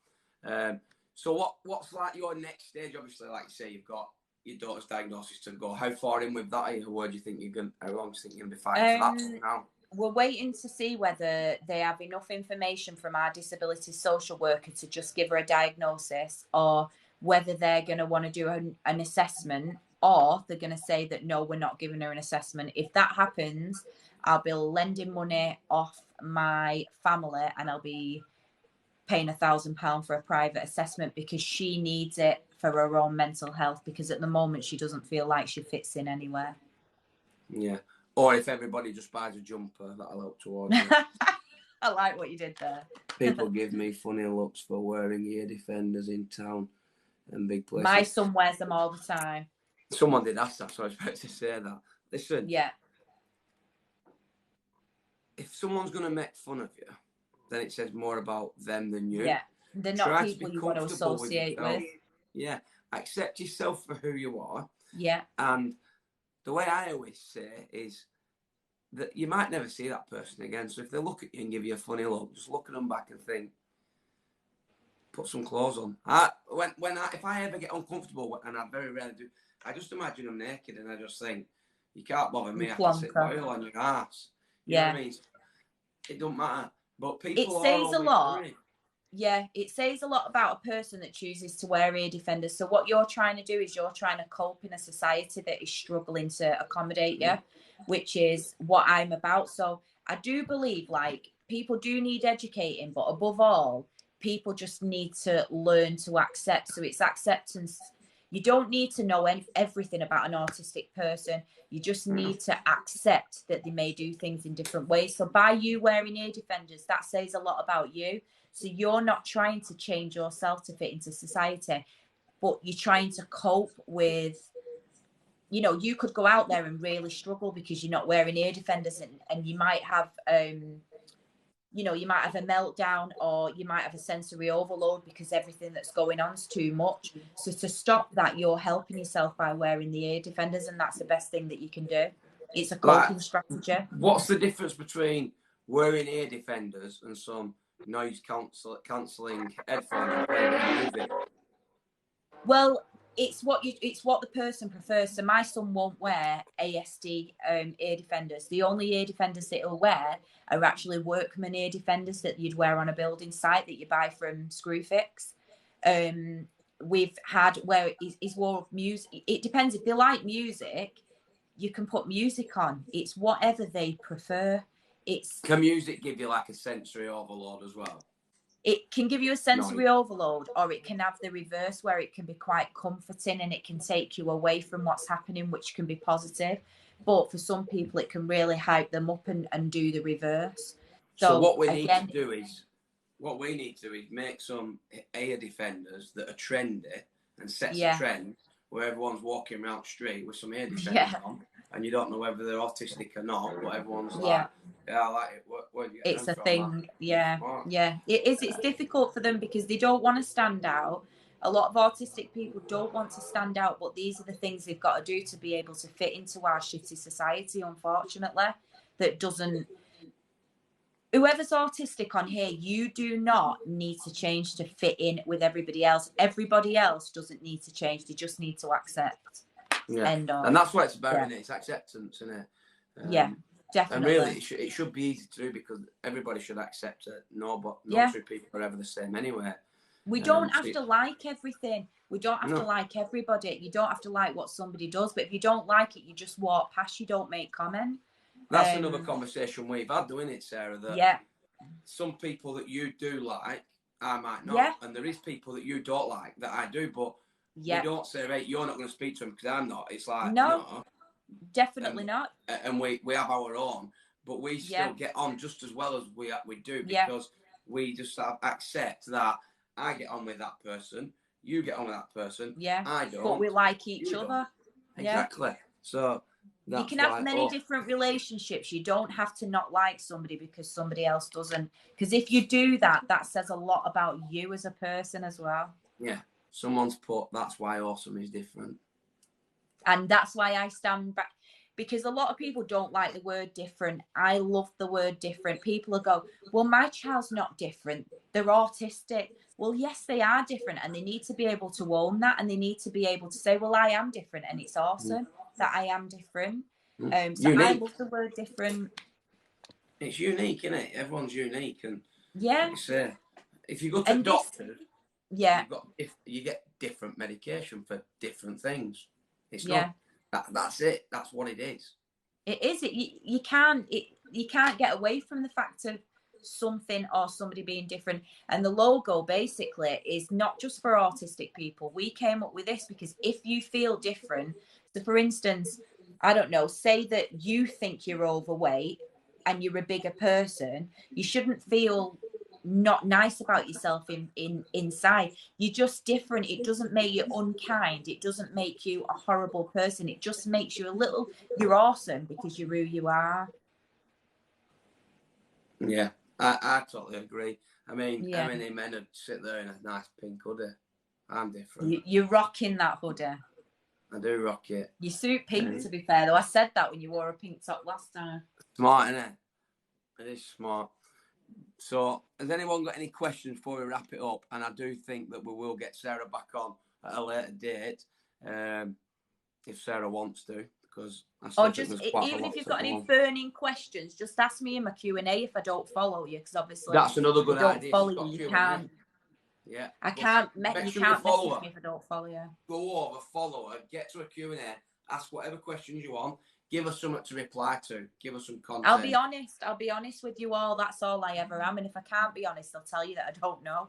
So what's like your next stage? Obviously, like you say, you've got your daughter's diagnosis to go. How far in with that? Where do you think how long do you think you're going to be fighting for that now? We're waiting to see whether they have enough information from our disability social worker to just give her a diagnosis, or whether they're going to want to do an assessment, or they're going to say that, no, we're not giving her an assessment. If that happens, I'll be lending money off my family, and I'll be paying £1,000 for a private assessment because she needs it for her own mental health, because at the moment she doesn't feel like she fits in anywhere. Yeah. Or if everybody just buys a jumper, that'll help towards it. I like what you did there. People give me funny looks for wearing ear defenders in town and big places. My son wears them all the time. Someone did ask that, so I was about to say that. Listen, Yeah. if someone's going to make fun of you, then it says more about them than you. Yeah. They're not Try people to be you want to comfortable associate yourself. with. Yeah. Accept yourself for who you are. Yeah. And the way I always say is that you might never see that person again. So if they look at you and give you a funny look, just look at them back and think, put some clothes on. If I ever get uncomfortable, and I very rarely do, I just imagine them naked and I just think, you can't bother me. I can sit oil on your ass. You know what I mean? It don't matter. But people it says a lot. worried. Yeah, it says a lot about a person that chooses to wear ear defenders. So what you're trying to do is you're trying to cope in a society that is struggling to accommodate you, which is what I'm about. So I do believe, like, people do need educating, but above all, people just need to learn to accept. So it's acceptance. You don't need to know everything about an autistic person. You just need to accept that they may do things in different ways. So by you wearing ear defenders, that says a lot about you. So you're not trying to change yourself to fit into society, but you're trying to cope with, you know, you could go out there and really struggle because you're not wearing ear defenders, and you might have, you know, you might have a meltdown, or you might have a sensory overload because everything that's going on is too much. So to stop that, you're helping yourself by wearing the ear defenders, and that's the best thing that you can do. It's a coping strategy. What's the difference between wearing ear defenders and some noise cancelling headphones and playing music? Well, it's what the person prefers. So my son won't wear ASD ear defenders. The only ear defenders that he'll wear are actually workman ear defenders that you'd wear on a building site that you buy from Screwfix. We've had where he's wore music. It depends. If they like music, you can put music on. It's whatever they prefer. Can music give you like a sensory overload as well? It can give you a sensory overload, or it can have the reverse where it can be quite comforting and it can take you away from what's happening, which can be positive. But for some people, it can really hype them up and do the reverse. So what we need to do is make some ear defenders that are trendy and set a trend where everyone's walking around the street with some ear defenders on, and you don't know whether they're autistic or not, but everyone's like, yeah, I like it. Where do you get it's a thing. Yeah. It is. It's difficult for them because they don't want to stand out. A lot of autistic people don't want to stand out, but these are the things they've got to do to be able to fit into our shitty society, unfortunately, that doesn't. Whoever's autistic on here, you do not need to change to fit in with everybody else. Everybody else doesn't need to change. They just need to accept. Yeah. And that's what it's about, isn't it? It's acceptance, isn't it? Yeah, definitely. And really, it should be easy to do because everybody should accept it. No two people are ever the same anyway. We don't have to like everything. We don't have to like everybody. You don't have to like what somebody does. But if you don't like it, you just walk past. You don't make comment. That's another conversation we've had, isn't it, Sarah? That some people that you do like, I might not. Yeah. And there is people that you don't like that I do. But we don't say, right, you're not going to speak to them because I'm not. It's like, no. Definitely not. And we have our own. But we still get on just as well as we do because we just accept that I get on with that person, you get on with that person, I don't. But we like each other. Exactly. So you can have many different relationships. You don't have to not like somebody because somebody else doesn't. Because if you do that, that says a lot about you as a person as well. Yeah. Someone's put, that's why awesome is different. And that's why I stand back. Because a lot of people don't like the word different. I love the word different. People will go, well, my child's not different. They're autistic. Well, yes, they are different. And they need to be able to own that. And they need to be able to say, well, I am different. And it's awesome that I am different. So unique. I love the word different. It's unique, isn't it? Everyone's unique. And like you say, if you go to a doctor, you get different medication for different things. It's not. That's it. That's what it is. It is. You can't get away from the fact of something or somebody being different. And the logo basically is not just for autistic people. We came up with this because if you feel different, so for instance, I don't know, say that you think you're overweight and you're a bigger person, you shouldn't feel not nice about yourself inside. You're just different. It doesn't make you unkind. It doesn't make you a horrible person. It just makes you you're awesome because you're who you are. Yeah, I totally agree. I mean, how many men would sit there in a nice pink hoodie? I'm different. You're rocking that hoodie. I do rock it. You suit pink, to be fair, though. I said that when you wore a pink top last time. Smart, isn't it? It is smart. So, has anyone got any questions before we wrap it up? And I do think that we will get Sarah back on at a later date, if Sarah wants to, because I still think there's quite even a lot if you've to got go any on. burning questions, just ask me in my Q&A if I don't follow you, because obviously That's another good if I don't idea. follow you, you can't. Yeah, I can't. You can't message me if I don't follow you. Go over, follow her, get to a Q&A, ask whatever questions you want. Give us something to reply to. Give us some content. I'll be honest with you all. That's all I ever am. And if I can't be honest, I'll tell you that I don't know.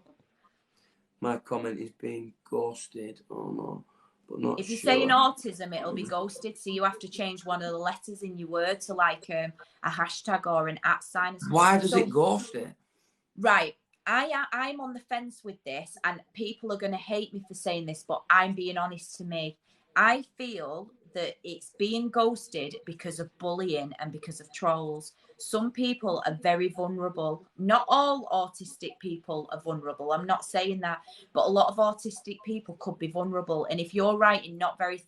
My comment is being ghosted. Oh no, but not if you're sure. saying autism, it'll be ghosted. So you have to change one of the letters in your word to like a hashtag or an @ sign. Why does it ghost it? Right. I'm on the fence with this, and people are going to hate me for saying this, but I'm being honest to me. I feel that it's being ghosted because of bullying and because of trolls. Some people are very vulnerable. Not all autistic people are vulnerable. I'm not saying that, but a lot of autistic people could be vulnerable. And if you're writing not very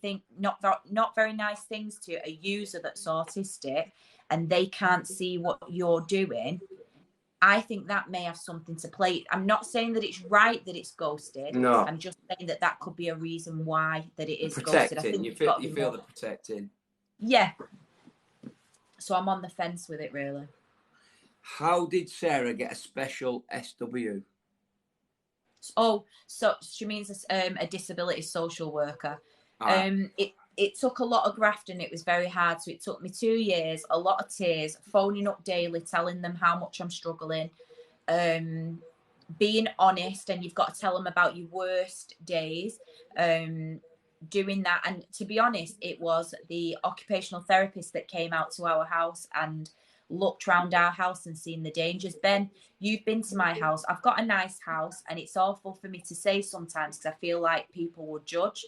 nice things to a user that's autistic and they can't see what you're doing, I think that may have something to play. I'm not saying that it's right that it's ghosted. No. I'm just saying that could be a reason why that it is protecting. ghosted. I think you feel the protecting. Yeah. So I'm on the fence with it, really. How did Sarah get a special SW? Oh, so she means a disability social worker. It took a lot of graft and it was very hard. So it took me 2 years, a lot of tears, phoning up daily, telling them how much I'm struggling, being honest, and you've got to tell them about your worst days, doing that. And to be honest, it was the occupational therapist that came out to our house and looked around our house and seen the dangers. Ben, you've been to my house. I've got a nice house, and it's awful for me to say sometimes because I feel like people would judge.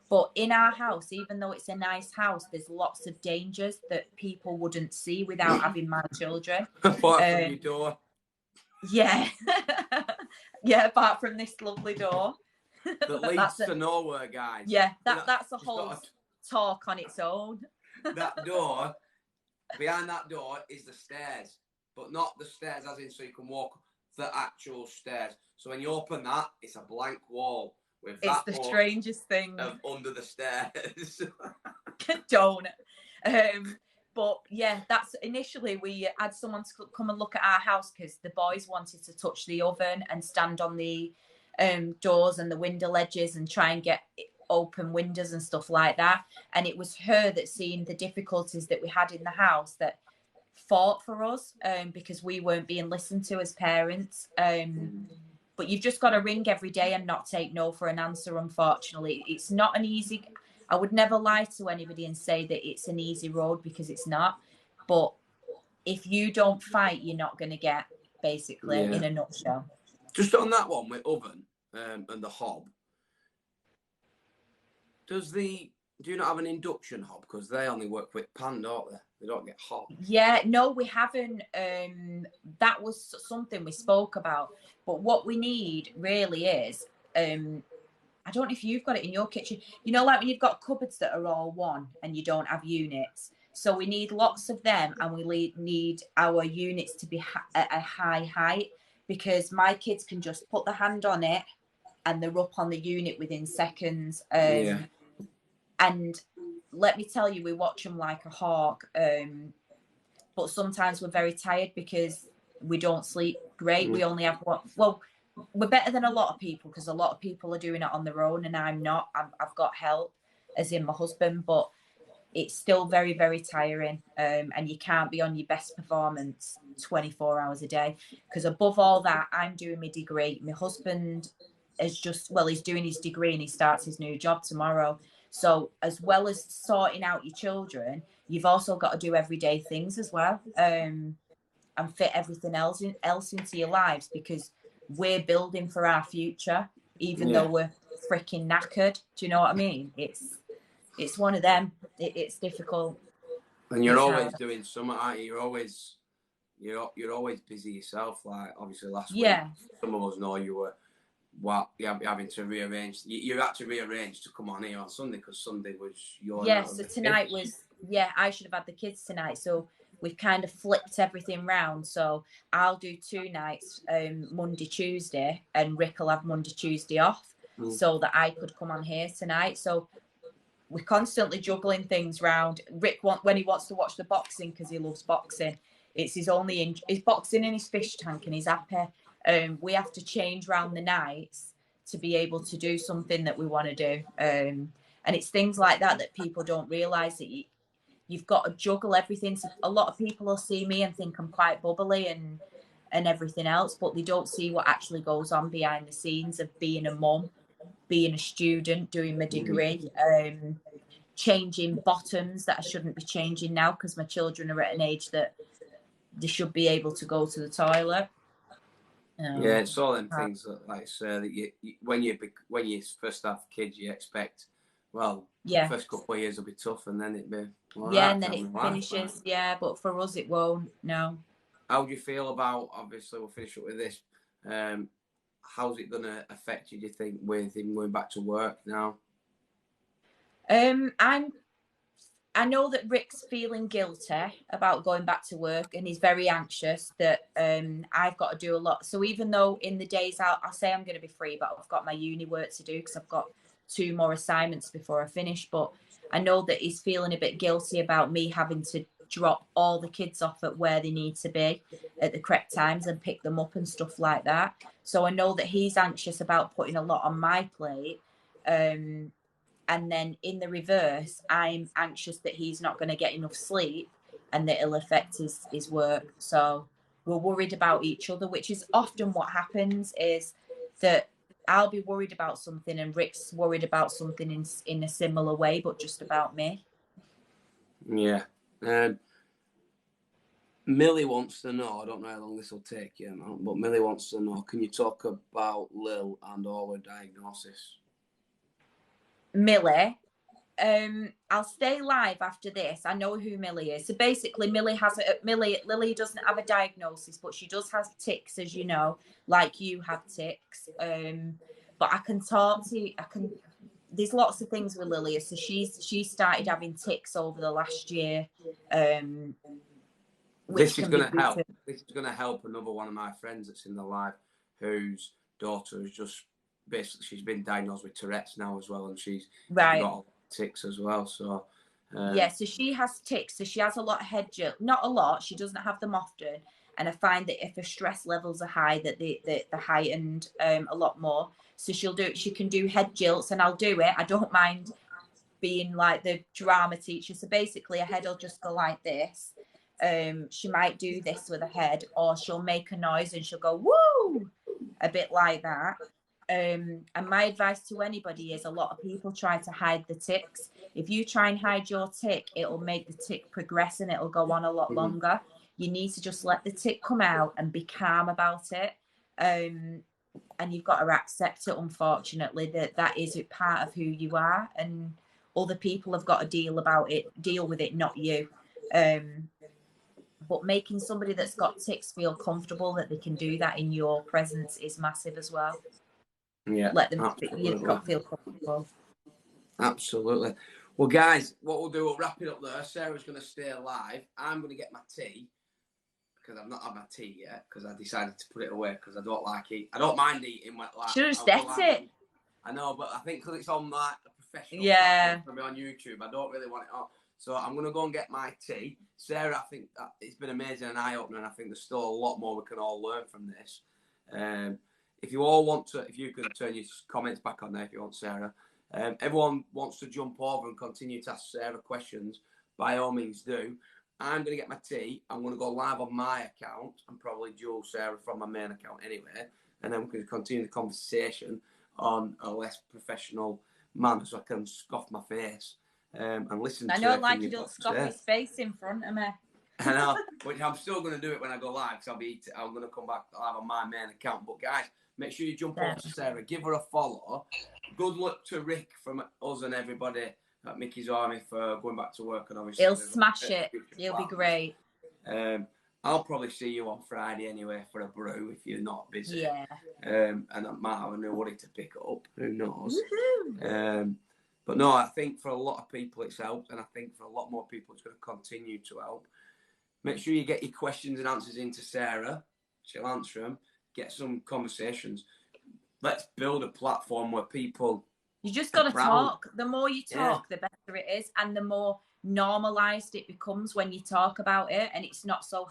But in our house, even though it's a nice house, there's lots of dangers that people wouldn't see without having my children. Apart from your door. Yeah. Yeah, apart from this lovely door. That leads to nowhere, guys. Yeah, that's a whole talk on its own. That door, behind that door is the stairs, but not the stairs as in so you can walk, the actual stairs. So when you open that, it's a blank wall. It's the strangest thing. Under the stairs. Don't. But yeah, that's initially we had someone to come and look at our house because the boys wanted to touch the oven and stand on the doors and the window ledges and try and get open windows and stuff like that. And it was her that seen the difficulties that we had in the house that fought for us because we weren't being listened to as parents. But you've just got to ring every day and not take no for an answer, unfortunately. It's not an easy... I would never lie to anybody and say that it's an easy road because it's not. But if you don't fight, you're not going to get, basically, in a nutshell. Just on that one with oven and the hob, do you not have an induction hob? Because they only work with pan, don't they? They don't get hot. Yeah, no, we haven't. That was something we spoke about. But what we need really is, I don't know if you've got it in your kitchen. You know, like when you've got cupboards that are all one and you don't have units. So we need lots of them, and we need our units to be at a high height because my kids can just put their hand on it and they're up on the unit within seconds. And let me tell you, we watch them like a hawk. But sometimes we're very tired because we don't sleep great. We only have one. Well, we're better than a lot of people because a lot of people are doing it on their own and I'm not. I've got help, as in my husband. But it's still very, very tiring. And you can't be on your best performance 24 hours a day. Because above all that, I'm doing my degree. My husband is he's doing his degree and he starts his new job tomorrow. So as well as sorting out your children, you've also got to do everyday things as well. And fit everything else into your lives, because we're building for our future, even though we're freaking knackered. Do you know what I mean? It's one of them. It's difficult. And you're always doing something, aren't you? You're always busy yourself. Like obviously last week, some of us know you were you're having to rearrange. You had to rearrange to come on here on Sunday because Sunday was your night. So tonight was I should have had the kids tonight. So we've kind of flipped everything round. So I'll do 2 nights, Monday, Tuesday, and Rick will have Monday, Tuesday off, so that I could come on here tonight. So we're constantly juggling things round. Rick when he wants to watch the boxing, because he loves boxing, it's his boxing in his fish tank, and he's happy. We have to change round the nights to be able to do something that we want to do. And it's things like that people don't realise, that you've got to juggle everything. So a lot of people will see me and think I'm quite bubbly and everything else, but they don't see what actually goes on behind the scenes of being a mum, being a student, doing my degree, changing bottoms that I shouldn't be changing now because my children are at an age that they should be able to go to the toilet. Yeah, it's all them things that, like, that you when you first have kids, you expect, well, the first couple of years will be tough, and then it'll be and then it finishes. Right? But for us, it won't. No. How do you feel about? Obviously, we'll finish up with this. How's it going to affect you? Do you think with him going back to work now? I know that Rick's feeling guilty about going back to work, and he's very anxious that I've got to do a lot. So even though in the days I'll say I'm going to be free, but I've got my uni work to do because I've got 2 more assignments before I finish. But I know that he's feeling a bit guilty about me having to drop all the kids off at where they need to be at the correct times and pick them up and stuff like that. So I know that he's anxious about putting a lot on my plate. And then in the reverse, I'm anxious that he's not going to get enough sleep and that it'll affect his work. So we're worried about each other, which is often what happens, is that I'll be worried about something and Rick's worried about something in a similar way, but just about me. Yeah. Millie wants to know, I don't know how long this will take you, but Millie wants to know, can you talk about Lil and all her diagnosis? Millie, I'll stay live after this. I know who Millie is. So basically, Lily doesn't have a diagnosis, but she does have tics, as you know, like you have tics. But I can talk to you. There's lots of things with Lily. So she started having tics over the last year. This is going to help. This is going to help another one of my friends that's in the live, whose daughter has just basically, she's been diagnosed with Tourette's now as well, and she's got tics as well. So so she has tics. So she has a lot of head jolts. Not a lot. She doesn't have them often. And I find that if her stress levels are high, that they're heightened a lot more. So she can do head jolts, and I'll do it. I don't mind being like the drama teacher. So basically, her head will just go like this. She might do this with her head, or she'll make a noise and she'll go woo, a bit like that. And my advice to anybody is, a lot of people try to hide the tics. If you try and hide your tic, it'll make the tic progress and it'll go on a lot longer. You need to just let the tic come out and be calm about it. And you've got to accept it, unfortunately, that is part of who you are, and other people have got to deal with it, not you. But making somebody that's got tics feel comfortable that they can do that in your presence is massive as well. Yeah, let them feel comfortable. Absolutely. Well, guys, what we'll do, we'll wrap it up there. Sarah's going to stay live. I'm going to get my tea, because I've not had my tea yet, because I decided to put it away because I don't like it. I don't mind eating like. Should have set it. I know, but I think because it's on like a professional platform on YouTube, I don't really want it on. So I'm going to go and get my tea. Sarah, I think that it's been amazing and eye-opener, and I think there's still a lot more we can all learn from this. If you all want to, if you can turn your comments back on there if you want, Sarah. Everyone wants to jump over and continue to ask Sarah questions. By all means, do. I'm going to get my tea. I'm going to go live on my account and probably duel Sarah from my main account anyway. And then we can continue the conversation on a less professional manner so I can scoff my face and listen to I don't like you don't scoff his face in front of me. I know, but I'm still going to do it when I go live because I'm going to come back live on my main account. But guys, make sure you jump over to Sarah, give her a follow. Good luck to Rick from us and everybody at Mickey's Army for going back to work, and obviously he'll smash it. He'll be great. I'll probably see you on Friday anyway for a brew if you're not busy. Yeah. And I might have a new Woody to pick up. Who knows? But no, I think for a lot of people it's helped, and I think for a lot more people it's going to continue to help. Make sure you get your questions and answers into Sarah. She'll answer them. Get some conversations. Let's build a platform where people... You just got to talk. The more you talk, the better it is. And the more normalised it becomes when you talk about it. And it's not so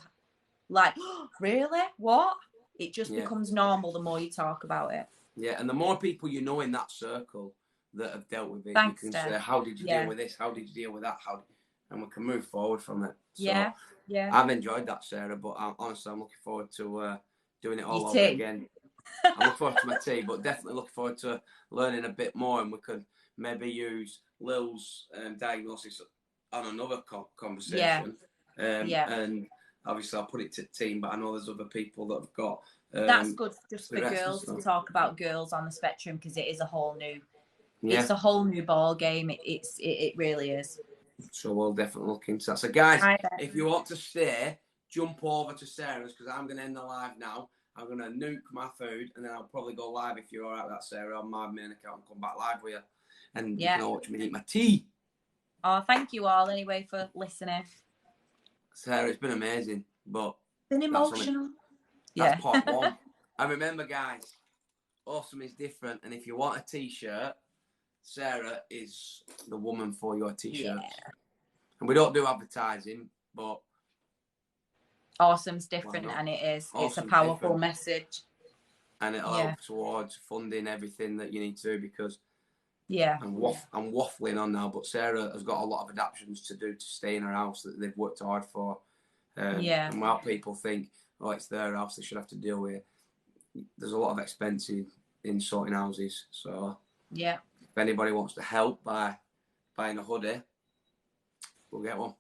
like, oh, really? What? It just becomes normal the more you talk about it. Yeah, and the more people you know in that circle that have dealt with it, Thanks, you can say, how did you deal with this? How did you deal with that? And we can move forward from it. So yeah. I've enjoyed that, Sarah, but honestly, I'm looking forward to doing it all over again. I'm looking forward to my tea, but definitely looking forward to learning a bit more, and we could maybe use Lil's diagnosis on another conversation. And obviously I'll put it to the team, but I know there's other people that have got... That's good just for girls to talk about girls on the spectrum, because it is a whole new... It's a whole new ball game. It really is. So we'll definitely look into that. So guys, if you want to stay, jump over to Sarah's, because I'm going to end the live now. I'm going to nuke my food, and then I'll probably go live, if you're all right with that, Sarah, on my main account and come back live with you. And you can all watch me eat my tea. Oh, thank you all anyway for listening. Sarah, it's been amazing, but... Been emotional. That's part one. And remember, guys, awesome is different. And if you want a T-shirt, Sarah is the woman for your T-shirts. Yeah. And we don't do advertising, but... Awesome's different, and it is. It's a powerful message. And it'll help towards funding everything that you need to do, because I'm waffling on now, but Sarah has got a lot of adaptations to do to stay in her house that they've worked hard for. And while people think, oh, it's their house, they should have to deal with it, there's a lot of expense in sorting houses. So if anybody wants to help by buying a hoodie, we'll get one.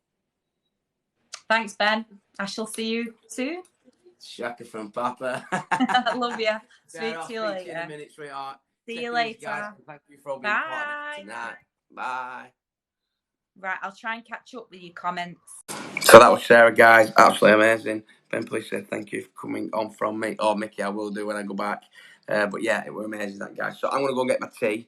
Thanks, Ben. I shall see you soon. Shaka from Papa. I love you. Speak to you later. In a minute, sweetheart. See you later. Guys. Thank you for being part of it tonight. Bye. Right, I'll try and catch up with your comments. So that was Sarah, guys. Absolutely amazing. Ben, please say thank you for coming on from me. Or Mickey, I will do when I go back. But yeah, it was amazing, that guy. So I'm going to go and get my tea.